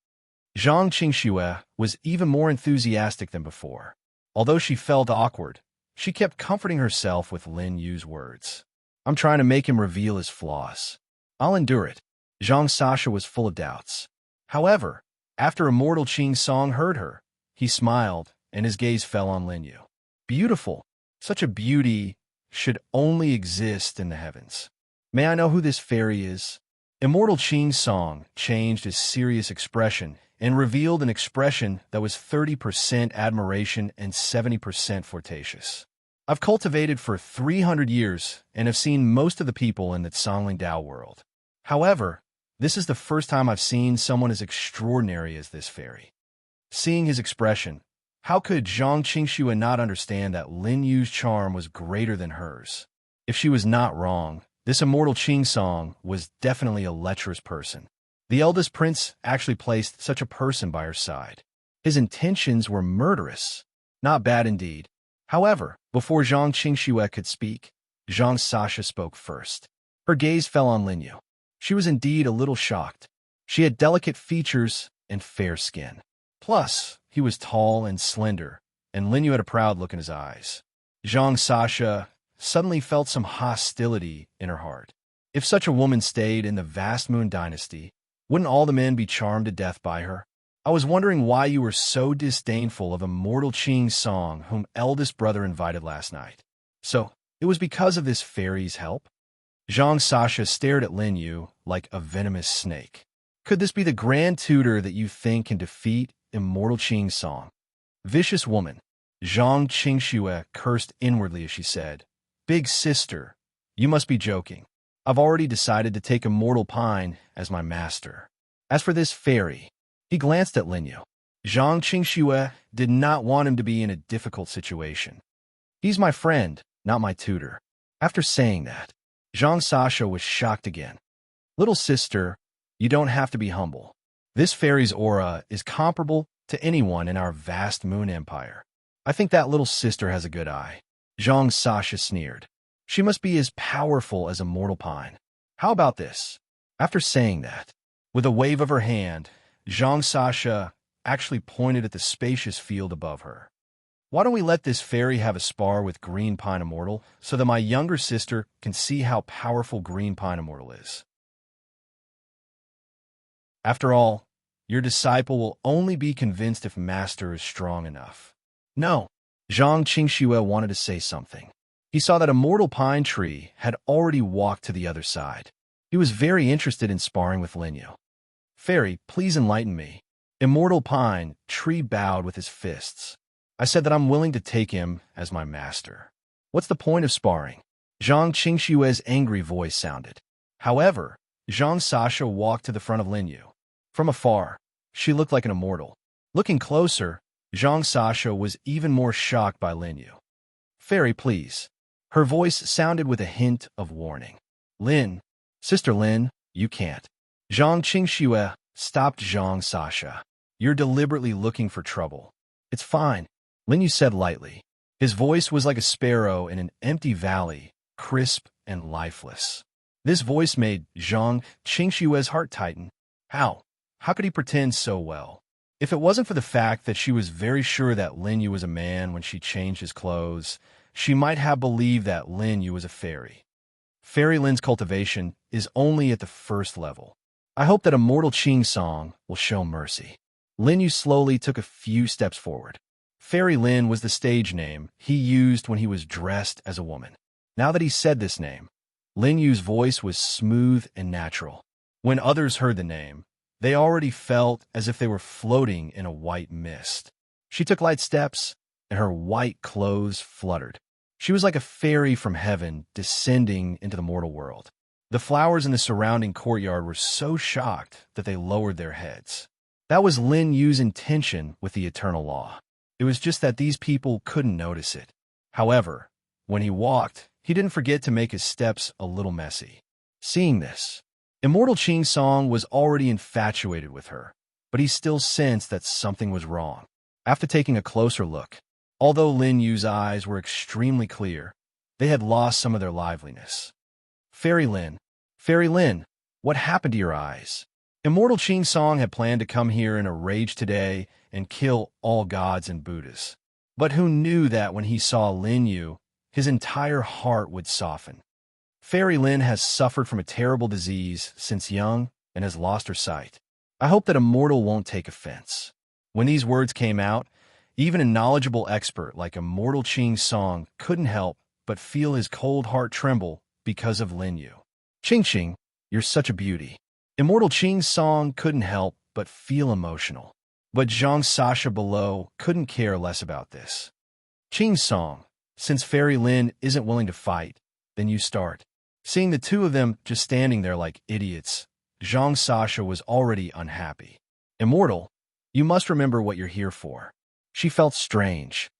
Zhang Qingxue was even more enthusiastic than before. Although she felt awkward, she kept comforting herself with Lin Yu's words. I'm trying to make him reveal his flaws. I'll endure it. Zhang Sasha was full of doubts. However, after Immortal Qing Song heard her, he smiled, and his gaze fell on Lin Yu. Beautiful. Such a beauty should only exist in the heavens. May I know who this fairy is? Immortal Qing Song changed his serious expression and revealed an expression that was 30% admiration and 70% flirtatious. I've cultivated for 300 years and have seen most of the people in the Songling Dao world. However, this is the first time I've seen someone as extraordinary as this fairy. Seeing his expression, how could Zhang Qingxue not understand that Lin Yu's charm was greater than hers? If she was not wrong, this Immortal Qing Song was definitely a lecherous person. The eldest prince actually placed such a person by her side. His intentions were murderous. Not bad indeed. However, before Zhang Qingxue could speak, Zhang Sasha spoke first. Her gaze fell on Lin Yu. She was indeed a little shocked. She had delicate features and fair skin. Plus, he was tall and slender, and Lin Yu had a proud look in his eyes. Zhang Sasha suddenly felt some hostility in her heart. If such a woman stayed in the vast Moon Dynasty, wouldn't all the men be charmed to death by her? I was wondering why you were so disdainful of Immortal Qing Song whom eldest brother invited last night. So, it was because of this fairy's help? Zhang Sasha stared at Lin Yu like a venomous snake. Could this be the grand tutor that you think can defeat Immortal Qing Song? Vicious woman. Zhang Qingxue cursed inwardly as she said, Big sister, you must be joking. I've already decided to take Immortal Pine as my master. As for this fairy, he glanced at Lin Yu. Zhang Qingxue did not want him to be in a difficult situation. He's my friend, not my tutor. After saying that, Zhang Sasha was shocked again. Little sister, you don't have to be humble. This fairy's aura is comparable to anyone in our vast moon empire. I think that little sister has a good eye. Zhang Sasha sneered. She must be as powerful as a mortal pine. How about this? After saying that, with a wave of her hand, Zhang Sasha actually pointed at the spacious field above her. Why don't we let this fairy have a spar with Green Pine Immortal so that my younger sister can see how powerful Green Pine Immortal is? After all, your disciple will only be convinced if Master is strong enough. No, Zhang Qingxue wanted to say something. He saw that Immortal Pine Tree had already walked to the other side. He was very interested in sparring with Linyu. Fairy, please enlighten me. Immortal Pine Tree bowed with his fists. I said that I'm willing to take him as my master. What's the point of sparring? Zhang Qingxue's angry voice sounded. However, Zhang Sasha walked to the front of Linyu. From afar, she looked like an immortal. Looking closer, Zhang Sasha was even more shocked by Linyu. Fairy, please. Her voice sounded with a hint of warning. Lin, Sister Lin, you can't. Zhang Qingxue stopped Zhang Sasha. You're deliberately looking for trouble. It's fine, Linyu said lightly. His voice was like a sparrow in an empty valley, crisp and lifeless. This voice made Zhang Qingxue's heart tighten. How? How could he pretend so well? If it wasn't for the fact that she was very sure that Linyu was a man when she changed his clothes, she might have believed that Linyu was a fairy. Fairy Lin's cultivation is only at the first level. I hope that Immortal Qing Song will show mercy. Linyu slowly took a few steps forward. Fairy Lin was the stage name he used when he was dressed as a woman. Now that he said this name, Linyu's voice was smooth and natural. When others heard the name, they already felt as if they were floating in a white mist. She took light steps, and her white clothes fluttered. She was like a fairy from heaven descending into the mortal world. The flowers in the surrounding courtyard were so shocked that they lowered their heads. That was Lin Yu's intention with the eternal law. It was just that these people couldn't notice it. However, when he walked, he didn't forget to make his steps a little messy. Seeing this, Immortal Qing Song was already infatuated with her, but he still sensed that something was wrong. After taking a closer look, although Lin Yu's eyes were extremely clear, they had lost some of their liveliness. Fairy Lin, what happened to your eyes? Immortal Qing Song had planned to come here in a rage today and kill all gods and Buddhas. But who knew that when he saw Lin Yu, his entire heart would soften. Fairy Lin has suffered from a terrible disease since young and has lost her sight. I hope that Immortal won't take offense. When these words came out, even a knowledgeable expert like Immortal Qing Song couldn't help but feel his cold heart tremble because of Lin Yu. Qing, you're such a beauty. Immortal Qing Song couldn't help but feel emotional. But Zhang Sasha below couldn't care less about this. Qing Song, since Fairy Lin isn't willing to fight, then you start. Seeing the two of them just standing there like idiots, Zhang Sasha was already unhappy. Immortal, you must remember what you're here for. She felt strange.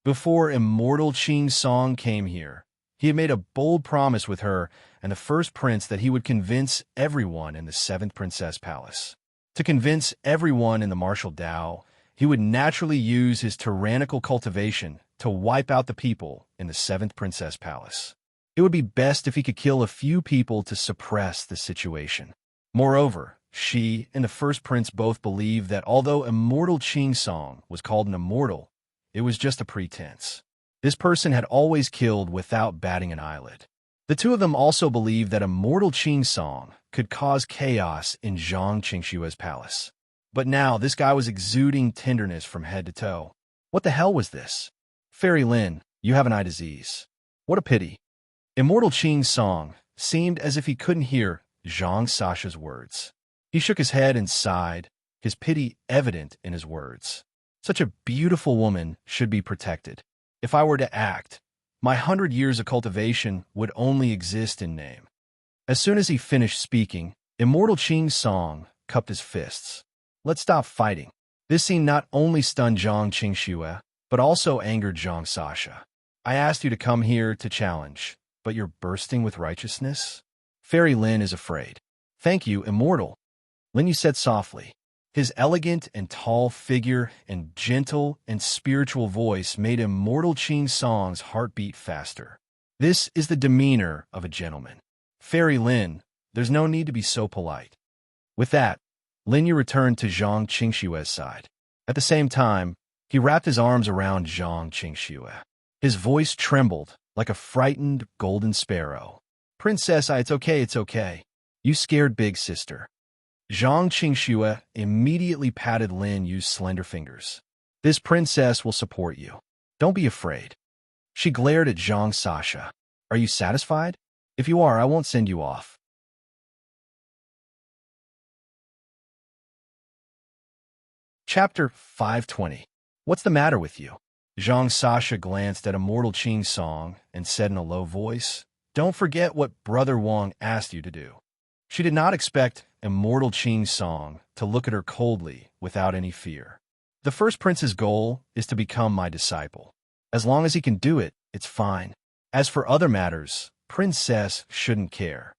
Before Immortal Qing Song came here, he had made a bold promise with her and the first prince that he would convince everyone in the 7th Princess Palace. To convince everyone in the martial Dao, he would naturally use his tyrannical cultivation to wipe out the people in the 7th Princess Palace. It would be best if he could kill a few people to suppress the situation. Moreover, she and the first prince both believed that although Immortal Qing Song was called an immortal, it was just a pretense. This person had always killed without batting an eyelid. The two of them also believed that Immortal Qing Song could cause chaos in Zhang Qingxue's palace. But now this guy was exuding tenderness from head to toe. What the hell was this? Fairy Lin, you have an eye disease. What a pity. Immortal Qing Song seemed as if he couldn't hear Zhang Sasha's words. He shook his head and sighed, his pity evident in his words. Such a beautiful woman should be protected. If I were to act, my 100 years of cultivation would only exist in name. As soon as he finished speaking, Immortal Qing Song cupped his fists. Let's stop fighting. This scene not only stunned Zhang Qingxue, but also angered Zhang Sasha. I asked you to come here to challenge, but you're bursting with righteousness? Fairy Lin is afraid. Thank you, immortal, Lin Yu said softly. His elegant and tall figure and gentle and spiritual voice made immortal Qing Song's heart beat faster. This is the demeanor of a gentleman. Fairy Lin, there's no need to be so polite. With that, Lin Yu returned to Zhang Qingshue's side. At the same time, he wrapped his arms around Zhang Qingxue. His voice trembled like a frightened golden sparrow. Princess, it's okay, it's okay. You scared big sister. Zhang Qingxue immediately patted Lin Yu's slender fingers. This princess will support you. Don't be afraid. She glared at Zhang Sasha. Are you satisfied? If you are, I won't send you off. Chapter 520. What's the matter with you? Zhang Sasha glanced at immortal Qing Song and said in a low voice, Don't forget what Brother Wang asked you to do. She did not expect immortal Qing Song to look at her coldly without any fear. The first prince's goal is to become my disciple. As long as he can do it, it's fine. As for other matters, princess shouldn't care.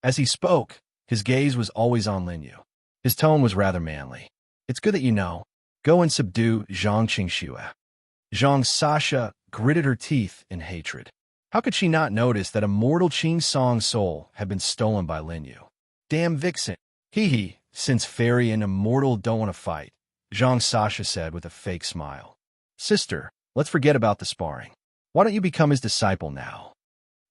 As he spoke, his gaze was always on Lin Yu. His tone was rather manly. It's good that you know. Go and subdue Zhang Qingxue. Zhang Sasha gritted her teeth in hatred. How could she not notice that immortal Qing Song's soul had been stolen by Lin Yu? Damn vixen. Hee, since Fairy and Immortal don't want to fight, Zhang Sasha said with a fake smile. Sister, let's forget about the sparring. Why don't you become his disciple now?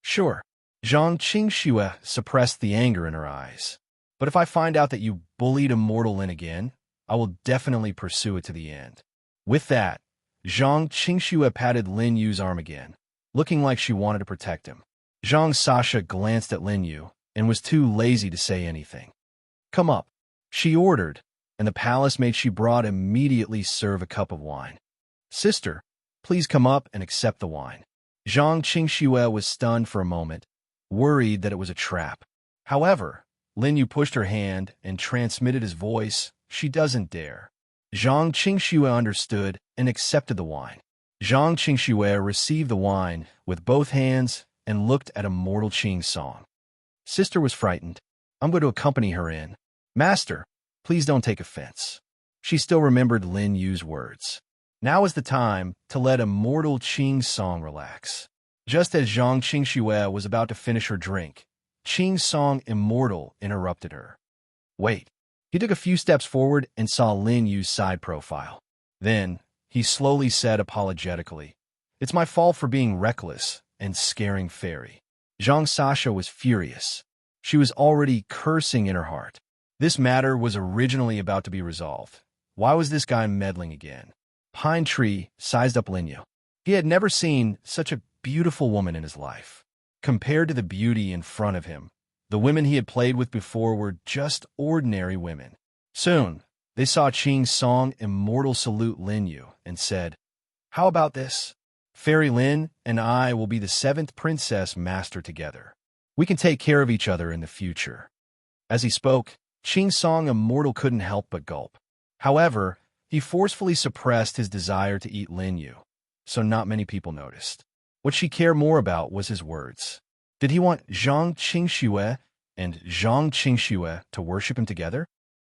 Sure. Zhang Qingxue suppressed the anger in her eyes. But if I find out that you bullied Immortal Lin again, I will definitely pursue it to the end. With that, Zhang Qingxue patted Lin Yu's arm again, looking like she wanted to protect him. Zhang Sasha glanced at Lin Yu and was too lazy to say anything. Come up, she ordered, and the palace maid she brought immediately served a cup of wine. Sister, please come up and accept the wine. Zhang Qingxue was stunned for a moment, worried that it was a trap. However, Lin Yu pushed her hand and transmitted his voice, She doesn't dare. Zhang Qingxue understood and accepted the wine. Zhang Qingxue received the wine with both hands and looked at immortal Qing Song. Sister was frightened. I'm going to accompany her in. Master, please don't take offense. She still remembered Lin Yu's words. Now is the time to let immortal Qing Song relax. Just as Zhang Qingxue was about to finish her drink, Qing Song Immortal interrupted her. Wait. He took a few steps forward and saw Lin Yu's side profile. Then, he slowly said apologetically, It's my fault for being reckless and scaring Fairy. Zhang Sasha was furious. She was already cursing in her heart. This matter was originally about to be resolved. Why was this guy meddling again? Pine Tree sized up Lin Yu. He had never seen such a beautiful woman in his life. Compared to the beauty in front of him, the women he had played with before were just ordinary women. Soon, they saw Qing Song Immortal salute Lin Yu and said, How about this? Fairy Lin and I will be the 7th princess master together. We can take care of each other in the future. As he spoke, Qing Song Immortal couldn't help but gulp. However, he forcefully suppressed his desire to eat Lin Yu, so not many people noticed. What she cared more about was his words. Did he want Zhang Qingxue and Zhang Qingxue to worship him together?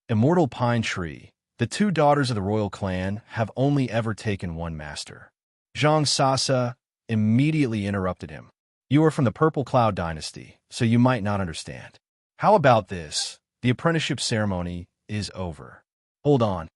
Immortal Pine Tree, the 2 daughters of the royal clan, have only ever taken one master. Zhang Sasha immediately interrupted him. You are from the Purple Cloud dynasty, so you might not understand. How about this? The apprenticeship ceremony is over. Hold on.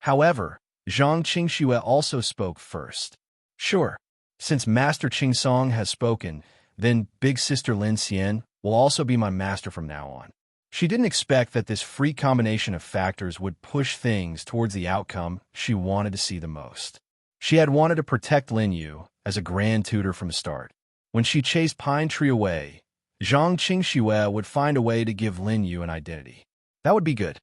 However, Zhang Qingxue also spoke first. Sure. Since Master Qing Song has spoken, then Big Sister Lin Xian will also be my master from now on. She didn't expect that this free combination of factors would push things towards the outcome she wanted to see the most. She had wanted to protect Lin Yu as a grand tutor from the start. When she chased Pine Tree away, Zhang Qingxue would find a way to give Lin Yu an identity. That would be good.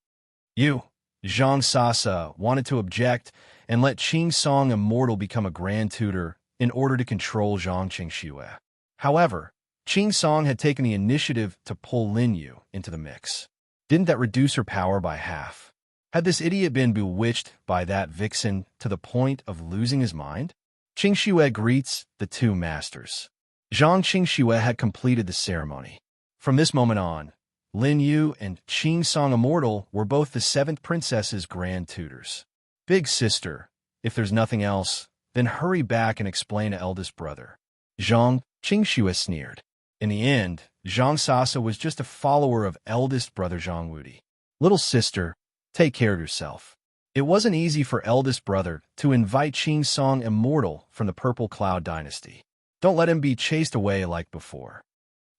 Zhang Sasha wanted to object and let Qing Song Immortal become a grand tutor in order to control Zhang Qingxue. However, Qing Song had taken the initiative to pull Lin Yu into the mix. Didn't that reduce her power by half? Had this idiot been bewitched by that vixen to the point of losing his mind? Qingxue greets the two masters. Zhang Qingxue had completed the ceremony. From this moment on, Lin Yu and Qing Song Immortal were both the seventh princess's grand tutors. Big sister, if there's nothing else, then hurry back and explain to eldest brother. Zhang Qingxue sneered. In the end, Zhang Sasa was just a follower of eldest brother Zhang Wudi. Little sister, take care of yourself. It wasn't easy for eldest brother to invite Qing Song Immortal from the Purple Cloud dynasty. Don't let him be chased away like before.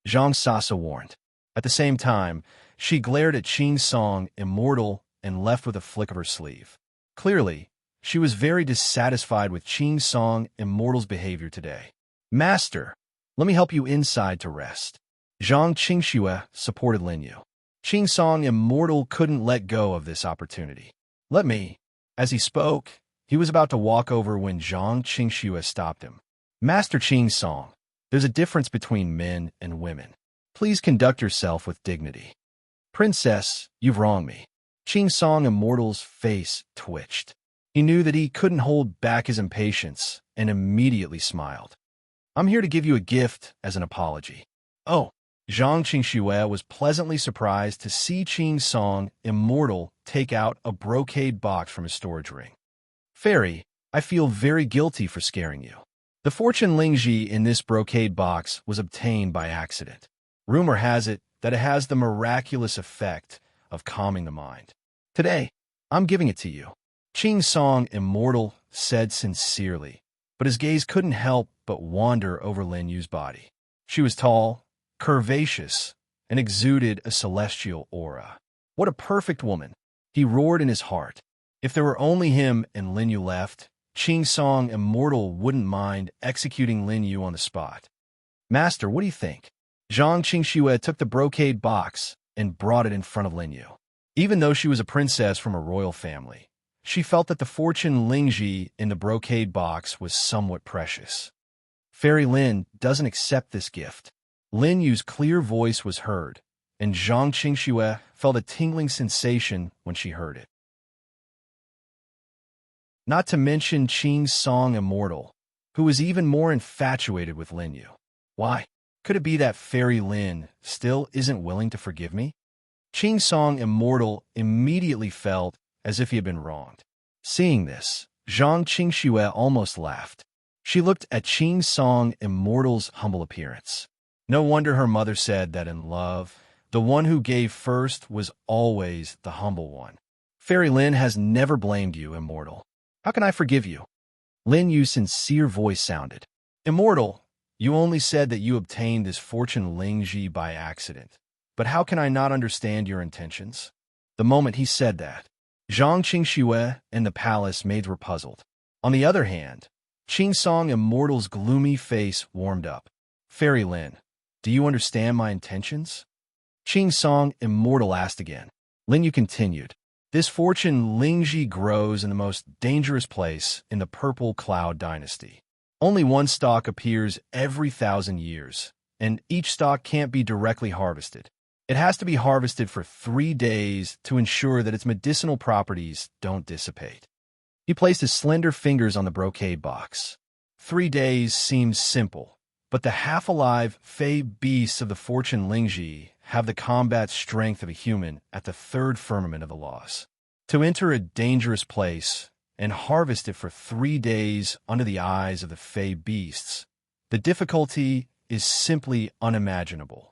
Zhang Sasa warned. At the same time, she glared at Qing Song Immortal and left with a flick of her sleeve. Clearly, she was very dissatisfied with Qing Song Immortal's behavior today. Master, let me help you inside to rest. Zhang Qingxue supported Lin Yu. Qing Song Immortal couldn't let go of this opportunity. Let me. As he spoke, he was about to walk over when Zhang Qingxue stopped him. Master Qing Song, there's a difference between men and women. Please conduct yourself with dignity. Princess, you've wronged me. Qing Song Immortal's face twitched. He knew that he couldn't hold back his impatience and immediately smiled. I'm here to give you a gift as an apology. Oh, Zhang Qingxue was pleasantly surprised to see Qing Song Immortal take out a brocade box from his storage ring. Fairy, I feel very guilty for scaring you. The fortune Lingji in this brocade box was obtained by accident. Rumor has it that it has the miraculous effect of calming the mind. Today, I'm giving it to you. Qing Song Immortal said sincerely, but his gaze couldn't help but wander over Lin Yu's body. She was tall, curvaceous, and exuded a celestial aura. What a perfect woman! He roared in his heart. If there were only him and Lin Yu left, Qing Song Immortal wouldn't mind executing Lin Yu on the spot. Master, what do you think? Zhang Qingxue took the brocade box and brought it in front of Lin Yu. Even though she was a princess from a royal family, she felt that the fortune Lingji in the brocade box was somewhat precious. Fairy Lin doesn't accept this gift. Lin Yu's clear voice was heard, and Zhang Qingxue felt a tingling sensation when she heard it. Not to mention Qing Song Immortal, who was even more infatuated with Lin Yu. Why? Could it be that Fairy Lin still isn't willing to forgive me? Qing Song Immortal immediately felt as if he had been wronged. Seeing this, Zhang Qingxue almost laughed. She looked at Qing Song Immortal's humble appearance. No wonder her mother said that in love, the one who gave first was always the humble one. Fairy Lin has never blamed you, Immortal. How can I forgive you? Lin Yu's sincere voice sounded. Immortal, you only said that you obtained this fortune Lingji by accident. But how can I not understand your intentions? The moment he said that, Zhang Qingxue and the palace maids were puzzled. On the other hand, Qing Song Immortal's gloomy face warmed up. Fairy Lin, do you understand my intentions? Qing Song Immortal asked again. Lin Yu continued. This fortune Lingji grows in the most dangerous place in the Purple Cloud dynasty. Only one stalk appears every 1,000 years, and each stalk can't be directly harvested. It has to be harvested for 3 days to ensure that its medicinal properties don't dissipate. He placed his slender fingers on the brocade box. 3 days seems simple, but the half-alive fey beasts of the fortune Lingji have the combat strength of a human at the third firmament of the laws. To enter a dangerous place and harvest it for 3 days under the eyes of the fey beasts, the difficulty is simply unimaginable.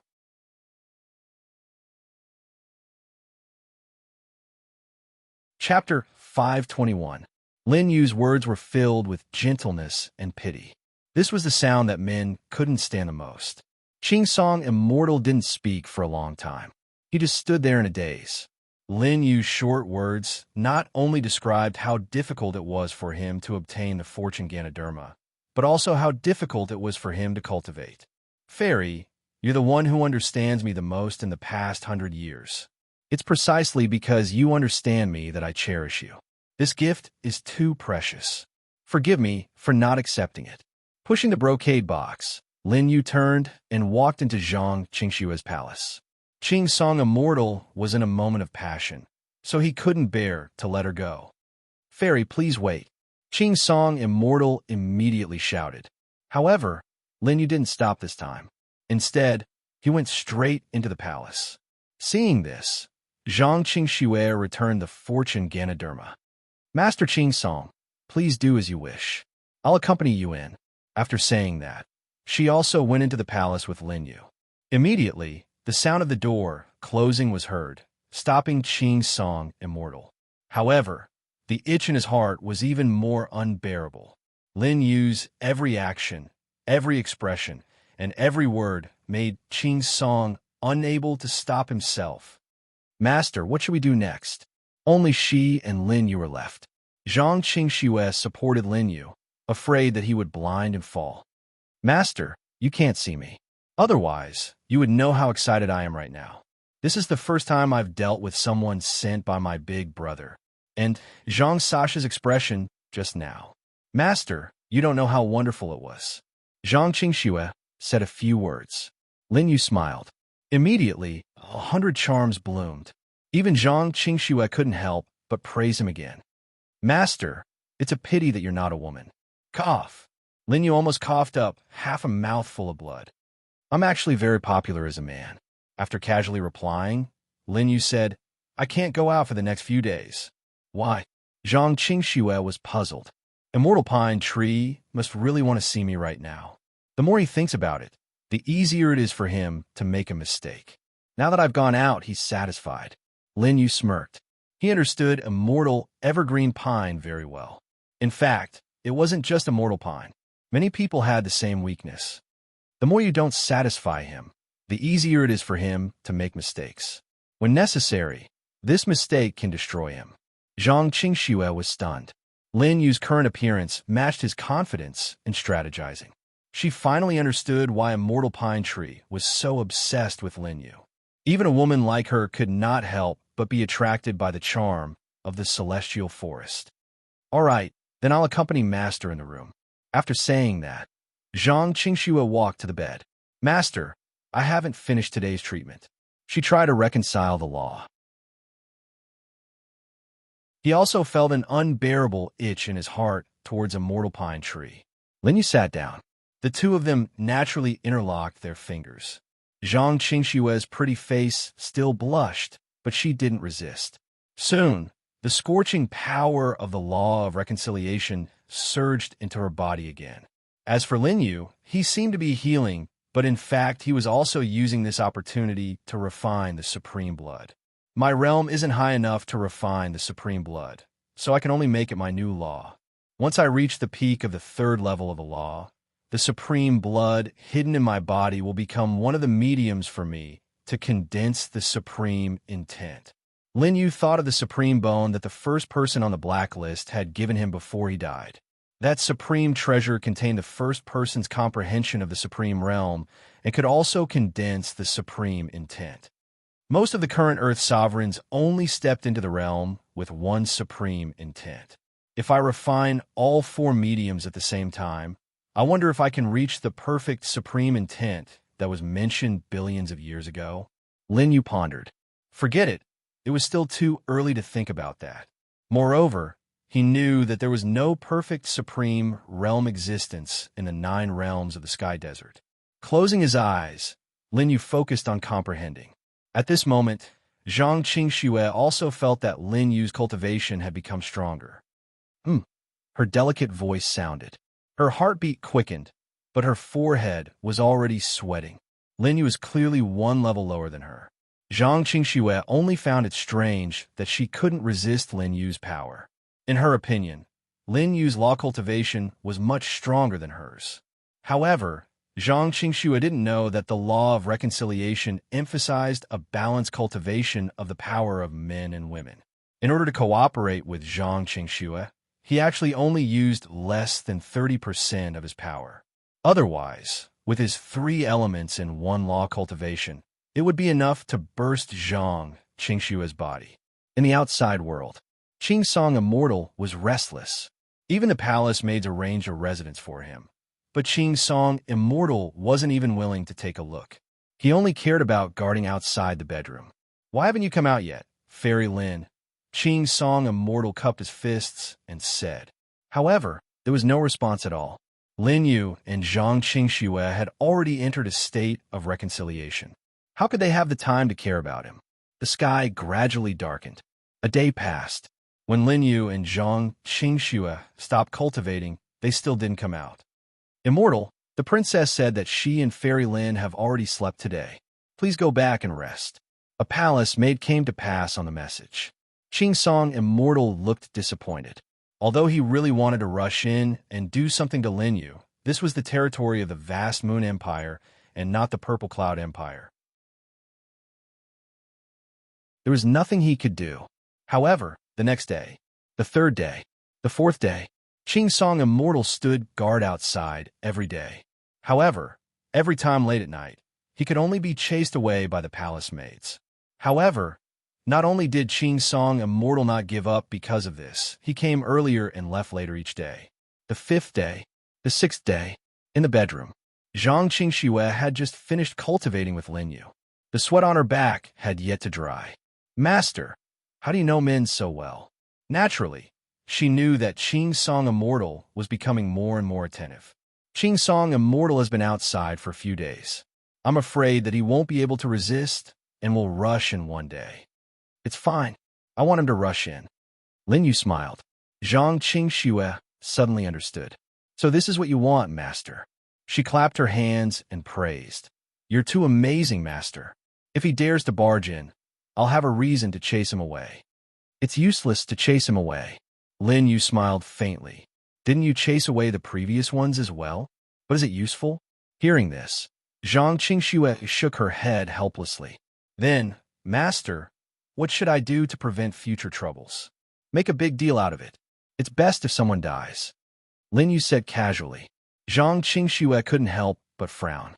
Chapter 521. Lin Yu's words were filled with gentleness and pity. This was the sound that men couldn't stand the most. Qing Song Immortal didn't speak for a long time. He just stood there in a daze. Lin Yu's short words not only described how difficult it was for him to obtain the fortune Ganoderma, but also how difficult it was for him to cultivate. Fairy, you're the one who understands me the most in the past 100 years. It's precisely because you understand me that I cherish you. This gift is too precious. Forgive me for not accepting it. Pushing the brocade box, Lin Yu turned and walked into Zhang Qingxue's palace. Qing Song Immortal was in a moment of passion. so he couldn't bear to let her go. "Fairy, please wait," Qing Song Immortal immediately shouted. However, Lin Yu didn't stop this time. Instead, he went straight into the palace. Seeing this, Zhang Qingxue returned the fortune Ganoderma. "Master Qing Song, please do as you wish. I'll accompany you in." After saying that, she also went into the palace with Lin Yu. Immediately, the sound of the door closing was heard, stopping Qing Song Immortal. However, the itch in his heart was even more unbearable. Lin Yu's every action, every expression, and every word made Qing Song unable to stop himself. "Master, what should we do next?" Only she and Lin Yu were left. Zhang Qingxue supported Lin Yu, afraid that he would blind and fall. "Master, you can't see me. Otherwise, you would know how excited I am right now. This is the first time I've dealt with someone sent by my big brother." And Zhang Sasha's expression just now. "Master, you don't know how wonderful it was." Zhang Qingxue said a few words. Lin Yu smiled. Immediately, 100 charms bloomed. Even Zhang Qingxue couldn't help but praise him again. "Master, it's a pity that you're not a woman." Cough. Lin Yu almost coughed up half a mouthful of blood. "I'm actually very popular as a man." After casually replying, Lin Yu said, "I can't go out for the next few days." "Why?" Zhang Qingxue was puzzled. Immortal Pine Tree must really want to see me right now. The more he thinks about it, the easier it is for him to make a mistake. Now that I've gone out, he's satisfied. Lin Yu smirked. He understood Immortal Evergreen Pine very well. In fact, it wasn't just Immortal Pine. Many people had the same weakness. The more you don't satisfy him, the easier it is for him to make mistakes. When necessary, this mistake can destroy him. Zhang Qingxue was stunned. Lin Yu's current appearance matched his confidence in strategizing. She finally understood why Immortal Pine Tree was so obsessed with Lin Yu. Even a woman like her could not help but be attracted by the charm of the celestial forest. "All right, then I'll accompany Master in the room." After saying that, Zhang Qingxue walked to the bed. "Master, I haven't finished today's treatment." She tried to reconcile the law. He also felt an unbearable itch in his heart towards Immortal Pine Tree. Lin Yu sat down. The two of them naturally interlocked their fingers. Zhang Qingxue's pretty face still blushed, but she didn't resist. Soon, the scorching power of the law of reconciliation surged into her body again. As for Lin Yu, he seemed to be healing, but in fact he was also using this opportunity to refine the supreme blood. "My realm isn't high enough to refine the supreme blood, so I can only make it my new law. Once I reach the peak of the 3rd level of the law, the supreme blood hidden in my body will become one of the mediums for me to condense the supreme intent." Lin Yu thought of the supreme bone that the first person on the blacklist had given him before he died. That supreme treasure contained the first person's comprehension of the supreme realm and could also condense the supreme intent. Most of the current Earth sovereigns only stepped into the realm with one supreme intent. If I refine all 4 mediums at the same time, I wonder if I can reach the perfect supreme intent that was mentioned billions of years ago. Lin Yu pondered. Forget it. It was still too early to think about that. Moreover, he knew that there was no perfect supreme realm existence in the 9 realms of the Sky Desert. Closing his eyes, Lin Yu focused on comprehending. At this moment, Zhang Qingxue also felt that Lin Yu's cultivation had become stronger. Her delicate voice sounded. Her heartbeat quickened, but her forehead was already sweating. Lin Yu was clearly 1 level lower than her. Zhang Qingxue only found it strange that she couldn't resist Lin Yu's power. In her opinion, Lin Yu's law cultivation was much stronger than hers. However, Zhang Qingxue didn't know that the law of reconciliation emphasized a balanced cultivation of the power of men and women. In order to cooperate with Zhang Qingxue, he actually only used less than 30% of his power. Otherwise, with his 3 elements in 1 law cultivation, it would be enough to burst Zhang Qingxue's body. In the outside world, Qing Song Immortal was restless. Even the palace maids arranged a residence for him. But Qing Song Immortal wasn't even willing to take a look. He only cared about guarding outside the bedroom. "Why haven't you come out yet, Fairy Lin?" Qing Song Immortal cupped his fists and said. However, there was no response at all. Lin Yu and Zhang Qingxue had already entered a state of reconciliation. How could they have the time to care about him? The sky gradually darkened. A day passed. When Lin Yu and Zhang Qingxue stopped cultivating, they still didn't come out. Immortal, the princess said that she and Fairy Lin have already slept today. Please go back and rest. A palace maid came to pass on the message. Qing Song Immortal looked disappointed. Although he really wanted to rush in and do something to Lin Yu, this was the territory of the vast Moon Empire and not the Purple Cloud Empire. There was nothing he could do. However, the next day, the third day, the fourth day, Qing Song Immortal stood guard outside every day. However, every time late at night, he could only be chased away by the palace maids. However, not only did Qing Song Immortal not give up because of this, he came earlier and left later each day. The fifth day, the sixth day, in the bedroom, Zhang Qingxue had just finished cultivating with Lin Yu. The sweat on her back had yet to dry. Master, how do you know men so well? Naturally, she knew that Qing Song Immortal was becoming more and more attentive. Qing Song Immortal has been outside for a few days. I'm afraid that he won't be able to resist and will rush in one day. It's fine. I want him to rush in. Lin Yu smiled. Zhang Qingxue suddenly understood. So this is what you want, Master. She clapped her hands and praised. You're too amazing, Master. If he dares to barge in, I'll have a reason to chase him away. It's useless to chase him away. Lin Yu smiled faintly. Didn't you chase away the previous ones as well? But is it useful? Hearing this, Zhang Qingxue shook her head helplessly. Then, Master, what should I do to prevent future troubles? Make a big deal out of it. It's best if someone dies. Lin Yu said casually. Zhang Qingxue couldn't help but frown.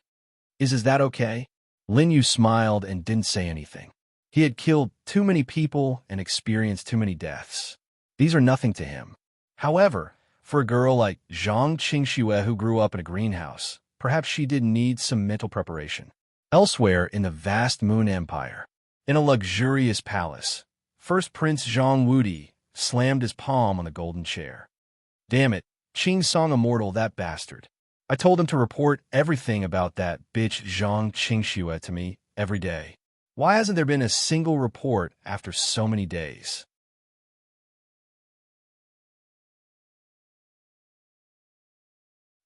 Is that okay? Lin Yu smiled and didn't say anything. He had killed too many people and experienced too many deaths. These are nothing to him. However, for a girl like Zhang Qingxue who grew up in a greenhouse, perhaps she did need some mental preparation. Elsewhere in the vast Moon Empire, in a luxurious palace, First Prince Zhang Wudi slammed his palm on the golden chair. Damn it, Qing Song Immortal, that bastard. I told him to report everything about that bitch Zhang Qingxue to me every day. Why hasn't there been a single report after so many days?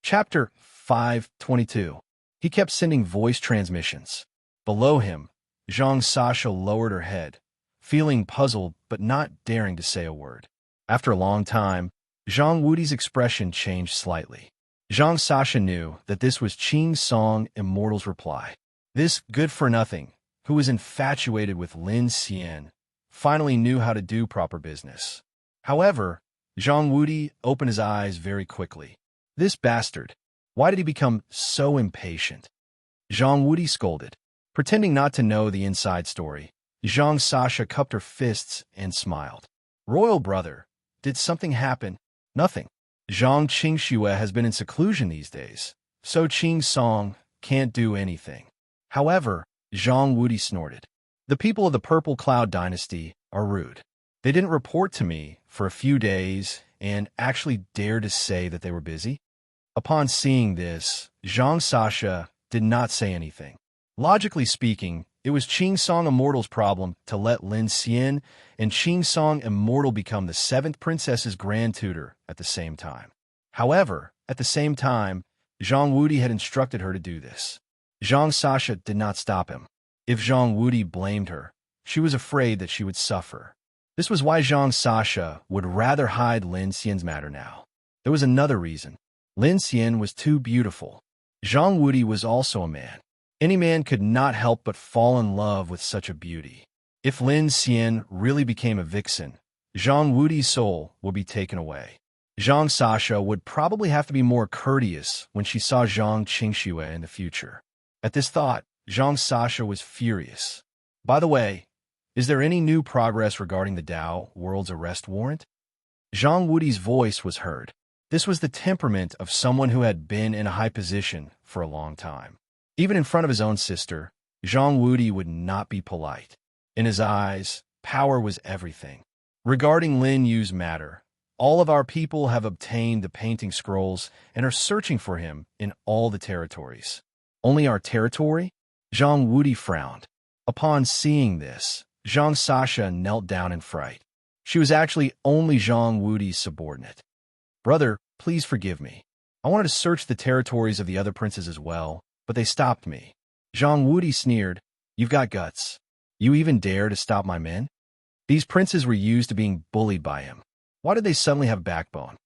Chapter 522. He kept sending voice transmissions. Below him, Zhang Sasha lowered her head, feeling puzzled but not daring to say a word. After a long time, Zhang Wudi's expression changed slightly. Zhang Sasha knew that this was Qing Song Immortal's reply. This good-for-nothing, who was infatuated with Lin Xian, finally knew how to do proper business. However, Zhang Wudi opened his eyes very quickly. This bastard, why did he become so impatient? Zhang Wudi scolded. Pretending not to know the inside story, Zhang Sasha cupped her fists and smiled. Royal brother, did something happen? Nothing. Zhang Qingxue has been in seclusion these days, so Qing Song can't do anything. However, Zhang Wudi snorted. The people of the Purple Cloud Dynasty are rude. They didn't report to me for a few days and actually dared to say that they were busy. Upon seeing this, Zhang Sasha did not say anything. Logically speaking, it was Qing Song Immortal's problem to let Lin Xian and Qing Song Immortal become the 7th princess's grand tutor at the same time. However, at the same time, Zhang Wudi had instructed her to do this. Zhang Sasha did not stop him. If Zhang Wudi blamed her, she was afraid that she would suffer. This was why Zhang Sasha would rather hide Lin Xian's matter now. There was another reason. Lin Xian was too beautiful. Zhang Wudi was also a man. Any man could not help but fall in love with such a beauty. If Lin Xian really became a vixen, Zhang Wudi's soul would be taken away. Zhang Sasha would probably have to be more courteous when she saw Zhang Qingxue in the future. At this thought, Zhang Sasha was furious. By the way, is there any new progress regarding the Dao World's arrest warrant? Zhang Wudi's voice was heard. This was the temperament of someone who had been in a high position for a long time. Even in front of his own sister, Zhang Wudi would not be polite. In his eyes, power was everything. Regarding Lin Yu's matter, all of our people have obtained the painting scrolls and are searching for him in all the territories. Only our territory? Zhang Wudi frowned. Upon seeing this, Zhang Sasha knelt down in fright. She was actually only Zhang Wudi's subordinate. Brother, please forgive me. I wanted to search the territories of the other princes as well, but they stopped me. Zhang Wudi sneered, You've got guts. You even dare to stop my men? These princes were used to being bullied by him. Why did they suddenly have backbone?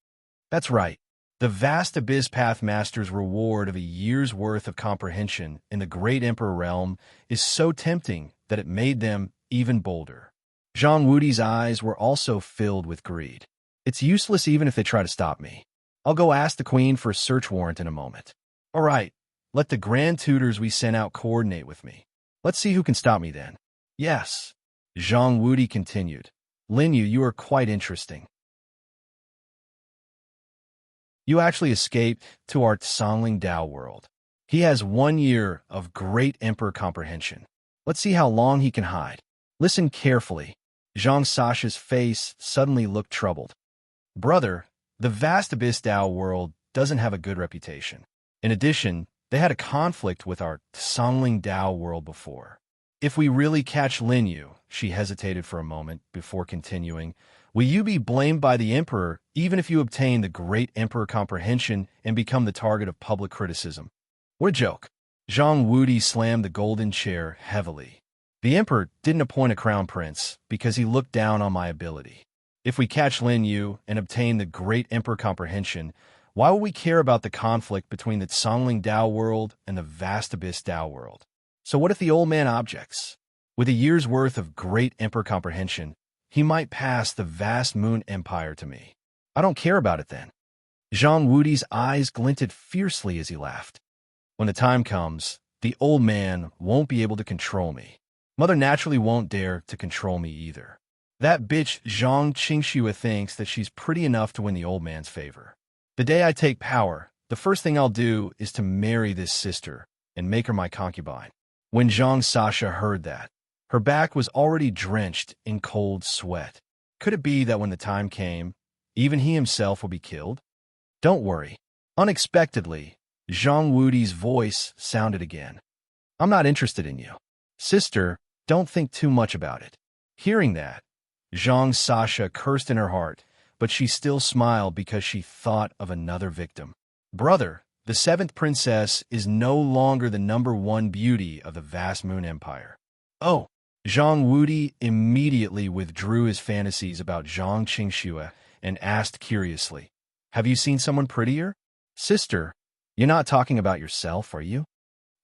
That's right. The vast Abyss Path Master's reward of a year's worth of comprehension in the Great Emperor realm is so tempting that it made them even bolder. Zhang Wudi's eyes were also filled with greed. It's useless even if they try to stop me. I'll go ask the queen for a search warrant in a moment. All right, let the grand tutors we sent out coordinate with me. Let's see who can stop me then. Yes. Zhang Wudi continued. Lin Yu, you are quite interesting. You actually escaped to our Songling Dao world. He has 1 year of Great Emperor comprehension. Let's see how long he can hide. Listen carefully. Zhang Sasha's face suddenly looked troubled. Brother, the vast Abyss Dao world doesn't have a good reputation. In addition, they had a conflict with our Songling Dao world before. If we really catch Lin Yu, she hesitated for a moment before continuing, will you be blamed by the Emperor even if you obtain the Great Emperor comprehension and become the target of public criticism? What a joke. Zhang Wudi slammed the golden chair heavily. The Emperor didn't appoint a crown prince because he looked down on my ability. If we catch Lin Yu and obtain the Great Emperor comprehension, why will we care about the conflict between the Songling Dao world and the vast Abyss Dao world? So what if the old man objects? With a year's worth of Great Emperor comprehension, he might pass the vast Moon Empire to me. I don't care about it then. Zhang Wudi's eyes glinted fiercely as he laughed. When the time comes, the old man won't be able to control me. Mother naturally won't dare to control me either. That bitch Zhang Qingxue thinks that she's pretty enough to win the old man's favor. The day I take power, the first thing I'll do is to marry this sister and make her my concubine. When Zhang Sasha heard that, her back was already drenched in cold sweat. Could it be that when the time came, even he himself will be killed? Don't worry. Unexpectedly, Zhang Wudi's voice sounded again. I'm not interested in you. Sister, don't think too much about it. Hearing that, Zhang Sasha cursed in her heart, but she still smiled because she thought of another victim. Brother, the 7th princess is no longer the #1 beauty of the vast Moon Empire. Oh, Zhang Wudi immediately withdrew his fantasies about Zhang Qingxue and asked curiously, Have you seen someone prettier? Sister, you're not talking about yourself, are you?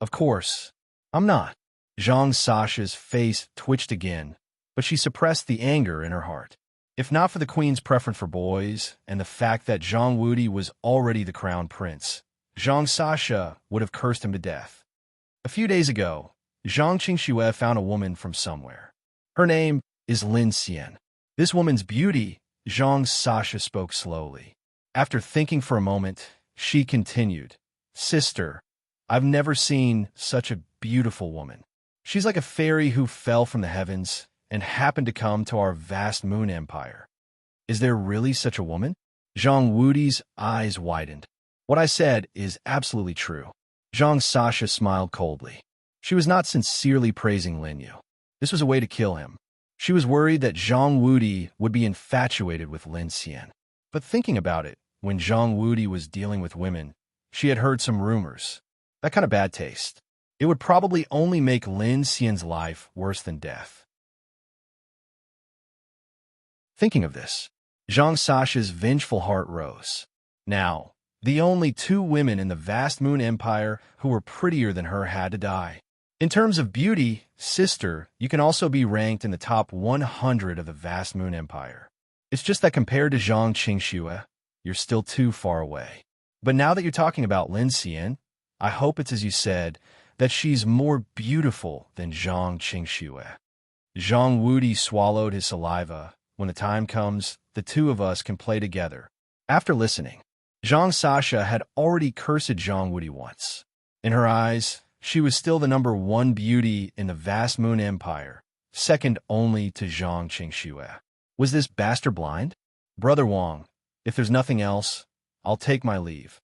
Of course, I'm not. Zhang Sasha's face twitched again, but she suppressed the anger in her heart. If not for the queen's preference for boys and the fact that Zhang Wudi was already the crown prince, Zhang Sasha would have cursed him to death. A few days ago, Zhang Qingxue found a woman from somewhere. Her name is Lin Xian. This woman's beauty, Zhang Sasha spoke slowly. After thinking for a moment, she continued, Sister, I've never seen such a beautiful woman. She's like a fairy who fell from the heavens and happened to come to our vast Moon Empire. Is there really such a woman? Zhang Wudi's eyes widened. What I said is absolutely true. Zhang Sasha smiled coldly. She was not sincerely praising Lin Yu. This was a way to kill him. She was worried that Zhang Wudi would be infatuated with Lin Xian. But thinking about it, when Zhang Wudi was dealing with women, she had heard some rumors. That kind of bad taste. It would probably only make Lin Xian's life worse than death. Thinking of this, Zhang Sasha's vengeful heart rose. Now, the only 2 women in the vast Moon Empire who were prettier than her had to die. In terms of beauty, sister, you can also be ranked in the top 100 of the vast Moon Empire. It's just that compared to Zhang Qingxue, you're still too far away. But now that you're talking about Lin Xian, I hope it's as you said, that she's more beautiful than Zhang Qingxue. Zhang Wudi swallowed his saliva. When the time comes, the 2 of us can play together. After listening, Zhang Sasha had already cursed Zhang Wudi once. In her eyes, she was still the #1 beauty in the vast Moon Empire, second only to Zhang Qingxue. Was this bastard blind? Brother Wang, if there's nothing else, I'll take my leave.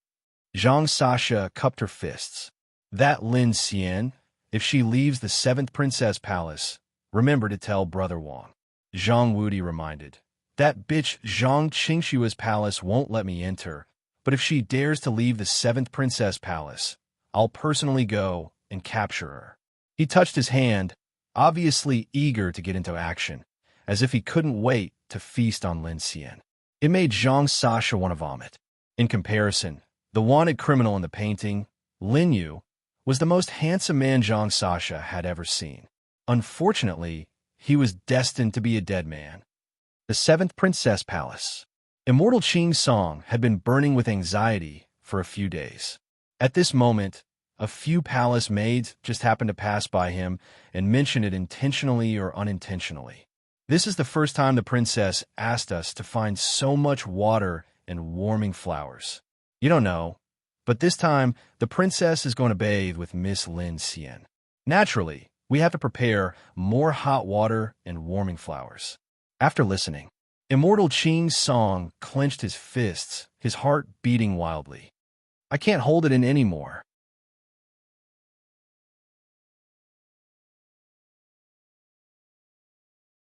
Zhang Sasha cupped her fists. That Lin Xian, if she leaves the 7th Princess Palace, remember to tell Brother Wang. Zhang Wudi reminded. That bitch Zhang Qingshua's palace won't let me enter, but if she dares to leave the 7th Princess Palace, I'll personally go and capture her. He touched his hand, obviously eager to get into action, as if he couldn't wait to feast on Lin Xian. It made Zhang Sasha want to vomit. In comparison, the wanted criminal in the painting, Lin Yu, was the most handsome man Zhang Sasha had ever seen. Unfortunately, he was destined to be a dead man. The 7th Princess Palace. Immortal Qing's song had been burning with anxiety for a few days. At this moment, a few palace maids just happened to pass by him and mention it intentionally or unintentionally. This is the first time the princess asked us to find so much water and warming flowers. You don't know, but this time the princess is going to bathe with Miss Lin Xian. Naturally, we have to prepare more hot water and warming flowers. After listening, Immortal Qing's song clenched his fists, his heart beating wildly. I can't hold it in anymore.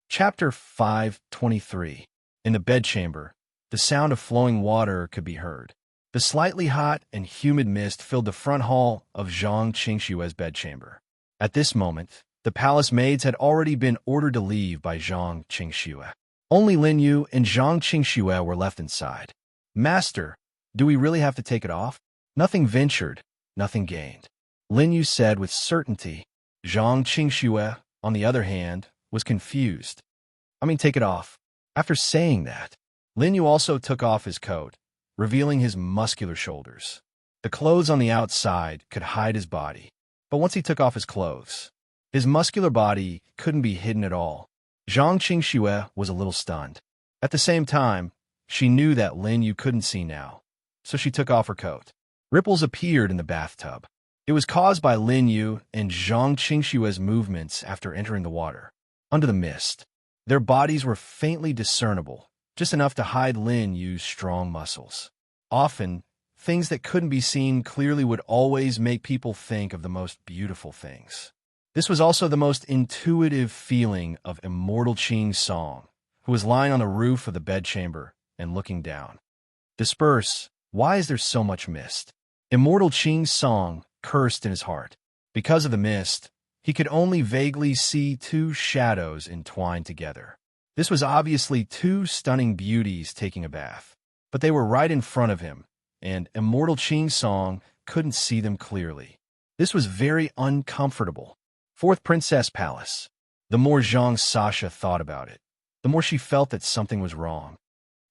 Chapter 5:23. In the bedchamber, the sound of flowing water could be heard. The slightly hot and humid mist filled the front hall of Zhang Qingshua's bedchamber. At this moment, the palace maids had already been ordered to leave by Zhang Qingxue. Only Lin Yu and Zhang Qingxue were left inside. Master, do we really have to take it off? Nothing ventured, nothing gained. Lin Yu said with certainty. Zhang Qingxue, on the other hand, was confused. Take it off. After saying that, Lin Yu also took off his coat, revealing his muscular shoulders. The clothes on the outside could hide his body, but once he took off his clothes, his muscular body couldn't be hidden at all. Zhang Qingxue was a little stunned. At the same time, she knew that Lin Yu couldn't see now, so she took off her coat. Ripples appeared in the bathtub. It was caused by Lin Yu and Zhang Qingshue's movements after entering the water. Under the mist, their bodies were faintly discernible, just enough to hide Lin Yu's strong muscles. Often, things that couldn't be seen clearly would always make people think of the most beautiful things. This was also the most intuitive feeling of Immortal Qing's song, who was lying on the roof of the bedchamber and looking down. Disperse, why is there so much mist? Immortal Qing's song cursed in his heart. Because of the mist, he could only vaguely see two shadows entwined together. This was obviously two stunning beauties taking a bath, but they were right in front of him, and Immortal Qing's song couldn't see them clearly. This was very uncomfortable. 4th Princess Palace. The more Zhang Sasha thought about it, the more she felt that something was wrong.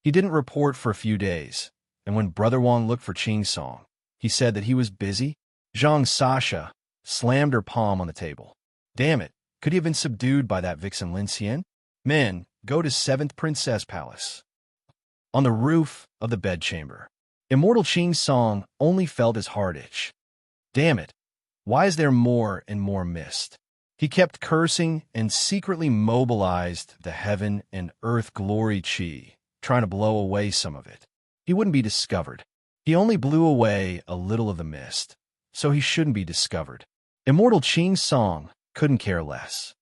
He didn't report for a few days, and when Brother Wang looked for Qing's song, he said that he was busy. Zhang Sasha slammed her palm on the table. Damn it, could he have been subdued by that vixen Lin Xian? Men, go to 7th Princess Palace. On the roof of the bedchamber, Immortal Qing's song only felt his heart itch. Damn it, why is there more and more mist? He kept cursing and secretly mobilized the heaven and earth glory chi, trying to blow away some of it. He wouldn't be discovered. He only blew away a little of the mist, so he shouldn't be discovered. Immortal Qing's song couldn't care less.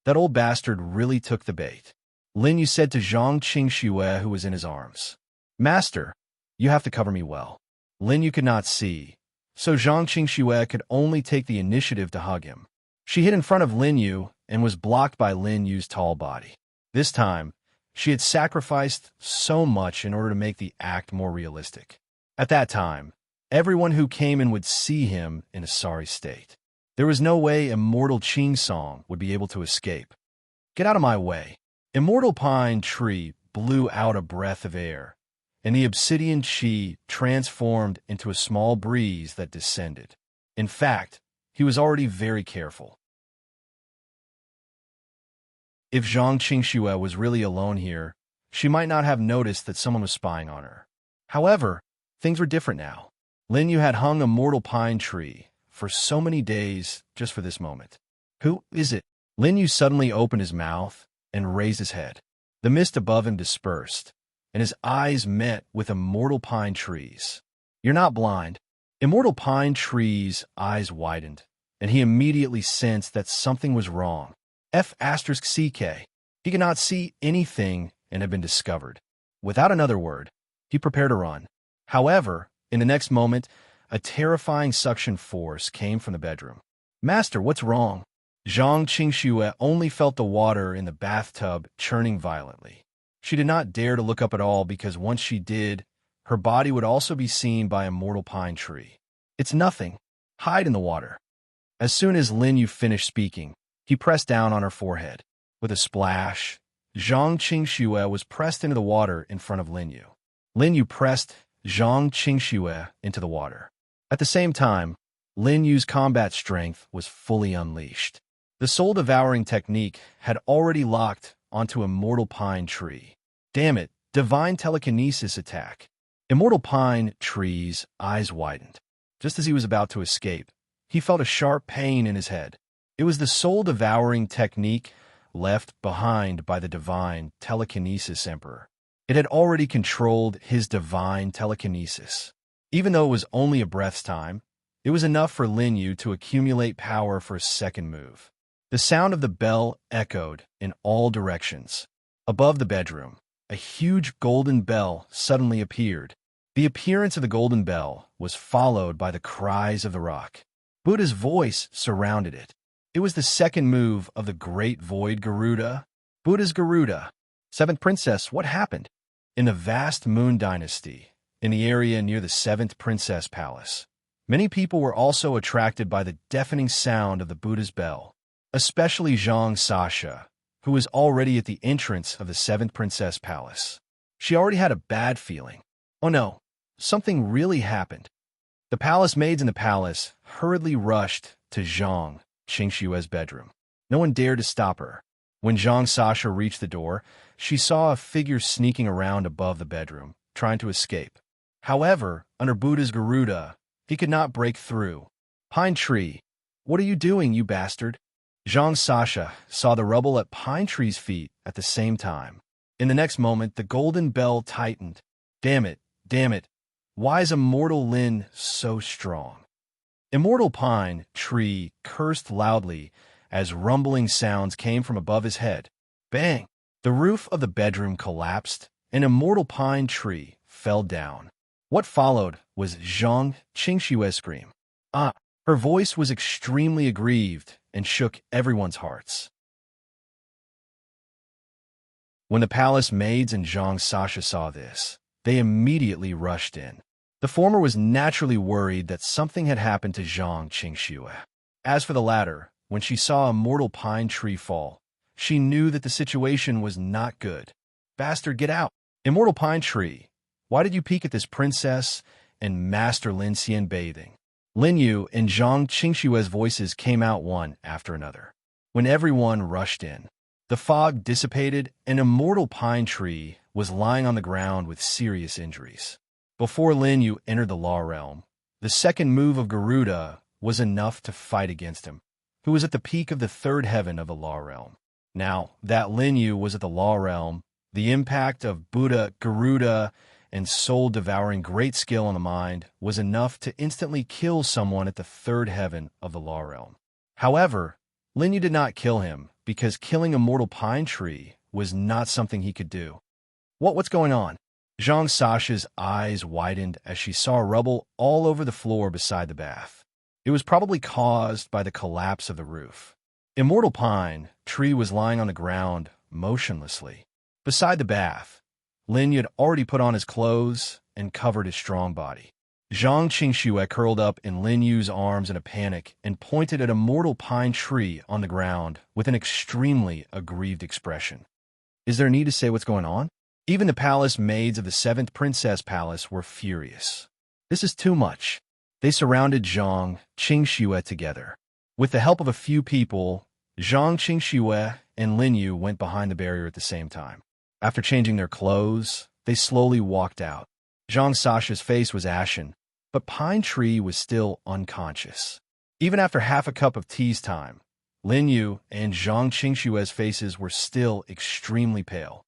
That old bastard really took the bait. Lin Yu said to Zhang Qingxue, who was in his arms, Master, you have to cover me well. Lin Yu could not see, so Zhang Qingxue could only take the initiative to hug him. She hid in front of Lin Yu and was blocked by Lin Yu's tall body. This time, she had sacrificed so much in order to make the act more realistic. At that time, everyone who came in would see him in a sorry state. There was no way Immortal Qing's song would be able to escape. Get out of my way. Immortal Pine Tree blew out a breath of air, and the obsidian chi transformed into a small breeze that descended. In fact, he was already very careful. If Zhang Qingxue was really alone here, she might not have noticed that someone was spying on her. However, things were different now. Lin Yu had hung Immortal Pine Tree for so many days just for this moment. Who is it? Lin Yu suddenly opened his mouth and raised his head. The mist above him dispersed, and his eyes met with Immortal Pine Tree's. "You're not blind." Immortal Pine Tree's eyes widened, and he immediately sensed that something was wrong. F***CK. He could not see anything and had been discovered. Without another word, he prepared to run. However, in the next moment, a terrifying suction force came from the bedroom. "Master, what's wrong?" Zhang Qingxue only felt the water in the bathtub churning violently. She did not dare to look up at all because once she did, her body would also be seen by Immortal Pine Tree. "It's nothing. Hide in the water." As soon as Lin Yu finished speaking, he pressed down on her forehead. With a splash, Zhang Qingxue was pressed into the water in front of Lin Yu. Lin Yu pressed Zhang Qingxue into the water. At the same time, Lin Yu's combat strength was fully unleashed. The soul-devouring technique had already locked onto Immortal Pine Tree. Damn it, divine telekinesis attack. Immortal Pine Tree's eyes widened. Just as he was about to escape, he felt a sharp pain in his head. It was the soul-devouring technique left behind by the divine telekinesis emperor. It had already controlled his divine telekinesis. Even though it was only a breath's time, it was enough for Lin Yu to accumulate power for a second move. The sound of the bell echoed in all directions. Above the bedroom, a huge golden bell suddenly appeared. The appearance of the golden bell was followed by the cries of the rock. Buddha's voice surrounded it. It was the second move of the Great Void Garuda. Buddha's Garuda. Seventh Princess, what happened? In the vast Moon Dynasty, in the area near the Seventh Princess Palace, many people were also attracted by the deafening sound of the Buddha's bell, especially Zhang Sasha, who was already at the entrance of the Seventh Princess Palace. She already had a bad feeling. Oh no, something really happened. The palace maids in the palace hurriedly rushed to Zhang Qingxue's bedroom. No one dared to stop her. When Zhang Sasha reached the door, she saw a figure sneaking around above the bedroom, trying to escape. However, under Buddha's Garuda, he could not break through. "Pine Tree, what are you doing, you bastard?" Zhang Sasha saw the rubble at Pine Tree's feet at the same time. In the next moment, the golden bell tightened. Damn it, why is Immortal Lin so strong? Immortal Pine Tree cursed loudly as rumbling sounds came from above his head. Bang! The roof of the bedroom collapsed, and Immortal Pine Tree fell down. What followed was Zhang Qingxue's scream. Ah! Her voice was extremely aggrieved and shook everyone's hearts. When the palace maids and Zhang Sasha saw this, they immediately rushed in. The former was naturally worried that something had happened to Zhang Qingxue. As for the latter, when she saw Immortal Pine Tree fall, she knew that the situation was not good. "Bastard, get out! Immortal Pine Tree, why did you peek at this princess and Master Lin Xian bathing?" Lin Yu and Zhang Qingxue's voices came out one after another. When everyone rushed in, the fog dissipated and Immortal Pine Tree was lying on the ground with serious injuries. Before Lin Yu entered the Law Realm, the second move of Garuda was enough to fight against him, who was at the peak of the third heaven of the Law Realm. Now that Lin Yu was at the Law Realm, the impact of Buddha, Garuda, and soul-devouring great skill on the mind was enough to instantly kill someone at the third heaven of the Law Realm. However, Lin Yu did not kill him because killing Immortal Pine Tree was not something he could do. What's going on? Zhang Sasha's eyes widened as she saw rubble all over the floor beside the bath. It was probably caused by the collapse of the roof. Immortal Pine Tree was lying on the ground motionlessly. Beside the bath, Lin Yu had already put on his clothes and covered his strong body. Zhang Qingxue curled up in Lin Yu's arms in a panic and pointed at Immortal Pine Tree on the ground with an extremely aggrieved expression. Is there a need to say what's going on? Even the palace maids of the Seventh Princess Palace were furious. This is too much. They surrounded Zhang Qingxue together. With the help of a few people, Zhang Qingxue and Lin Yu went behind the barrier at the same time. After changing their clothes, they slowly walked out. Zhang Sasha's face was ashen, but Pine Tree was still unconscious. Even after half a cup of tea's time, Lin Yu and Zhang Qingxue's faces were still extremely pale.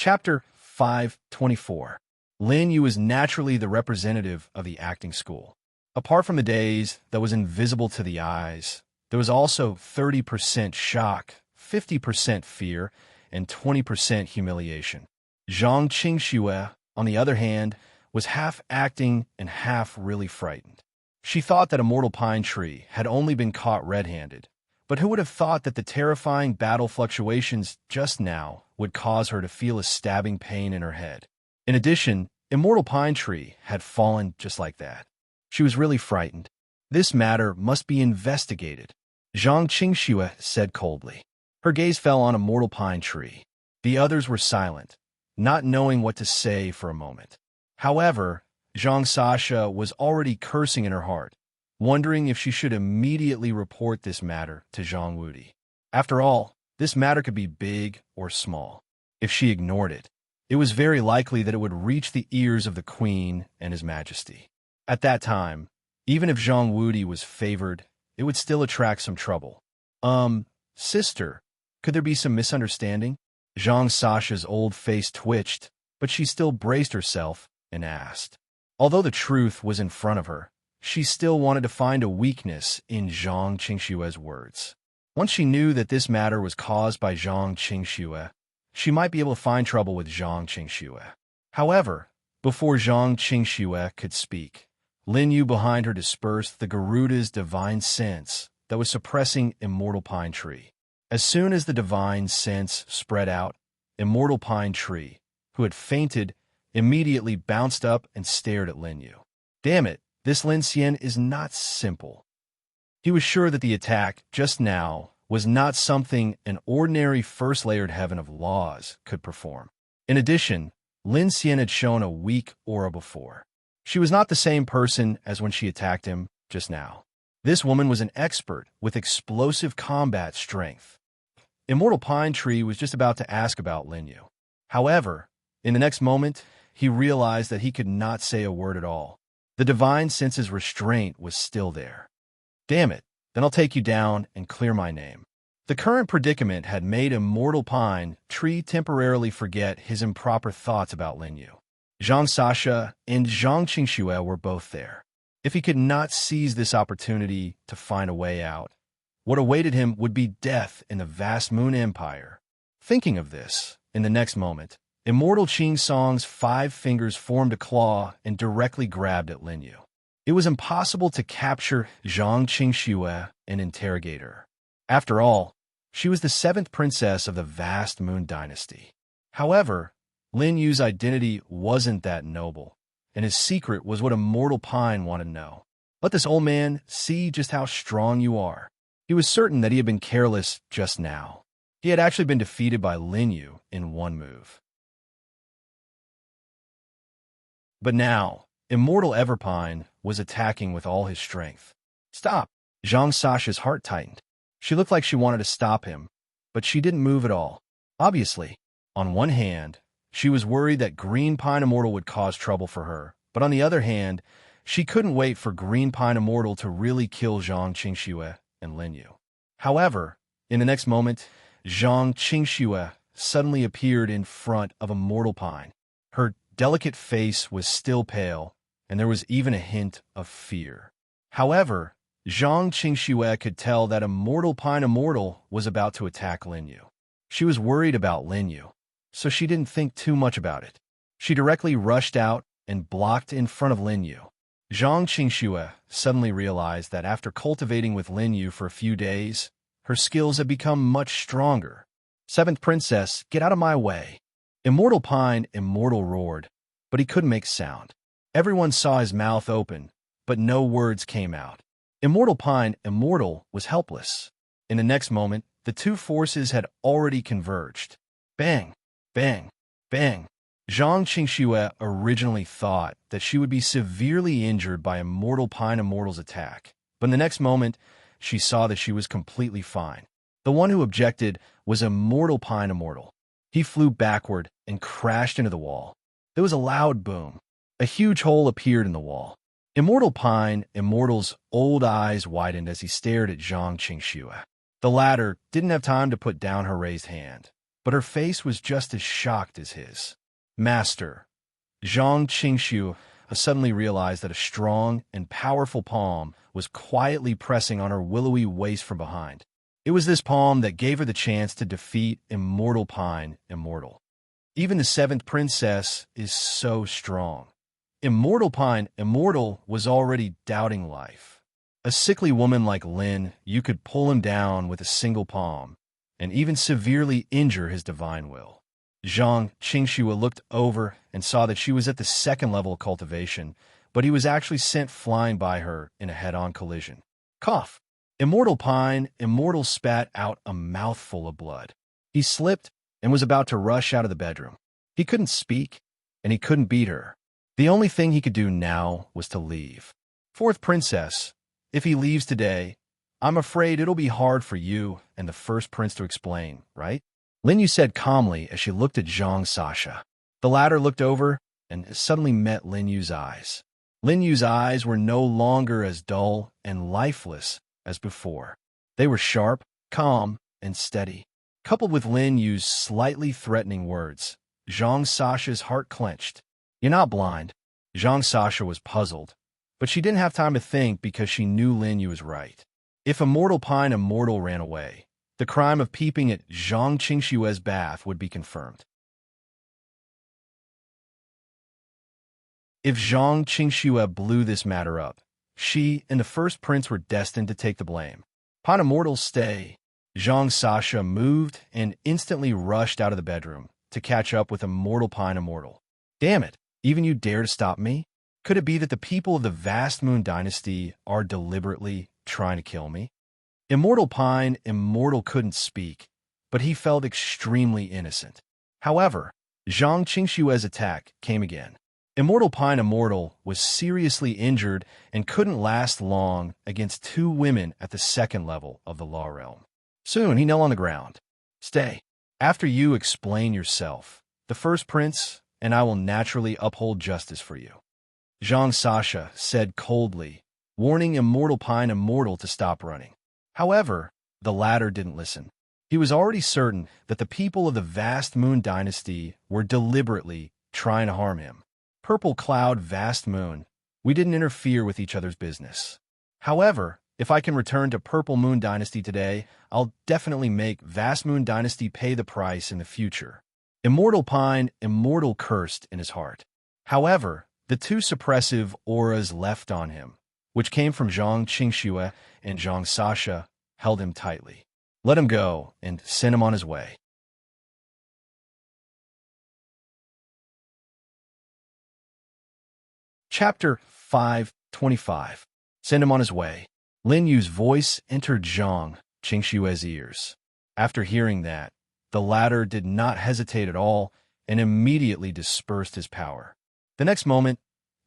Chapter 524. Lin Yu is naturally the representative of the acting school. Apart from the days that was invisible to the eyes, there was also 30% shock, 50% fear, and 20% humiliation. Zhang Qingxue, on the other hand, was half acting and half really frightened. She thought that Immortal Pine Tree had only been caught red-handed, but who would have thought that the terrifying battle fluctuations just now would cause her to feel a stabbing pain in her head? In addition, Immortal Pine Tree had fallen just like that. She was really frightened. This matter must be investigated, Zhang Qingxue said coldly. Her gaze fell on Immortal Pine Tree. The others were silent, not knowing what to say for a moment. However, Zhang Sasha was already cursing in her heart, wondering if she should immediately report this matter to Zhang Wudi. After all, this matter could be big or small. If she ignored it, it was very likely that it would reach the ears of the Queen and His Majesty. At that time, even if Zhang Wudi was favored, it would still attract some trouble. Sister, could there be some misunderstanding? Zhang Sasha's old face twitched, but she still braced herself and asked. Although the truth was in front of her, she still wanted to find a weakness in Zhang Qingxue's words. Once she knew that this matter was caused by Zhang Qingxue, she might be able to find trouble with Zhang Qingxue. However, before Zhang Qingxue could speak, Lin Yu behind her dispersed the Garuda's divine sense that was suppressing Immortal Pine Tree. As soon as the divine sense spread out, Immortal Pine Tree, who had fainted, immediately bounced up and stared at Lin Yu. Damn it, this Lin Xian is not simple. He was sure that the attack just now was not something an ordinary first-layered heaven of laws could perform. In addition, Lin Xian had shown a weak aura before. She was not the same person as when she attacked him just now. This woman was an expert with explosive combat strength. Immortal Pine Tree was just about to ask about Lin Yu. However, in the next moment, he realized that he could not say a word at all. The divine sense's restraint was still there. Damn it, then I'll take you down and clear my name. The current predicament had made Immortal Pine Tree temporarily forget his improper thoughts about Lin Yu. Zhang Sasha and Zhang Qingxue were both there. If he could not seize this opportunity to find a way out, what awaited him would be death in the vast Moon Empire. Thinking of this, in the next moment, Immortal Qing Song's 5 fingers formed a claw and directly grabbed at Lin Yu. It was impossible to capture Zhang Qingxue and interrogate her. After all, she was the 7th princess of the vast Moon Dynasty. However, Lin Yu's identity wasn't that noble, and his secret was what Immortal Pine wanted to know. Let this old man see just how strong you are. He was certain that he had been careless just now. He had actually been defeated by Lin Yu in one move. But now, Immortal Everpine was attacking with all his strength. Stop! Zhang Sasha's heart tightened. She looked like she wanted to stop him, but she didn't move at all. Obviously, on one hand, she was worried that Green Pine Immortal would cause trouble for her, but on the other hand, she couldn't wait for Green Pine Immortal to really kill Zhang Qingxue and Lin Yu. However, in the next moment, Zhang Qingxue suddenly appeared in front of Immortal Pine. Her delicate face was still pale, and there was even a hint of fear. However, Zhang Qingxue could tell that Immortal Pine Immortal was about to attack Lin Yu. She was worried about Lin Yu, so she didn't think too much about it. She directly rushed out and blocked in front of Lin Yu. Zhang Qingxue suddenly realized that after cultivating with Lin Yu for a few days, her skills had become much stronger. 7th princess, get out of my way. Immortal Pine Immortal roared, but he couldn't make sound. Everyone saw his mouth open, but no words came out. Immortal Pine Immortal was helpless. In the next moment, the two forces had already converged. Bang! Bang! Bang! Zhang Qingxue originally thought that she would be severely injured by Immortal Pine Immortal's attack, but in the next moment, she saw that she was completely fine. The one who objected was Immortal Pine Immortal. He flew backward and crashed into the wall. There was a loud boom. A huge hole appeared in the wall. Immortal Pine Immortal's old eyes widened as he stared at Zhang Qingxue. The latter didn't have time to put down her raised hand. but her face was just as shocked as his. Master, Zhang Qingxiu suddenly realized that a strong and powerful palm was quietly pressing on her willowy waist from behind. It was this palm that gave her the chance to defeat Immortal Pine Immortal. Even the seventh princess is so strong. Immortal Pine Immortal was already doubting life. A sickly woman like Lin, you could pull him down with a single palm, and even severely injure his divine will. Zhang Qingxue looked over and saw that she was at the second level of cultivation, but he was actually sent flying by her in a head-on collision. Cough! Immortal Pine Immortal spat out a mouthful of blood. He slipped and was about to rush out of the bedroom. He couldn't speak, and he couldn't beat her. The only thing he could do now was to leave. Fourth princess, if he leaves today, I'm afraid it'll be hard for you and the first prince to explain, right? Lin Yu said calmly as she looked at Zhang Sasha. The latter looked over and suddenly met Lin Yu's eyes. Lin Yu's eyes were no longer as dull and lifeless as before. They were sharp, calm, and steady. Coupled with Lin Yu's slightly threatening words, Zhang Sasha's heart clenched. You're not blind. Zhang Sasha was puzzled, but she didn't have time to think because she knew Lin Yu was right. If Immortal Pine Immortal ran away, the crime of peeping at Zhang Qingxue's bath would be confirmed. If Zhang Qingxue blew this matter up, she and the first prince were destined to take the blame. Upon Immortal's stay, Zhang Sasha moved and instantly rushed out of the bedroom to catch up with Immortal Pine Immortal. Damn it, even you dare to stop me? Could it be that the people of the vast Moon Dynasty are deliberately trying to kill me? Immortal Pine Immortal couldn't speak, but he felt extremely innocent. However, Zhang Qingxue's attack came again. Immortal Pine Immortal was seriously injured and couldn't last long against two women at the second level of the law realm. Soon he knelt on the ground. Stay. After you explain yourself, the first prince and I will naturally uphold justice for you. Zhang Sasha said coldly, warning Immortal Pine Immortal to stop running. However, the latter didn't listen. He was already certain that the people of the vast Moon Dynasty were deliberately trying to harm him. Purple Cloud Vast Moon, we didn't interfere with each other's business. However, if I can return to Purple Moon Dynasty today, I'll definitely make Vast Moon Dynasty pay the price in the future. Immortal Pine Immortal cursed in his heart. However, the two suppressive auras left on him, which came from Zhang Qingxue and Zhang Sasha, held him tightly. Let him go and send him on his way. Chapter 525. Send him on his way. Lin Yu's voice entered Zhang Qingxue's ears. After hearing that, the latter did not hesitate at all and immediately dispersed his power. The next moment,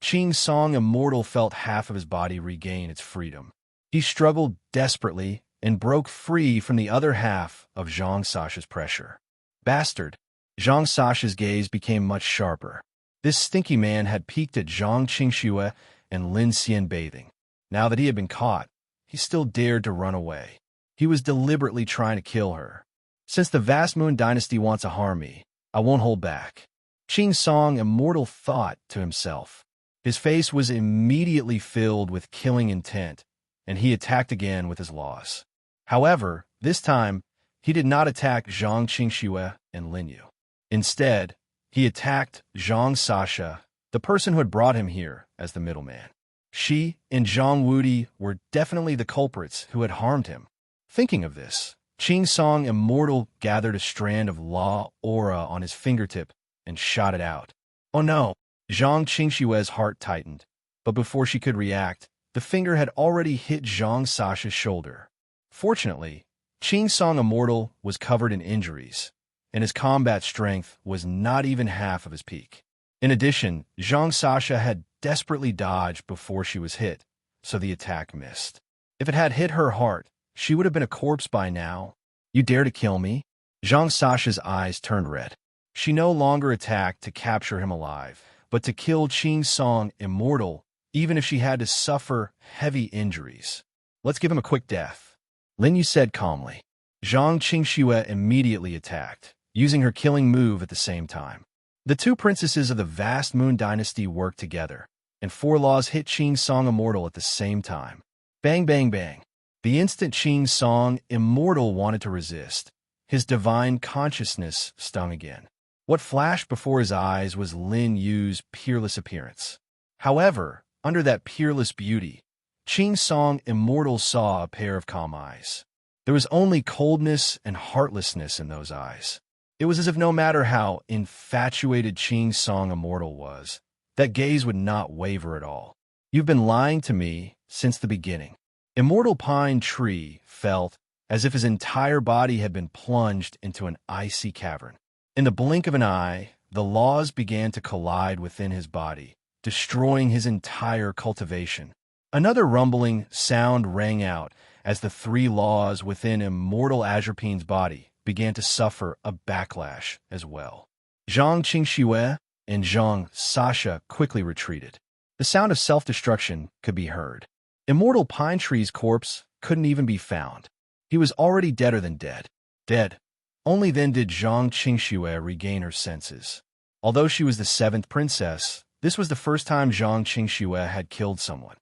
Qing Song Immortal felt half of his body regain its freedom. He struggled desperately and broke free from the other half of Zhang Sasha's pressure. Bastard! Zhang Sasha's gaze became much sharper. This stinky man had peeked at Zhang Qingxue and Lin Xian bathing. Now that he had been caught, he still dared to run away. He was deliberately trying to kill her. Since the vast Moon Dynasty wants to harm me, I won't hold back. Qing Song Immortal thought to himself. His face was immediately filled with killing intent, and he attacked again with his loss. However, this time, he did not attack Zhang Qingxue and Lin Yu. Instead, he attacked Zhang Sasha, the person who had brought him here as the middleman. She and Zhang Wudi were definitely the culprits who had harmed him. Thinking of this, Qing Song Immortal gathered a strand of law aura on his fingertip and shot it out. Oh no! Zhang Qingxue's heart tightened, but before she could react, the finger had already hit Zhang Sasha's shoulder. Fortunately, Qing Song Immortal was covered in injuries, and his combat strength was not even half of his peak. In addition, Zhang Sasha had desperately dodged before she was hit, so the attack missed. If it had hit her heart, she would have been a corpse by now. You dare to kill me? Zhang Sasha's eyes turned red. She no longer attacked to capture him alive, but to kill Qing Song Immortal, even if she had to suffer heavy injuries. Let's give him a quick death. Lin Yu said calmly. Zhang Qingxue immediately attacked, using her killing move at the same time. The two princesses of the vast Moon Dynasty worked together, and four laws hit Qing Song Immortal at the same time. Bang, bang, bang. The instant Qing Song Immortal wanted to resist, his divine consciousness stung again. What flashed before his eyes was Lin Yu's peerless appearance. However, under that peerless beauty, Qing Song Immortal saw a pair of calm eyes. There was only coldness and heartlessness in those eyes. It was as if no matter how infatuated Qing Song Immortal was, that gaze would not waver at all. You've been lying to me since the beginning. Immortal Pine Tree felt as if his entire body had been plunged into an icy cavern. In the blink of an eye, the laws began to collide within his body, destroying his entire cultivation. Another rumbling sound rang out as the three laws within Immortal Azurpine's body began to suffer a backlash as well. Zhang Qingxue and Zhang Sasha quickly retreated. The sound of self-destruction could be heard. Immortal Pine Tree's corpse couldn't even be found. He was already deader than dead. Dead. Only then did Zhang Qingxue regain her senses. Although she was the seventh princess, this was the first time Zhang Qingxue had killed someone.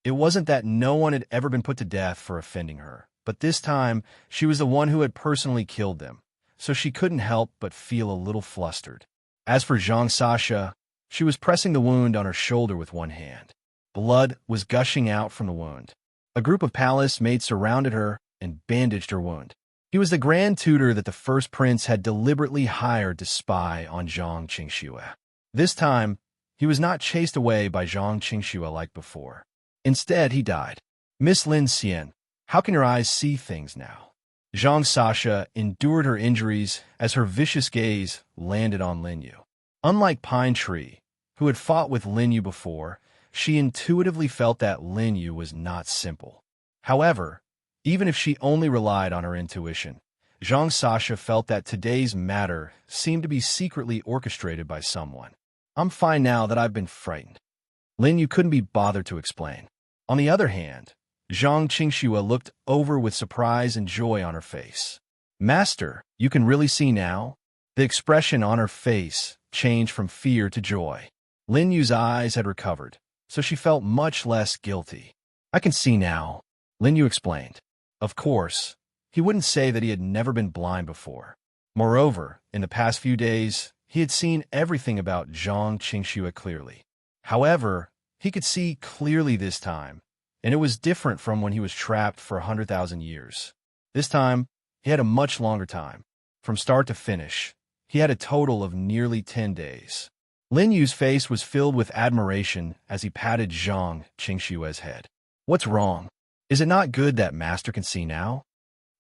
It wasn't that no one had ever been put to death for offending her, but this time she was the one who had personally killed them, so she couldn't help but feel a little flustered. As for Zhang Sasha, she was pressing the wound on her shoulder with one hand. Blood was gushing out from the wound. A group of palace maids surrounded her and bandaged her wound. He was the grand tutor that the first prince had deliberately hired to spy on Zhang Qingxue. This time, he was not chased away by Zhang Qingxue like before. Instead, he died. Miss Lin Xian, how can your eyes see things now? Zhang Sasha endured her injuries as her vicious gaze landed on Lin Yu. Unlike Pine Tree, who had fought with Lin Yu before, she intuitively felt that Lin Yu was not simple. However, even if she only relied on her intuition, Zhang Sasha felt that today's matter seemed to be secretly orchestrated by someone. I'm fine now that I've been frightened. Lin Yu couldn't be bothered to explain. On the other hand, Zhang Qingxue looked over with surprise and joy on her face. Master, you can really see now? The expression on her face changed from fear to joy. Lin Yu's eyes had recovered, so she felt much less guilty. I can see now, Lin Yu explained. Of course, he wouldn't say that he had never been blind before. Moreover, in the past few days, he had seen everything about Zhang Qingxue clearly. However, he could see clearly this time, and it was different from when he was trapped for 100,000 years. This time, he had a much longer time. From start to finish, he had a total of nearly 10 days. Lin Yu's face was filled with admiration as he patted Zhang Qingxue's head. What's wrong? Is it not good that Master can see now?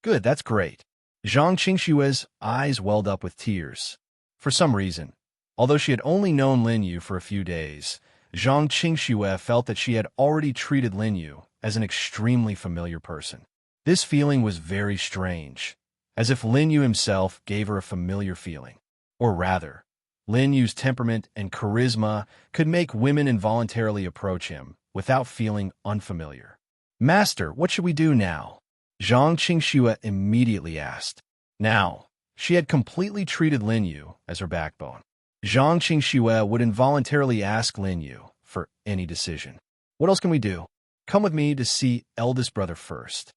Good, that's great. Zhang Qingxue's eyes welled up with tears. For some reason, although she had only known Lin Yu for a few days, Zhang Qingxue felt that she had already treated Lin Yu as an extremely familiar person. This feeling was very strange, as if Lin Yu himself gave her a familiar feeling. Or rather, Lin Yu's temperament and charisma could make women involuntarily approach him without feeling unfamiliar. Master, what should we do now? Zhang Qingxue immediately asked. Now, she had completely treated Lin Yu as her backbone. Zhang Qingxue would involuntarily ask Lin Yu for any decision. What else can we do? Come with me to see eldest brother first.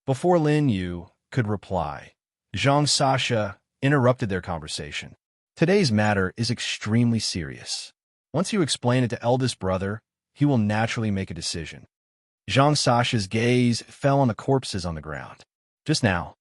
Before Lin Yu could reply, Zhang Sasha interrupted their conversation. Today's matter is extremely serious. Once you explain it to eldest brother, he will naturally make a decision. Zhang Sasha's gaze fell on the corpses on the ground. Just now,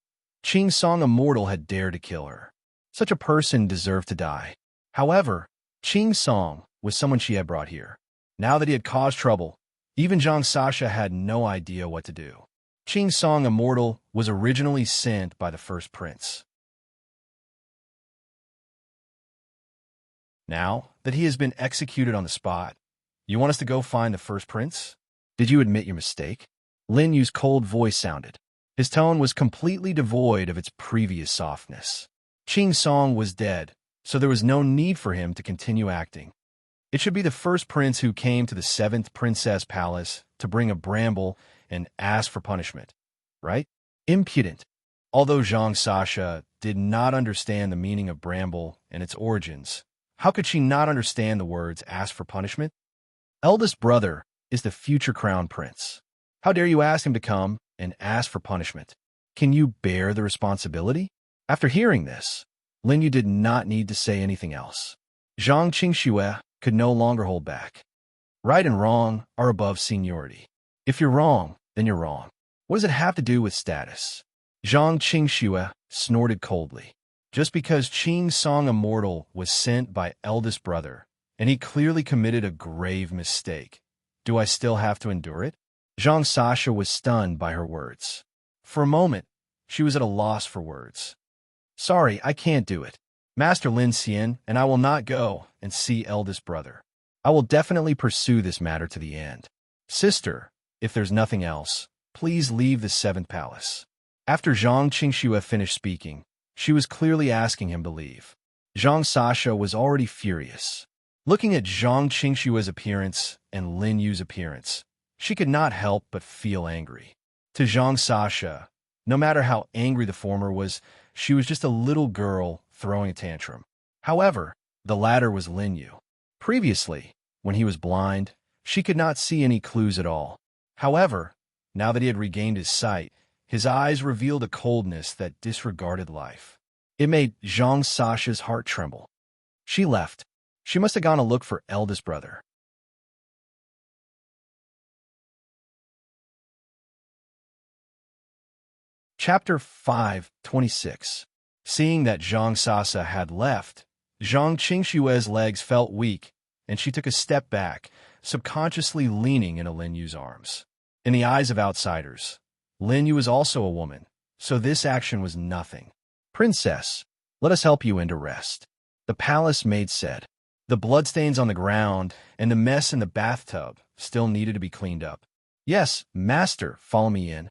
Qing Song Immortal had dared to kill her. Such a person deserved to die. However, Qing Song was someone she had brought here. Now that he had caused trouble, even Zhang Sasha had no idea what to do. Qing Song Immortal was originally sent by the first prince. Now that he has been executed on the spot, you want us to go find the first prince? Did you admit your mistake? Lin Yu's cold voice sounded. His tone was completely devoid of its previous softness. Qing Song was dead, so there was no need for him to continue acting. It should be the first prince who came to the 7th princess palace to bring a bramble and ask for punishment, right? Impudent. Although Zhang Sasha did not understand the meaning of bramble and its origins, how could she not understand the words ask for punishment? Eldest brother is the future crown prince. How dare you ask him to come and ask for punishment? Can you bear the responsibility? After hearing this, Lin Yu did not need to say anything else. Zhang Qingxue could no longer hold back. Right and wrong are above seniority. If you're wrong, then you're wrong. What does it have to do with status? Zhang Qingxue snorted coldly. Just because Qing Song Immortal was sent by eldest brother, and he clearly committed a grave mistake, do I still have to endure it? Zhang Sasha was stunned by her words. For a moment, she was at a loss for words. Sorry, I can't do it. Master Lin Xian and I will not go and see eldest brother. I will definitely pursue this matter to the end. Sister, if there's nothing else, please leave the seventh palace. After Zhang Qingxue finished speaking, she was clearly asking him to leave. Zhang Sasha was already furious. Looking at Zhang Qingxue's appearance and Lin Yu's appearance, she could not help but feel angry. To Zhang Sasha, no matter how angry the former was, she was just a little girl throwing a tantrum. However, the latter was Lin Yu. Previously, when he was blind, she could not see any clues at all. However, now that he had regained his sight, his eyes revealed a coldness that disregarded life. It made Zhang Sasha's heart tremble. She left. She must have gone to look for eldest brother. Chapter 5:26. Seeing that Zhang Sasha had left, Zhang Qingxue's legs felt weak, and she took a step back, subconsciously leaning into Lin Yu's arms. In the eyes of outsiders, Lin Yu was also a woman, so this action was nothing. Princess, let us help you into rest. The palace maid said. The bloodstains on the ground and the mess in the bathtub still needed to be cleaned up. Yes, master, follow me in.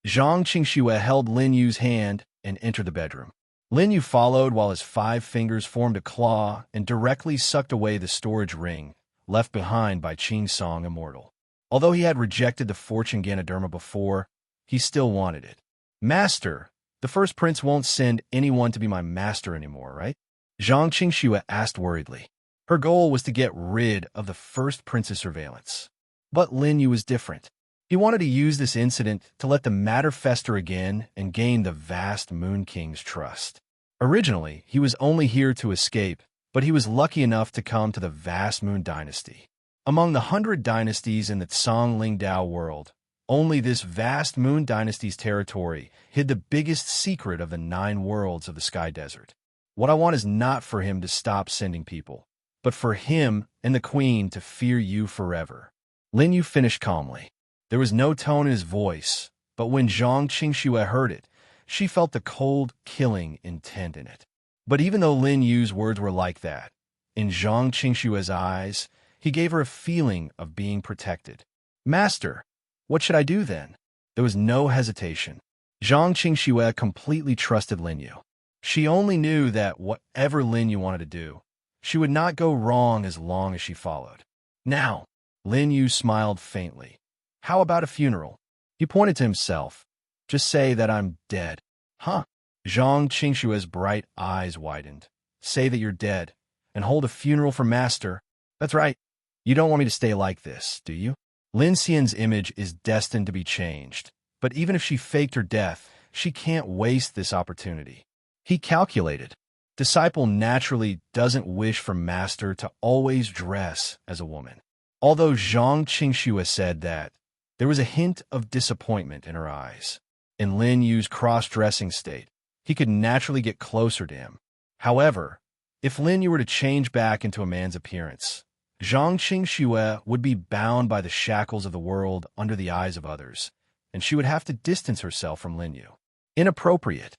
Zhang Qingxue held Lin Yu's hand and entered the bedroom. Lin Yu followed while his 5 fingers formed a claw and directly sucked away the storage ring left behind by Qing Song Immortal. Although he had rejected the fortune Ganoderma before, he still wanted it. Master, the first prince won't send anyone to be my master anymore, right? Zhang Qingxue asked worriedly. Her goal was to get rid of the first prince's surveillance. But Lin Yu was different. He wanted to use this incident to let the matter fester again and gain the vast Moon King's trust. Originally, he was only here to escape, but he was lucky enough to come to the vast Moon Dynasty. Among the 100 dynasties in the Cangling-Dao world, only this vast Moon Dynasty's territory hid the biggest secret of the 9 worlds of the Sky Desert. What I want is not for him to stop sending people, but for him and the Queen to fear you forever. Lin Yu finished calmly. There was no tone in his voice, but when Zhang Qingxue heard it, she felt the cold, killing intent in it. But even though Lin Yu's words were like that, in Zhang Qingxue's eyes, he gave her a feeling of being protected. Master, what should I do then? There was no hesitation. Zhang Qingxue completely trusted Lin Yu. She only knew that whatever Lin Yu wanted to do, she would not go wrong as long as she followed. Now, Lin Yu smiled faintly. How about a funeral? He pointed to himself. Just say that I'm dead. Huh? Zhang Qingxue's bright eyes widened. Say that you're dead, and hold a funeral for master. That's right. You don't want me to stay like this, do you? Lin Xian's image is destined to be changed, but even if she faked her death, she can't waste this opportunity. He calculated. Disciple naturally doesn't wish for master to always dress as a woman. Although Zhang Qingxue said that, there was a hint of disappointment in her eyes. In Lin Yu's cross-dressing state, he could naturally get closer to him. However, if Lin Yu were to change back into a man's appearance, Zhang Qingxue would be bound by the shackles of the world under the eyes of others, and she would have to distance herself from Lin Yu. Inappropriate.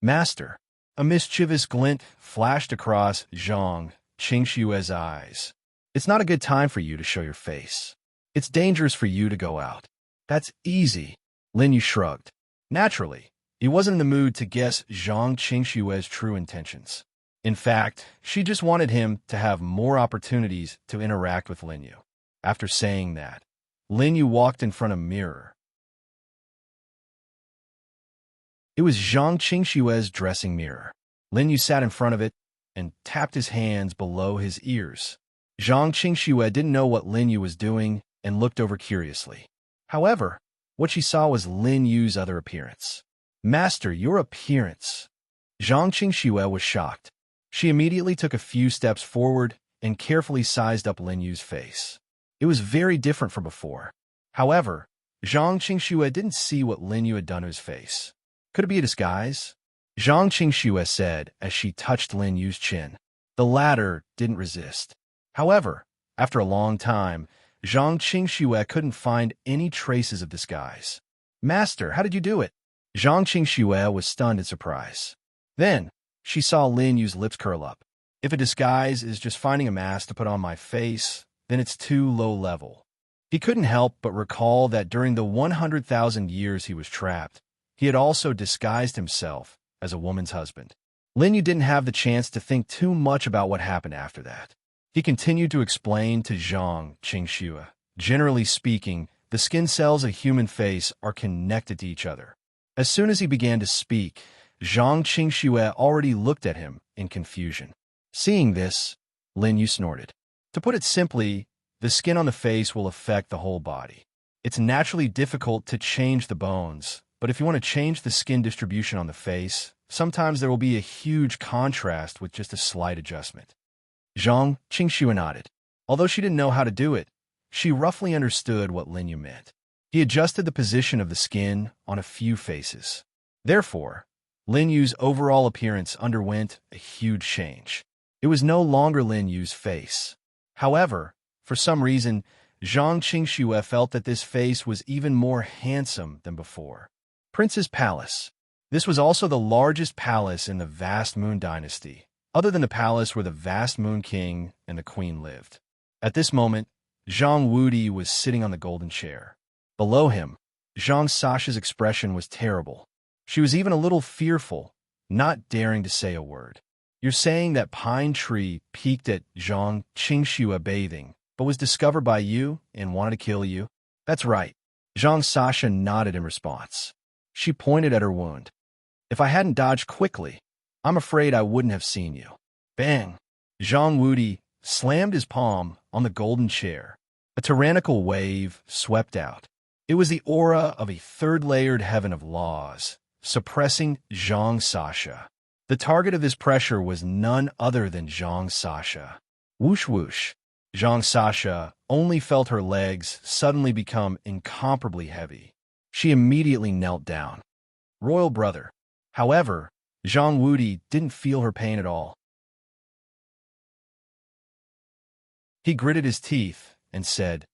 Master. A mischievous glint flashed across Zhang Qingxue's eyes. It's not a good time for you to show your face. It's dangerous for you to go out. That's easy. Lin Yu shrugged. Naturally, he wasn't in the mood to guess Zhang Qingxue's true intentions. In fact, she just wanted him to have more opportunities to interact with Lin Yu. After saying that, Lin Yu walked in front of a mirror. It was Zhang Qingshue's dressing mirror. Lin Yu sat in front of it and tapped his hands below his ears. Zhang Qingxue didn't know what Lin Yu was doing and looked over curiously. However, what she saw was Lin Yu's other appearance. "Master, your appearance." Zhang Qingxue was shocked. She immediately took a few steps forward and carefully sized up Lin Yu's face. It was very different from before. However, Zhang Qingxue didn't see what Lin Yu had done to his face. Could it be a disguise? Zhang Qingxue said as she touched Lin Yu's chin. The latter didn't resist. However, after a long time, Zhang Qingxue couldn't find any traces of disguise. "Master, how did you do it?" Zhang Qingxue was stunned in surprise. Then, she saw Lin Yu's lips curl up. "If a disguise is just finding a mask to put on my face, then it's too low level." He couldn't help but recall that during the 100,000 years he was trapped, he had also disguised himself as a woman's husband. Lin Yu didn't have the chance to think too much about what happened after that. He continued to explain to Zhang Qingxue. Generally speaking, the skin cells of a human face are connected to each other. As soon as he began to speak, Zhang Qingxue already looked at him in confusion. Seeing this, Lin Yu snorted. To put it simply, the skin on the face will affect the whole body. It's naturally difficult to change the bones, but if you want to change the skin distribution on the face, sometimes there will be a huge contrast with just a slight adjustment. Zhang Qingxue nodded. Although she didn't know how to do it, she roughly understood what Lin Yu meant. He adjusted the position of the skin on a few faces. Therefore, Lin Yu's overall appearance underwent a huge change. It was no longer Lin Yu's face. However, for some reason, Zhang Qingxue felt that this face was even more handsome than before. Prince's Palace. This was also the largest palace in the vast Moon Dynasty, other than the palace where the vast Moon King and the Queen lived. At this moment, Zhang Wudi was sitting on the golden chair. Below him, Zhang Sasha's expression was terrible. She was even a little fearful, not daring to say a word. "You're saying that pine tree peeked at Zhang Qingxue bathing, but was discovered by you and wanted to kill you?" "That's right." Zhang Sasha nodded in response. She pointed at her wound. "If I hadn't dodged quickly, I'm afraid I wouldn't have seen you." Bang! Zhang Wudi slammed his palm on the golden chair. A tyrannical wave swept out. It was the aura of a third-layered heaven of laws, suppressing Zhang Sasha. The target of this pressure was none other than Zhang Sasha. Whoosh whoosh. Zhang Sasha only felt her legs suddenly become incomparably heavy. She immediately knelt down. "Royal brother." However, Zhang Wudi didn't feel her pain at all. He gritted his teeth and said,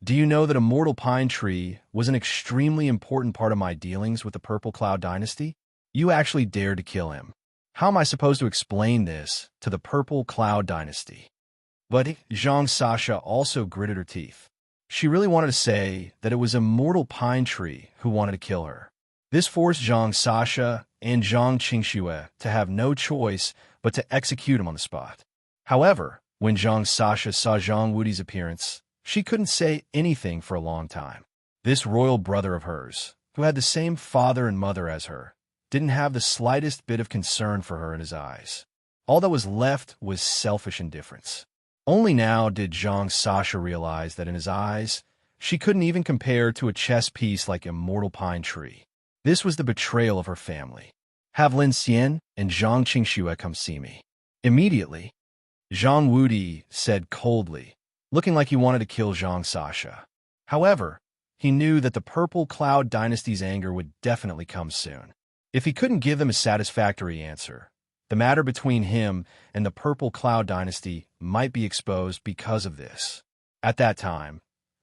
"Do you know that Immortal Pine Tree was an extremely important part of my dealings with the Purple Cloud Dynasty? You actually dared to kill him. How am I supposed to explain this to the Purple Cloud Dynasty?" But Zhang Sasha also gritted her teeth. She really wanted to say that it was Immortal Pine Tree who wanted to kill her. This forced Zhang Sasha and Zhang Qingxue to have no choice but to execute him on the spot. However, when Zhang Sasha saw Zhang Wudi's appearance, she couldn't say anything for a long time. This royal brother of hers, who had the same father and mother as her, didn't have the slightest bit of concern for her in his eyes. All that was left was selfish indifference. Only now did Zhang Sasha realize that in his eyes, she couldn't even compare to a chess piece like Immortal Pine Tree. This was the betrayal of her family. "Have Lin Xian and Zhang Qingxue come see me." Immediately, Zhang Wudi said coldly, looking like he wanted to kill Zhang Sasha. However, he knew that the Purple Cloud Dynasty's anger would definitely come soon. If he couldn't give them a satisfactory answer, the matter between him and the Purple Cloud Dynasty might be exposed because of this. At that time,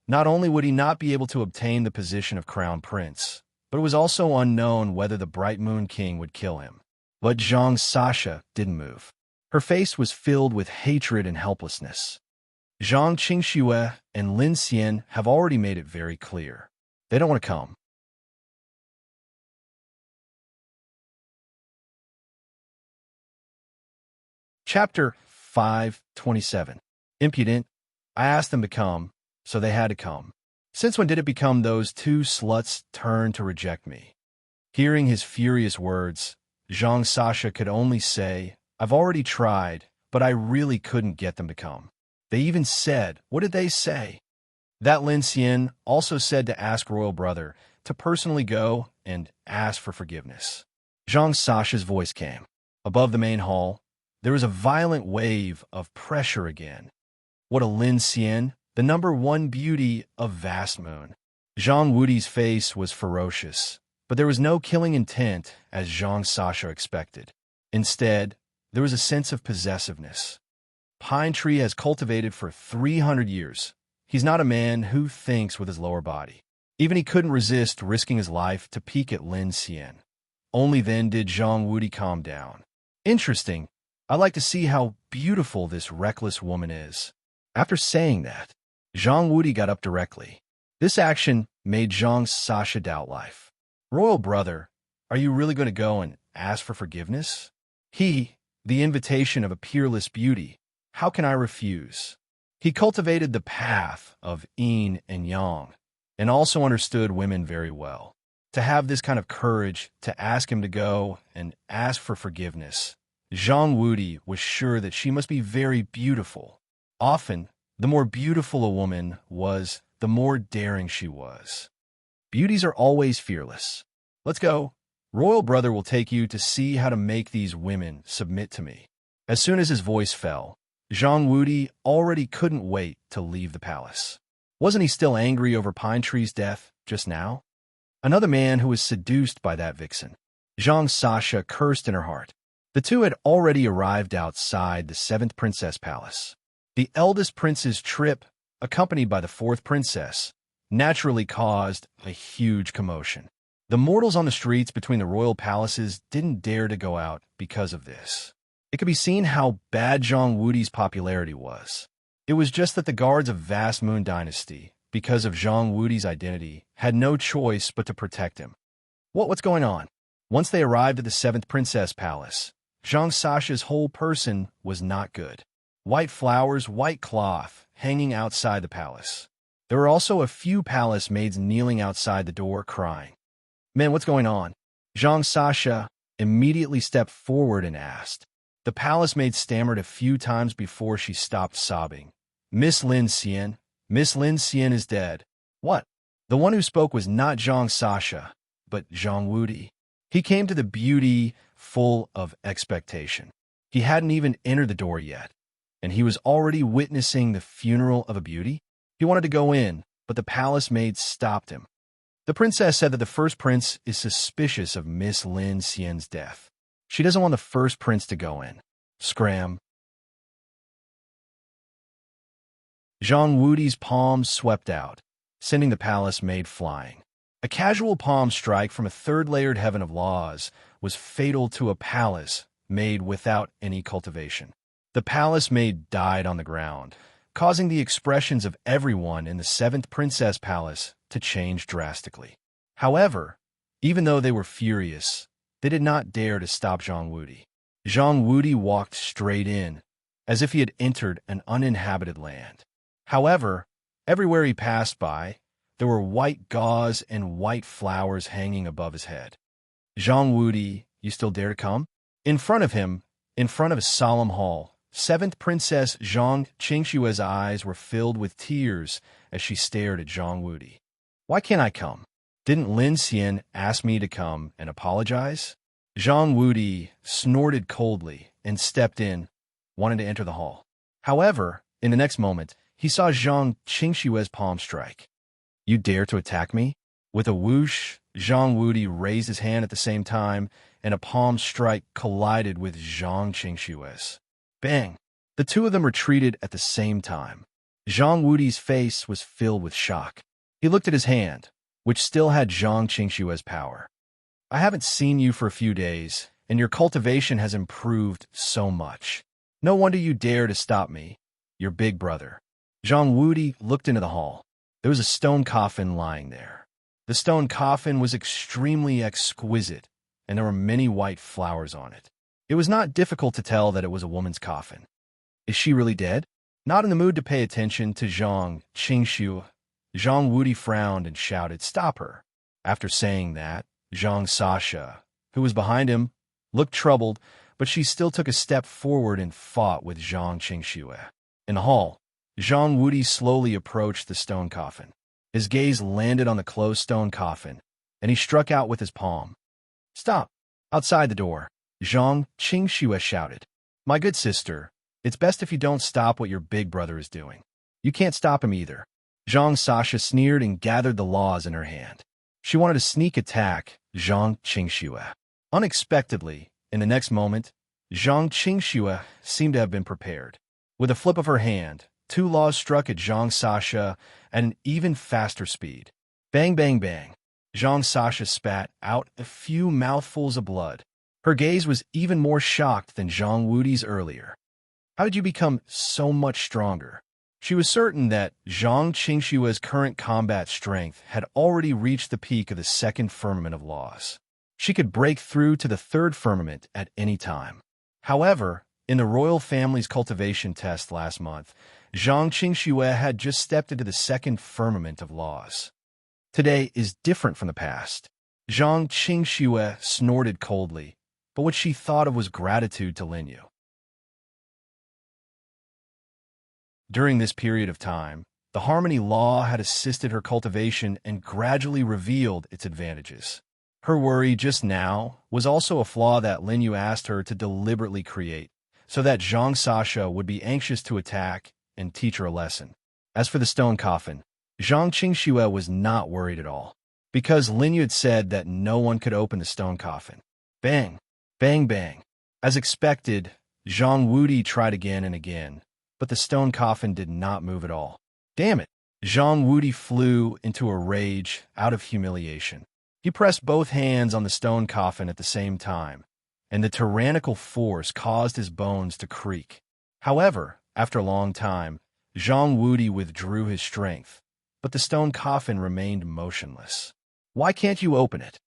not only would he not be able to obtain the position of Crown Prince, but it was also unknown whether the Bright Moon King would kill him. But Zhang Sasha didn't move. Her face was filled with hatred and helplessness. Zhang Qingxue and Lin Xian have already made it very clear. They don't want to come. Chapter 527. Impudent. I asked them to come, so they had to come. Since when did it become those two sluts' turn to reject me? Hearing his furious words, Zhang Sasha could only say, "I've already tried, but I really couldn't get them to come." They even said, what did they say? That Lin Xian also said to ask royal brother to personally go and ask for forgiveness. Zhang Sasha's voice came. Above the main hall, there was a violent wave of pressure again. What a Lin Xian, the #1 beauty of Vast Moon. Zhang Wudi's face was ferocious, but there was no killing intent as Zhang Sasha expected. Instead, there was a sense of possessiveness. Pine Tree has cultivated for 300 years. He's not a man who thinks with his lower body. Even he couldn't resist risking his life to peek at Lin Xian. Only then did Zhang Wudi calm down. Interesting. I like to see how beautiful this reckless woman is. After saying that, Zhang Wudi got up directly. This action made Zhang Sasha doubt life. Royal brother, are you really going to go and ask for forgiveness? The invitation of a peerless beauty. How can I refuse? He cultivated the path of yin and yang, and also understood women very well. To have this kind of courage to ask him to go and ask for forgiveness, Zhang Wudi was sure that she must be very beautiful. Often, the more beautiful a woman was, the more daring she was. Beauties are always fearless. Let's go. Royal brother will take you to see how to make these women submit to me. As soon as his voice fell, Zhang Wudi already couldn't wait to leave the palace. Wasn't he still angry over Pine Tree's death just now? Another man who was seduced by that vixen. Zhang Sasha cursed in her heart. The two had already arrived outside the 7th princess palace. The eldest prince's trip, accompanied by the 4th princess, naturally caused a huge commotion. The mortals on the streets between the royal palaces didn't dare to go out because of this. It could be seen how bad Zhang Wudi's popularity was. It was just that the guards of Vast Moon Dynasty, because of Zhang Wudi's identity, had no choice but to protect him. What's going on? Once they arrived at the 7th princess palace, Zhang Sasha's whole person was not good. White flowers, white cloth, hanging outside the palace. There were also a few palace maids kneeling outside the door crying. Man, what's going on? Zhang Sasha immediately stepped forward and asked. The palace maid stammered a few times before she stopped sobbing. Miss Lin Xian is dead. What? The one who spoke was not Zhang Sasha, but Zhang Wudi. He came to the beauty full of expectation. He hadn't even entered the door yet, and he was already witnessing the funeral of a beauty. He wanted to go in, but the palace maid stopped him. The princess said that the first prince is suspicious of Miss Lin Xian's death. She doesn't want the first prince to go in. Scram. Zhang Wudi's palms swept out, sending the palace maid flying. A casual palm strike from a third-layered heaven of laws was fatal to a palace made without any cultivation. The palace maid died on the ground, causing the expressions of everyone in the 7th princess palace to change drastically. However, even though they were furious, they did not dare to stop Zhang Wudi. Zhang Wudi walked straight in, as if he had entered an uninhabited land. However, everywhere he passed by, there were white gauze and white flowers hanging above his head. Zhang Wudi, you still dare to come? In front of him, in front of a solemn hall, 7th Princess Zhang Qingshue's eyes were filled with tears as she stared at Zhang Wudi. Why can't I come? Didn't Lin Xian ask me to come and apologize? Zhang Wudi snorted coldly and stepped in, wanting to enter the hall. However, in the next moment, he saw Zhang Qingshue's palm strike. You dare to attack me? With a whoosh, Zhang Wudi raised his hand at the same time, and a palm strike collided with Zhang Qingshue's. Bang! The two of them retreated at the same time. Zhang Wudi's face was filled with shock. He looked at his hand, which still had Zhang Qingshue's power. I haven't seen you for a few days, and your cultivation has improved so much. No wonder you dare to stop me, your big brother. Zhang Wudi looked into the hall. There was a stone coffin lying there. The stone coffin was extremely exquisite, and there were many white flowers on it. It was not difficult to tell that it was a woman's coffin. Is she really dead? Not in the mood to pay attention to Zhang Qingxue, Zhang Wudi frowned and shouted, "Stop her!" After saying that, Zhang Sasha, who was behind him, looked troubled, but she still took a step forward and fought with Zhang Qingxue. In the hall, Zhang Wudi slowly approached the stone coffin. His gaze landed on the closed stone coffin, and he struck out with his palm. "Stop!" Outside the door, Zhang Qingxue shouted. "My good sister, it's best if you don't stop what your big brother is doing. You can't stop him either." Zhang Sasha sneered and gathered the laws in her hand. She wanted to sneak attack Zhang Qingxue. Unexpectedly, in the next moment, Zhang Qingxue seemed to have been prepared. With a flip of her hand, two laws struck at Zhang Sasha at an even faster speed. Bang, bang, bang. Zhang Sasha spat out a few mouthfuls of blood. Her gaze was even more shocked than Zhang Wudi's earlier. "How did you become so much stronger?" She was certain that Zhang Qingxue's current combat strength had already reached the peak of the second firmament of laws. She could break through to the third firmament at any time. However, in the royal family's cultivation test last month, Zhang Qingxue had just stepped into the second firmament of laws. Today is different from the past. Zhang Qingxue snorted coldly, but what she thought of was gratitude to Lin Yu. During this period of time, the harmony law had assisted her cultivation and gradually revealed its advantages. Her worry just now was also a flaw that Lin Yu asked her to deliberately create, so that Zhang Sasha would be anxious to attack and teach her a lesson. As for the stone coffin, Zhang Qingxue was not worried at all, because Lin Yu had said that no one could open the stone coffin. Bang, bang, bang. As expected, Zhang Wudi tried again and again, but the stone coffin did not move at all. Damn it! Zhang Wudi flew into a rage out of humiliation. He pressed both hands on the stone coffin at the same time, and the tyrannical force caused his bones to creak. However, after a long time, Zhang Wudi withdrew his strength, but the stone coffin remained motionless. "Why can't you open it?"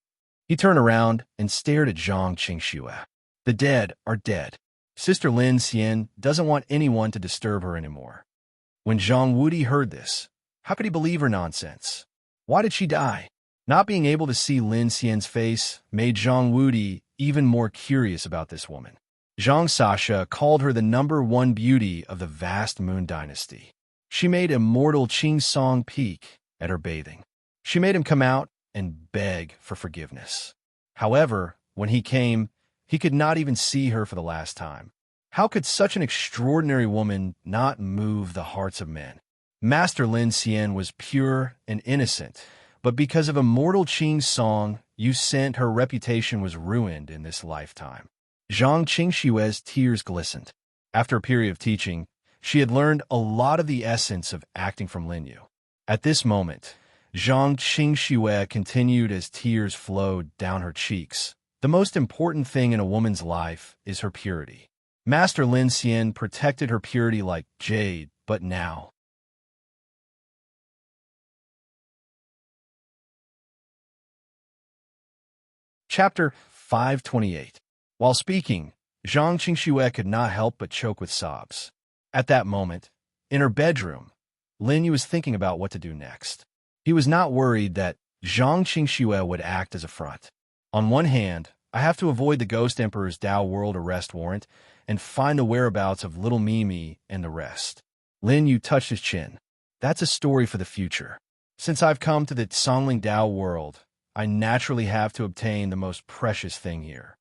He turned around and stared at Zhang Qingxue. "The dead are dead. Sister Lin Xian doesn't want anyone to disturb her anymore." When Zhang Wudi heard this, how could he believe her nonsense? Why did she die? Not being able to see Lin Xian's face made Zhang Wudi even more curious about this woman. Zhang Sasha called her the #1 beauty of the vast Moon Dynasty. She made immortal Qing Song peek at her bathing. She made him come out and beg for forgiveness. However, when he came, he could not even see her for the last time. How could such an extraordinary woman not move the hearts of men? Master Lin Xian was pure and innocent, but because of immortal Qing's song, you sent her reputation was ruined in this lifetime. Zhang Qingxue's tears glistened. After a period of teaching, she had learned a lot of the essence of acting from Lin Yu. At this moment, Zhang Qingxue continued as tears flowed down her cheeks. The most important thing in a woman's life is her purity. Master Lin Xian protected her purity like jade, but now... Chapter 528. While speaking, Zhang Qingxue could not help but choke with sobs. At that moment, in her bedroom, Lin Yu was thinking about what to do next. He was not worried that Zhang Qingxue would act as a front. On one hand, I have to avoid the Ghost Emperor's Dao World arrest warrant and find the whereabouts of little Mimi and the rest. Lin Yu touched his chin. That's a story for the future. Since I've come to the Songling Dao World, I naturally have to obtain the most precious thing here.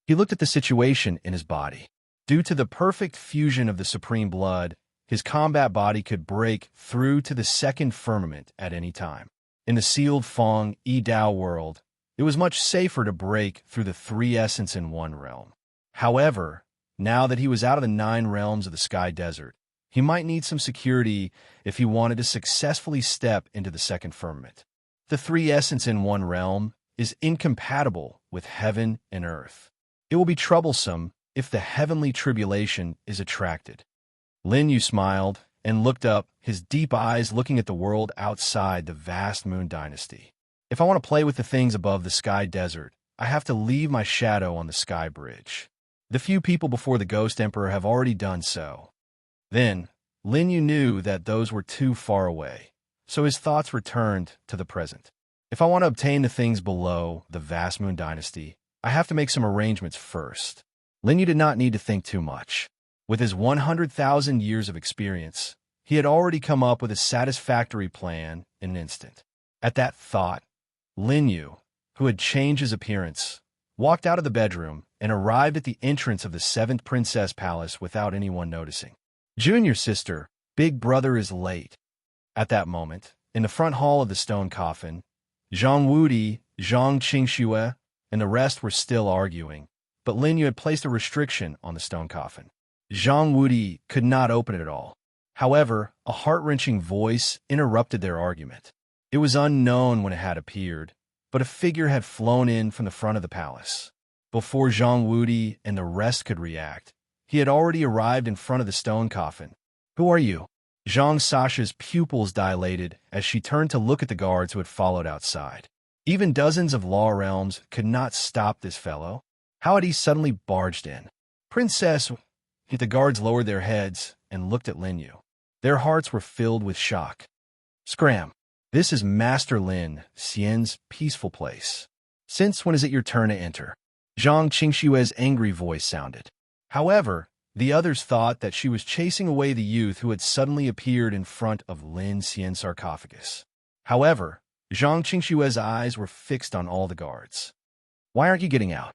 He looked at the situation in his body. Due to the perfect fusion of the supreme blood, his combat body could break through to the second firmament at any time. In the sealed Fong Yi Dao world, it was much safer to break through the 3 essence in one realm. However, now that he was out of the 9 realms of the Sky Desert, he might need some security if he wanted to successfully step into the second firmament. The 3 essence in one realm is incompatible with heaven and earth. It will be troublesome if the heavenly tribulation is attracted. Lin Yu smiled and looked up, his deep eyes looking at the world outside the vast Moon Dynasty. If I want to play with the things above the Sky Desert, I have to leave my shadow on the Sky Bridge. The few people before the Ghost Emperor have already done so. Then, Lin Yu knew that those were too far away, so his thoughts returned to the present. If I want to obtain the things below the vast moon dynasty, I have to make some arrangements first. Lin Yu did not need to think too much. With his 100,000 years of experience, he had already come up with a satisfactory plan in an instant. At that thought, Lin Yu, who had changed his appearance, walked out of the bedroom and arrived at the entrance of the 7th Princess Palace without anyone noticing. Junior sister, big brother is late. At that moment, in the front hall of the stone coffin, Zhang Wudi, Zhang Qingxue, and the rest were still arguing, but Lin Yu had placed a restriction on the stone coffin. Zhang Wudi could not open it at all. However, a heart-wrenching voice interrupted their argument. It was unknown when it had appeared, but a figure had flown in from the front of the palace. Before Zhang Wudi and the rest could react, he had already arrived in front of the stone coffin. "Who are you?" Zhang Sasha's pupils dilated as she turned to look at the guards who had followed outside. Even dozens of law realms could not stop this fellow. How had he suddenly barged in? "Princess!" The guards lowered their heads and looked at Lin Yu. Their hearts were filled with shock. "Scram! This is Master Lin Xian's peaceful place. Since when is it your turn to enter?" Zhang Qingxue's angry voice sounded. However, the others thought that she was chasing away the youth who had suddenly appeared in front of Lin Xian's sarcophagus. However, Zhang Qingxue's eyes were fixed on all the guards. "Why aren't you getting out?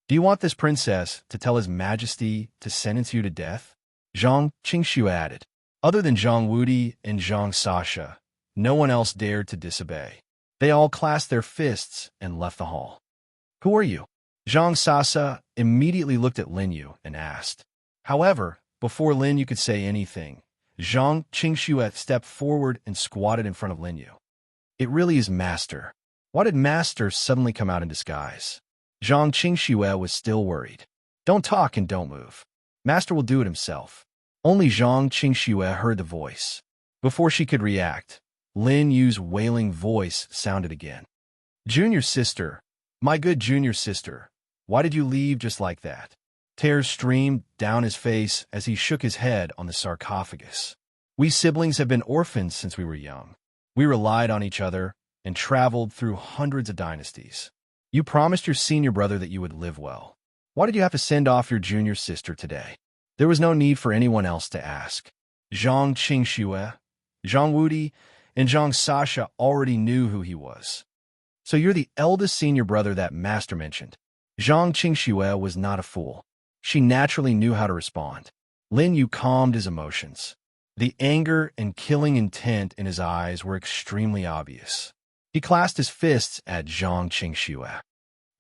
Do you want this princess to tell His Majesty to sentence you to death?" Zhang Qingxue added. Other than Zhang Wudi and Zhang Sasha, no one else dared to disobey. They all clasped their fists and left the hall. "Who are you?" Zhang Sasha immediately looked at Lin Yu and asked. However, before Lin Yu could say anything, Zhang Qingxue stepped forward and squatted in front of Lin Yu. "It really is Master. Why did Master suddenly come out in disguise?" Zhang Qingxue was still worried. "Don't talk and don't move. Master will do it himself." Only Zhang Qingxue heard the voice. Before she could react, Lin Yu's wailing voice sounded again. "Junior sister, my good junior sister, why did you leave just like that?" Tears streamed down his face as he shook his head on the sarcophagus. "We siblings have been orphans since we were young. We relied on each other and traveled through hundreds of dynasties. You promised your senior brother that you would live well. Why did you have to send off your junior sister today?" There was no need for anyone else to ask. Zhang Qingxue, Zhang Wudi, and Zhang Sasha already knew who he was. "So you're the eldest senior brother that Master mentioned." Zhang Qingxue was not a fool. She naturally knew how to respond. Lin Yu calmed his emotions. The anger and killing intent in his eyes were extremely obvious. He clasped his fists at Zhang Qingxue.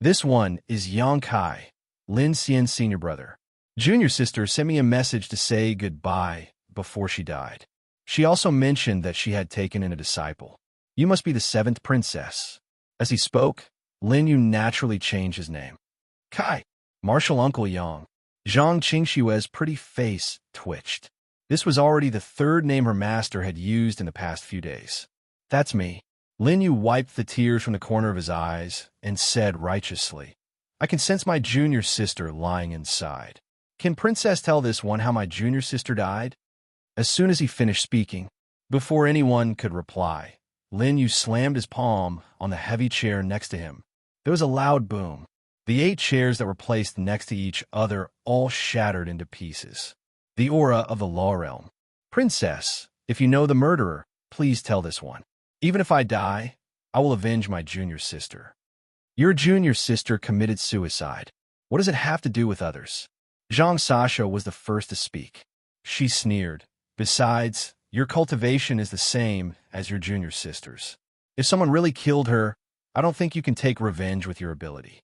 "This one is Yang Kai, Lin Xian's senior brother. Junior sister sent me a message to say goodbye before she died. She also mentioned that she had taken in a disciple. You must be the 7th princess." As he spoke, Lin Yu naturally changed his name. "Kai, Martial Uncle Yang." Zhang Qingxue's pretty face twitched. This was already the 3rd name her master had used in the past few days. "That's me." Lin Yu wiped the tears from the corner of his eyes and said righteously, "I can sense my junior sister lying inside. Can Princess tell this one how my junior sister died?" As soon as he finished speaking, before anyone could reply, Lin Yu slammed his palm on the heavy chair next to him. There was a loud boom. The 8 chairs that were placed next to each other all shattered into pieces. The aura of the law realm. "Princess, if you know the murderer, please tell this one. Even if I die, I will avenge my junior sister." "Your junior sister committed suicide. What does it have to do with others?" Zhang Sasha was the first to speak. She sneered. "Besides, your cultivation is the same as your junior sister's. If someone really killed her, I don't think you can take revenge with your ability."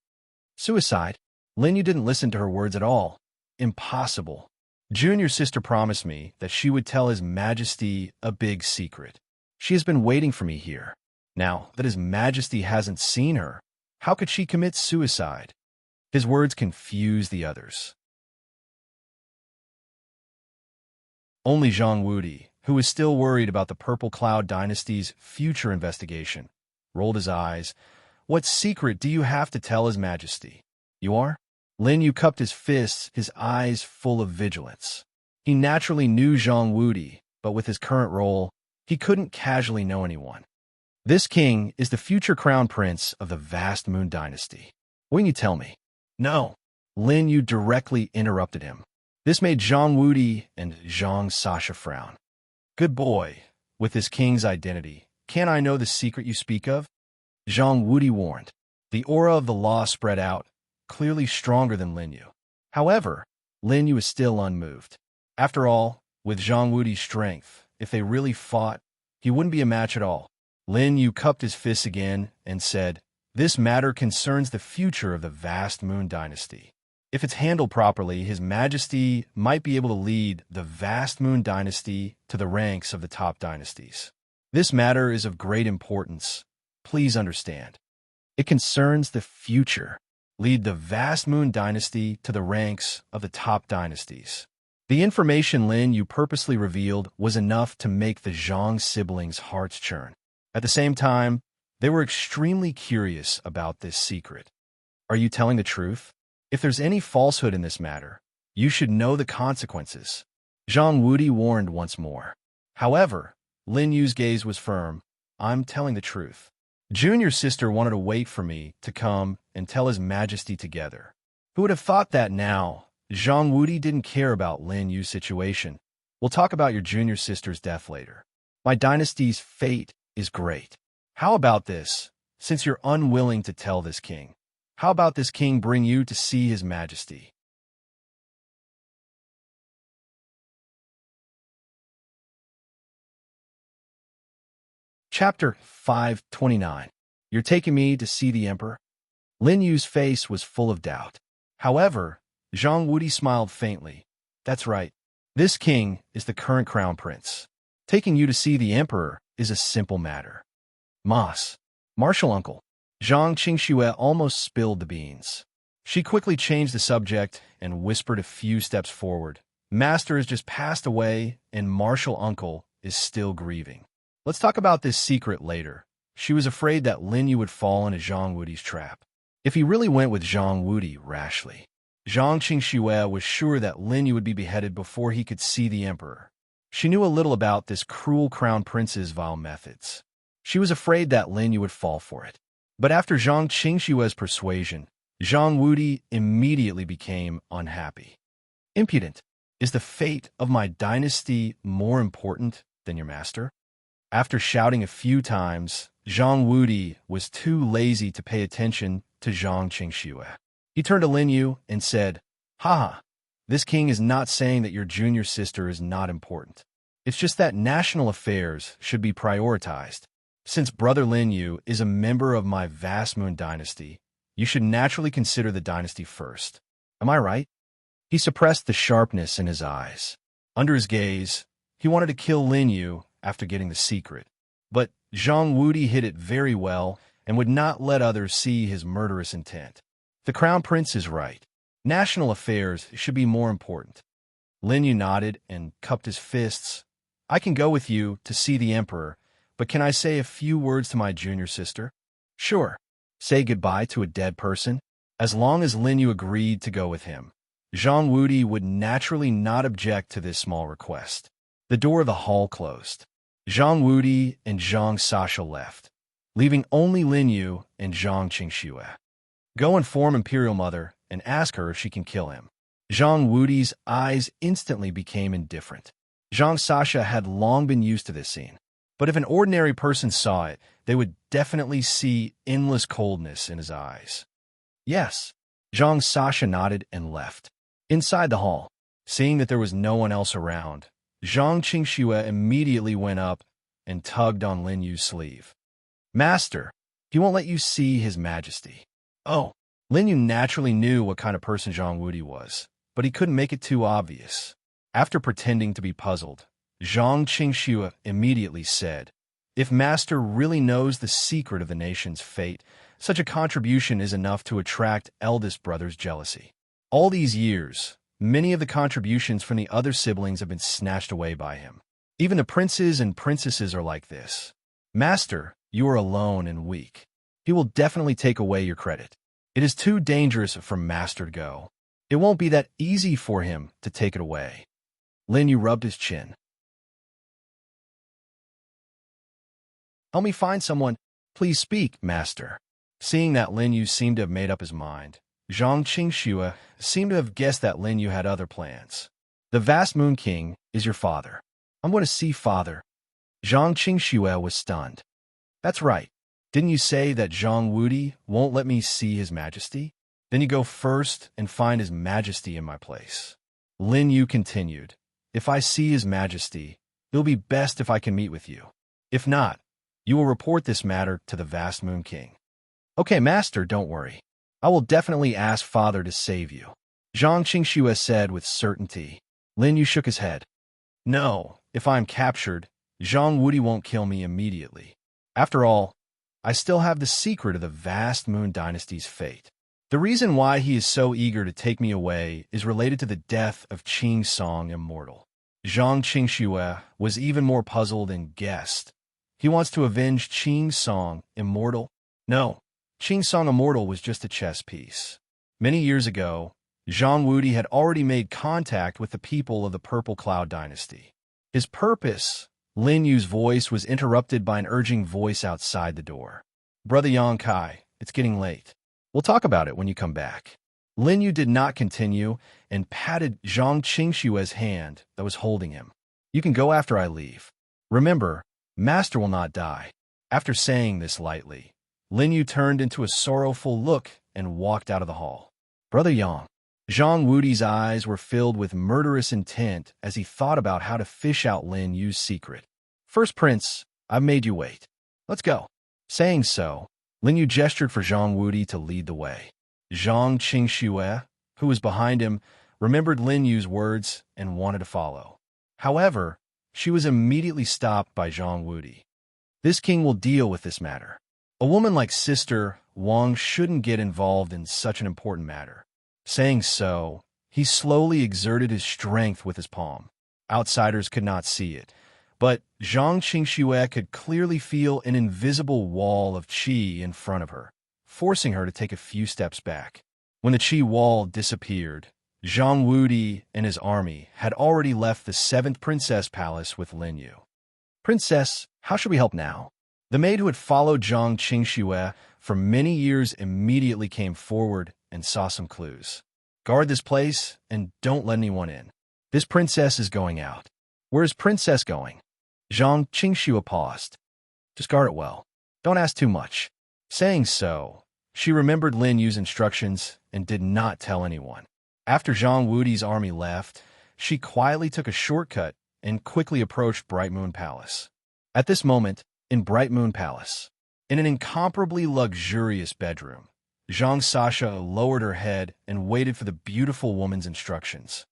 "Suicide?" Lin Yu didn't listen to her words at all. "Impossible. Junior sister promised me that she would tell His Majesty a big secret. She has been waiting for me here. Now that His Majesty hasn't seen her, how could she commit suicide?" His words confused the others. Only Zhang Wudi, who was still worried about the Purple Cloud Dynasty's future investigation, rolled his eyes. "What secret do you have to tell His Majesty?" "You are?" Lin Yu cupped his fists, his eyes full of vigilance. He naturally knew Zhang Wudi, but with his current role, He couldn't casually know anyone. This king is the future crown prince of the vast Moon Dynasty. What can you tell me? No. Lin Yu directly interrupted him. This made Zhang Wudi and Zhang Sasha frown. Good boy, with this king's identity, can I know the secret you speak of? Zhang Wudi warned. The aura of the law spread out, clearly stronger than Lin Yu. However, Lin Yu was still unmoved. After all, with Zhang Wudi's strength, if they really fought, he wouldn't be a match at all. Lin Yu cupped his fists again and said, "This matter concerns the future of the vast Moon Dynasty. If it's handled properly, His Majesty might be able to lead the vast Moon Dynasty to the ranks of the top dynasties. This matter is of great importance. Please understand. It concerns the future. Lead the vast Moon Dynasty to the ranks of the top dynasties." The information Lin Yu purposely revealed was enough to make the Zhang siblings' hearts churn. At the same time, they were extremely curious about this secret. Are you telling the truth? If there's any falsehood in this matter, you should know the consequences. Zhang Wudi warned once more. However, Lin Yu's gaze was firm. I'm telling the truth. Junior sister wanted to wait for me to come and tell His Majesty together. Who would have thought that now? Zhang Wudi didn't care about Lin Yu's situation. We'll talk about your junior sister's death later. My dynasty's fate is great. How about this? Since you're unwilling to tell this king, how about this king bring you to see His Majesty? Chapter 529. You're taking me to see the emperor? Lin Yu's face was full of doubt. However, Zhang Wudi smiled faintly. That's right. This king is the current crown prince. Taking you to see the emperor is a simple matter. Martial uncle. Zhang Qingxue almost spilled the beans. She quickly changed the subject and whispered a few steps forward. Master has just passed away, and martial uncle is still grieving. Let's talk about this secret later. She was afraid that Lin Yu would fall into Zhang Wudi's trap. If he really went with Zhang Wudi rashly, Zhang Qingxue was sure that Lin Yu would be beheaded before he could see the emperor. She knew a little about this cruel crown prince's vile methods. She was afraid that Lin Yu would fall for it. But after Zhang Qingxue's persuasion, Zhang Wudi immediately became unhappy. Impudent. Is the fate of my dynasty more important than your master? After shouting a few times, Zhang Wudi was too lazy to pay attention to Zhang Qingxue. He turned to Lin Yu and said, Haha, this king is not saying that your junior sister is not important. It's just that national affairs should be prioritized. Since brother Lin Yu is a member of my vast Moon Dynasty, you should naturally consider the dynasty first. Am I right? He suppressed the sharpness in his eyes. Under his gaze, he wanted to kill Lin Yu after getting the secret. But Zhang Wudi hid it very well and would not let others see his murderous intent. The crown prince is right. National affairs should be more important. Lin Yu nodded and cupped his fists. I can go with you to see the emperor, but can I say a few words to my junior sister? Sure. Say goodbye to a dead person? As long as Lin Yu agreed to go with him, Zhang Wudi would naturally not object to this small request. The door of the hall closed. Zhang Wudi and Zhang Sasha left, leaving only Lin Yu and Zhang Qingxue. Go inform Imperial Mother and ask her if she can kill him. Zhang Wudi's eyes instantly became indifferent. Zhang Sasha had long been used to this scene, but if an ordinary person saw it, they would definitely see endless coldness in his eyes. Yes. Zhang Sasha nodded and left. Inside the hall, seeing that there was no one else around, Zhang Qingxue immediately went up and tugged on Lin Yu's sleeve. Master, he won't let you see His Majesty. Oh, Lin Yu naturally knew what kind of person Zhang Wudi was, but he couldn't make it too obvious. After pretending to be puzzled, Zhang Qingxue immediately said, If Master really knows the secret of the nation's fate, such a contribution is enough to attract eldest brother's jealousy. All these years, many of the contributions from the other siblings have been snatched away by him. Even the princes and princesses are like this. Master, you are alone and weak. He will definitely take away your credit. It is too dangerous for Master to go. It won't be that easy for him to take it away. Lin Yu rubbed his chin. Help me find someone. Please speak, master. Seeing that Lin Yu seemed to have made up his mind, Zhang Qingxue seemed to have guessed that Lin Yu had other plans. The vast Moon King is your father. I'm going to see father. Zhang Qingxue was stunned. That's right. Didn't you say that Zhang Wudi won't let me see his majesty? Then you go first and find his majesty in my place. Lin Yu continued. If I see his majesty, it'll be best if I can meet with you. If not, you will report this matter to the vast Moon King. Okay, master, don't worry. I will definitely ask father to save you. Zhang Qingxue said with certainty. Lin Yu shook his head. No, if I am captured, Zhang Wudi won't kill me immediately. After all, I still have the secret of the vast Moon Dynasty's fate. The reason why he is so eager to take me away is related to the death of Qing Song Immortal. Zhang Qingxue was even more puzzled and guessed. He wants to avenge Qing Song Immortal? No, Qing Song Immortal was just a chess piece. Many years ago, Zhang Wudi had already made contact with the people of the Purple Cloud Dynasty. His purpose. Lin Yu's voice was interrupted by an urging voice outside the door. Brother Yang Kai, it's getting late. We'll talk about it when you come back. Lin Yu did not continue and patted Zhang Qingxue's hand that was holding him. You can go after I leave. Remember, master will not die. After saying this lightly, Lin Yu turned into a sorrowful look and walked out of the hall. Brother Yang. Zhang Wudi's eyes were filled with murderous intent as he thought about how to fish out Lin Yu's secret. First Prince, I've made you wait. Let's go. Saying so, Lin Yu gestured for Zhang Wudi to lead the way. Zhang Qingxue, who was behind him, remembered Lin Yu's words and wanted to follow. However, she was immediately stopped by Zhang Wudi. This king will deal with this matter. A woman like Sister Wang shouldn't get involved in such an important matter. Saying so, he slowly exerted his strength with his palm. Outsiders could not see it, but Zhang Qingxue could clearly feel an invisible wall of qi in front of her, forcing her to take a few steps back. When the qi wall disappeared, Zhang Wudi and his army had already left the 7th Princess Palace with Lin Yu. Princess, how should we help now? The maid who had followed Zhang Qingxue for many years immediately came forward and saw some clues. Guard this place and don't let anyone in. This princess is going out. Where is princess going? Zhang Qingxue paused. Just guard it well. Don't ask too much. Saying so, she remembered Lin Yu's instructions and did not tell anyone. After Zhang Wudi's army left, she quietly took a shortcut and quickly approached Bright Moon Palace. At this moment, in Bright Moon Palace, in an incomparably luxurious bedroom, Zhang Sasha lowered her head and waited for the beautiful woman's instructions.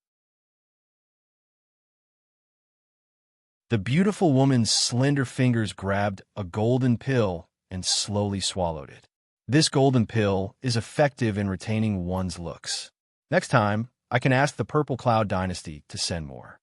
The beautiful woman's slender fingers grabbed a golden pill and slowly swallowed it. This golden pill is effective in retaining one's looks. Next time, I can ask the Purple Cloud Dynasty to send more.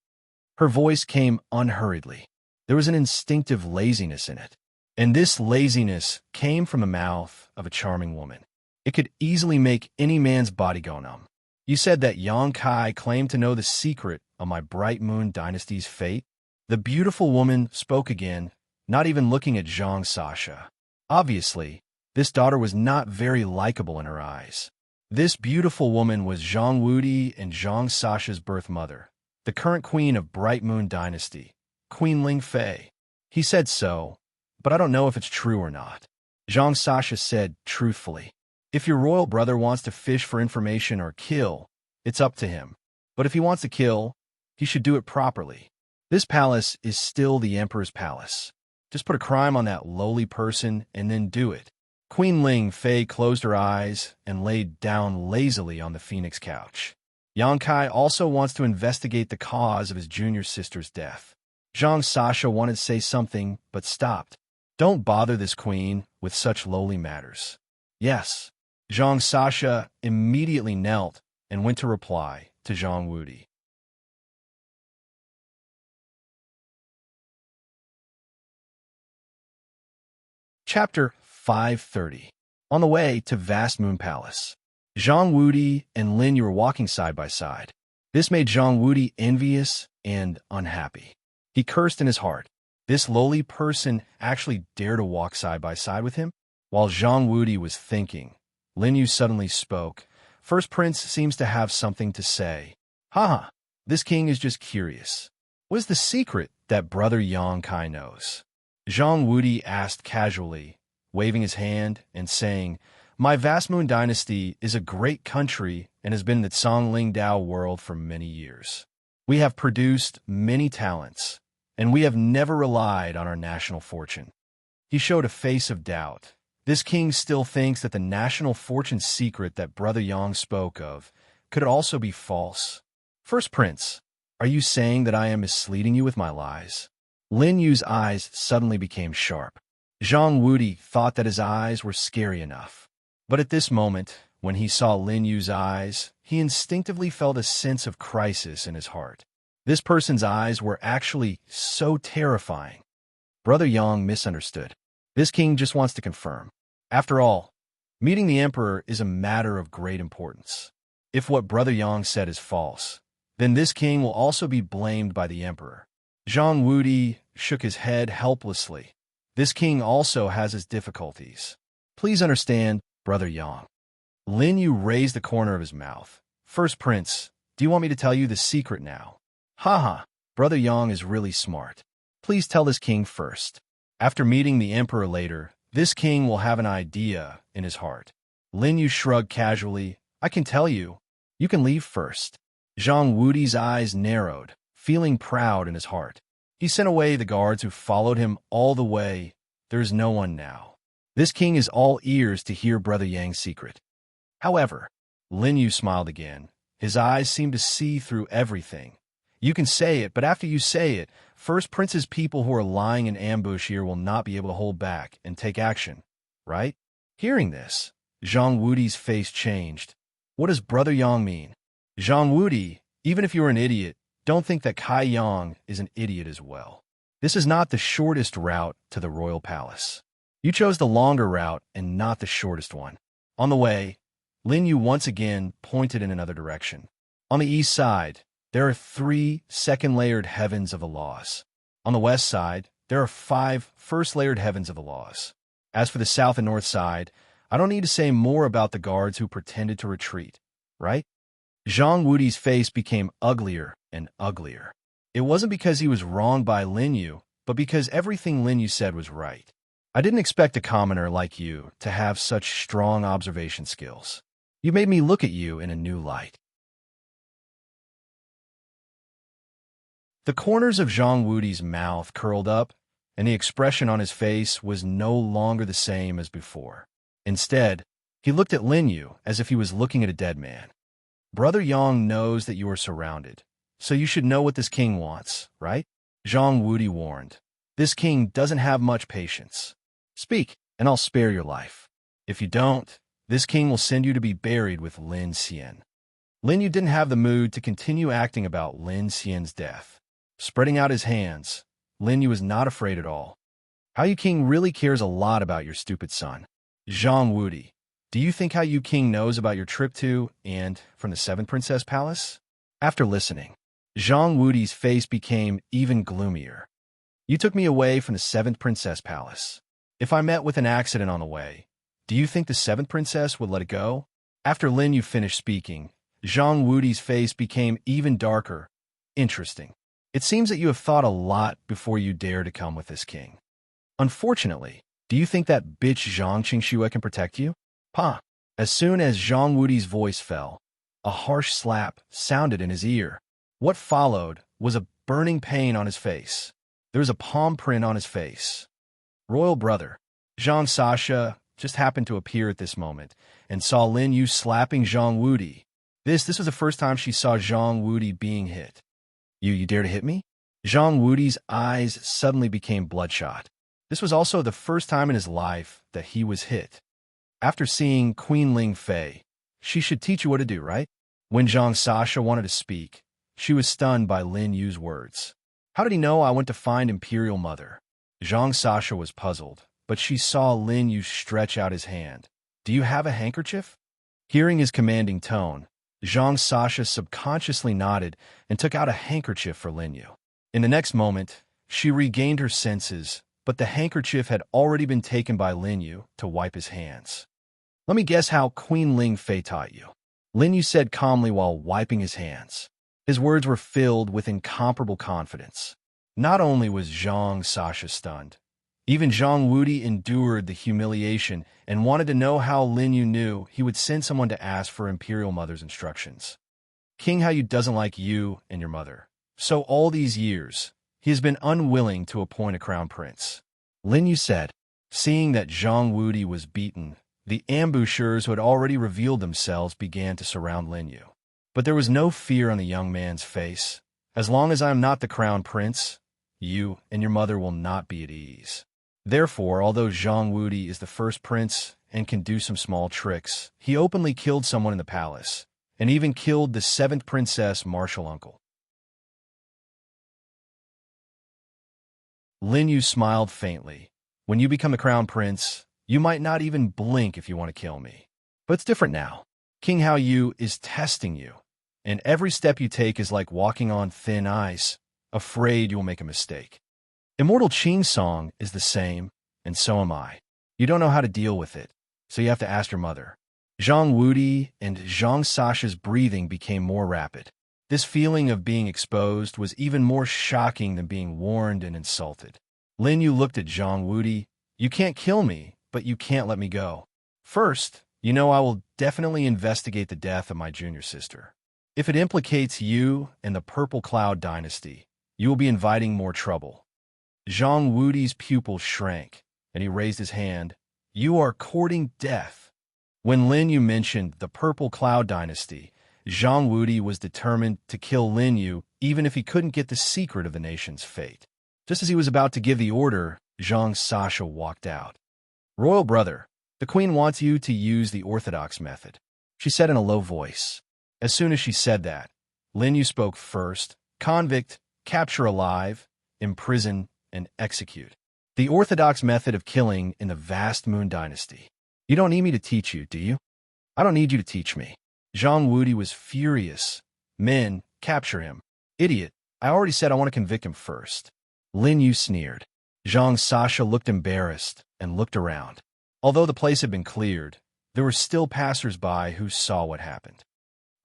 Her voice came unhurriedly. There was an instinctive laziness in it, and this laziness came from the mouth of a charming woman. It could easily make any man's body go numb. You said that Yang Kai claimed to know the secret of my Bright Moon Dynasty's fate? The beautiful woman spoke again, not even looking at Zhang Sasha. Obviously, this daughter was not very likable in her eyes. This beautiful woman was Zhang Wudi and Zhang Sasha's birth mother, the current queen of Bright Moon Dynasty, Queen Ling Fei. He said so, but I don't know if it's true or not. Zhang Sasha said truthfully. If your royal brother wants to fish for information or kill, it's up to him. But if he wants to kill, he should do it properly. This palace is still the emperor's palace. Just put a crime on that lowly person and then do it. Queen Ling Fei closed her eyes and laid down lazily on the phoenix couch. Yang Kai also wants to investigate the cause of his junior sister's death. Zhang Sasha wanted to say something, but stopped. Don't bother this queen with such lowly matters. Yes. Zhang Sasha immediately knelt and went to reply to Zhang Wudi. Chapter 530. On the way to Vast Moon Palace, Zhang Wudi and Lin Yu were walking side by side. This made Zhang Wudi envious and unhappy. He cursed in his heart. This lowly person actually dared to walk side by side with him? While Zhang Wudi was thinking, Lin Yu suddenly spoke. First Prince seems to have something to say. Haha, this king is just curious. What is the secret that Brother Yang Kai knows? Zhang Wudi asked casually, waving his hand and saying, My vast Moon Dynasty is a great country and has been in the Zhongling Dao world for many years. We have produced many talents, and we have never relied on our national fortune. He showed a face of doubt. This king still thinks that the national fortune secret that Brother Yang spoke of could also be false. First Prince, are you saying that I am misleading you with my lies? Lin Yu's eyes suddenly became sharp. Zhang Wudi thought that his eyes were scary enough. But at this moment, when he saw Lin Yu's eyes, he instinctively felt a sense of crisis in his heart. This person's eyes were actually so terrifying. Brother Yang misunderstood. This king just wants to confirm. After all, meeting the emperor is a matter of great importance. If what Brother Yang said is false, then this king will also be blamed by the emperor. Zhang Wudi shook his head helplessly. This king also has his difficulties. Please understand, Brother Yang. Lin Yu raised the corner of his mouth. First Prince, do you want me to tell you the secret now? Haha, Brother Yang is really smart. Please tell this king first. After meeting the emperor later, this king will have an idea in his heart. Lin Yu shrugged casually. I can tell you. You can leave first. Zhang Wudi's eyes narrowed, feeling proud in his heart. He sent away the guards who followed him all the way. There is no one now. This king is all ears to hear Brother Yang's secret. However, Lin Yu smiled again. His eyes seemed to see through everything. You can say it, but after you say it, First Prince's people who are lying in ambush here will not be able to hold back and take action, right? Hearing this, Zhang Wudi's face changed. What does Brother Yang mean? Zhang Wudi, even if you're an idiot, don't think that Kai Yang is an idiot as well. This is not the shortest route to the royal palace. You chose the longer route and not the shortest one. On the way, Lin Yu once again pointed in another direction. On the east side, there are 3 second-layered heavens of the laws. On the west side, there are 5 first-layered heavens of the laws. As for the south and north side, I don't need to say more about the guards who pretended to retreat, right? Zhang Wudi's face became uglier and uglier. It wasn't because he was wrong by Lin Yu, but because everything Lin Yu said was right. I didn't expect a commoner like you to have such strong observation skills. You made me look at you in a new light. The corners of Zhang Wudi's mouth curled up, and the expression on his face was no longer the same as before. Instead, he looked at Lin Yu as if he was looking at a dead man. Brother Yang knows that you are surrounded, so you should know what this king wants, right? Zhang Wudi warned. This king doesn't have much patience. Speak, and I'll spare your life. If you don't, this king will send you to be buried with Lin Xian. Lin Yu didn't have the mood to continue acting about Lin Xian's death. Spreading out his hands, Lin Yu was not afraid at all. How Yu King really cares a lot about your stupid son. Zhang Wudi, do you think How Yu King knows about your trip to and from the 7th Princess Palace? After listening, Zhang Wudi's face became even gloomier. You took me away from the 7th Princess Palace. If I met with an accident on the way, do you think the 7th Princess would let it go? After Lin Yu finished speaking, Zhang Wudi's face became even darker. Interesting. It seems that you have thought a lot before you dare to come with this king. Unfortunately, do you think that bitch Zhang Qingxue can protect you? Pa! As soon as Zhang Wudi's voice fell, a harsh slap sounded in his ear. What followed was a burning pain on his face. There was a palm print on his face. Royal brother, Zhang Sasha, just happened to appear at this moment and saw Lin Yu slapping Zhang Wudi. This was the first time she saw Zhang Wudi being hit. You dare to hit me? Zhang Wudi's eyes suddenly became bloodshot. This was also the first time in his life that he was hit. After seeing Queen Ling Fei, she should teach you what to do, right? When Zhang Sasha wanted to speak, she was stunned by Lin Yu's words. How did he know I went to find Imperial Mother? Zhang Sasha was puzzled, but she saw Lin Yu stretch out his hand. Do you have a handkerchief? Hearing his commanding tone, Zhang Sasha subconsciously nodded and took out a handkerchief for Lin Yu. In the next moment, She regained her senses, but the handkerchief had already been taken by Lin Yu to wipe his hands. Let me guess how Queen Ling Fei taught you, Lin Yu said calmly while wiping his hands. His words were filled with incomparable confidence. Not only was Zhang Sasha stunned, even Zhang Wudi endured the humiliation and wanted to know how Lin Yu knew he would send someone to ask for Imperial Mother's instructions. King Hao Yu doesn't like you and your mother. So all these years, he has been unwilling to appoint a crown prince. Lin Yu said, seeing that Zhang Wudi was beaten. The ambushers who had already revealed themselves began to surround Lin Yu. But there was no fear on the young man's face. As long as I am not the crown prince, you and your mother will not be at ease. Therefore, although Zhang Wudi is the first prince and can do some small tricks, he openly killed someone in the palace, and even killed the 7th princess martial uncle. Lin Yu smiled faintly. When you become a crown prince, you might not even blink if you want to kill me. But it's different now. King Hao Yu is testing you, and every step you take is like walking on thin ice, afraid you will make a mistake. Immortal Qing's song is the same, and so am I. You don't know how to deal with it, so you have to ask your mother. Zhang Wudi and Zhang Sasha's breathing became more rapid. This feeling of being exposed was even more shocking than being warned and insulted. Lin Yu looked at Zhang Wudi. You can't kill me, but you can't let me go. First, you know I will definitely investigate the death of my junior sister. If it implicates you and the Purple Cloud dynasty, you will be inviting more trouble. Zhang Wudi's pupil shrank, and he raised his hand. You are courting death. When Lin Yu mentioned the Purple Cloud dynasty, Zhang Wudi was determined to kill Lin Yu even if he couldn't get the secret of the nation's fate. Just as he was about to give the order, Zhang Sasha walked out. Royal brother, the queen wants you to use the orthodox method, she said in a low voice. As soon as she said that, Lin Yu spoke first. Convict, capture alive, imprison, and execute. The orthodox method of killing in the vast Moon Dynasty. You don't need me to teach you, do you? I don't need you to teach me. Zhang Wudi was furious. Men, capture him. Idiot, I already said I want to convict him first. Lin Yu sneered. Zhang Sasha looked embarrassed and looked around. Although the place had been cleared, there were still passers-by who saw what happened.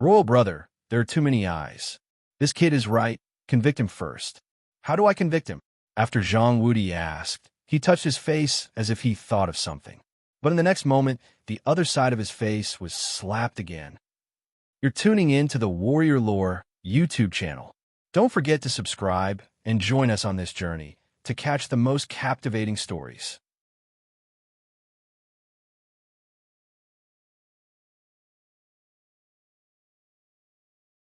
Royal brother, there are too many eyes. This kid is right. Convict him first. How do I convict him? After Zhang Wudi asked, he touched his face as if he thought of something. But in the next moment, the other side of his face was slapped again. You're tuning in to the Warrior Lore YouTube channel. Don't forget to subscribe and join us on this journey to catch the most captivating stories.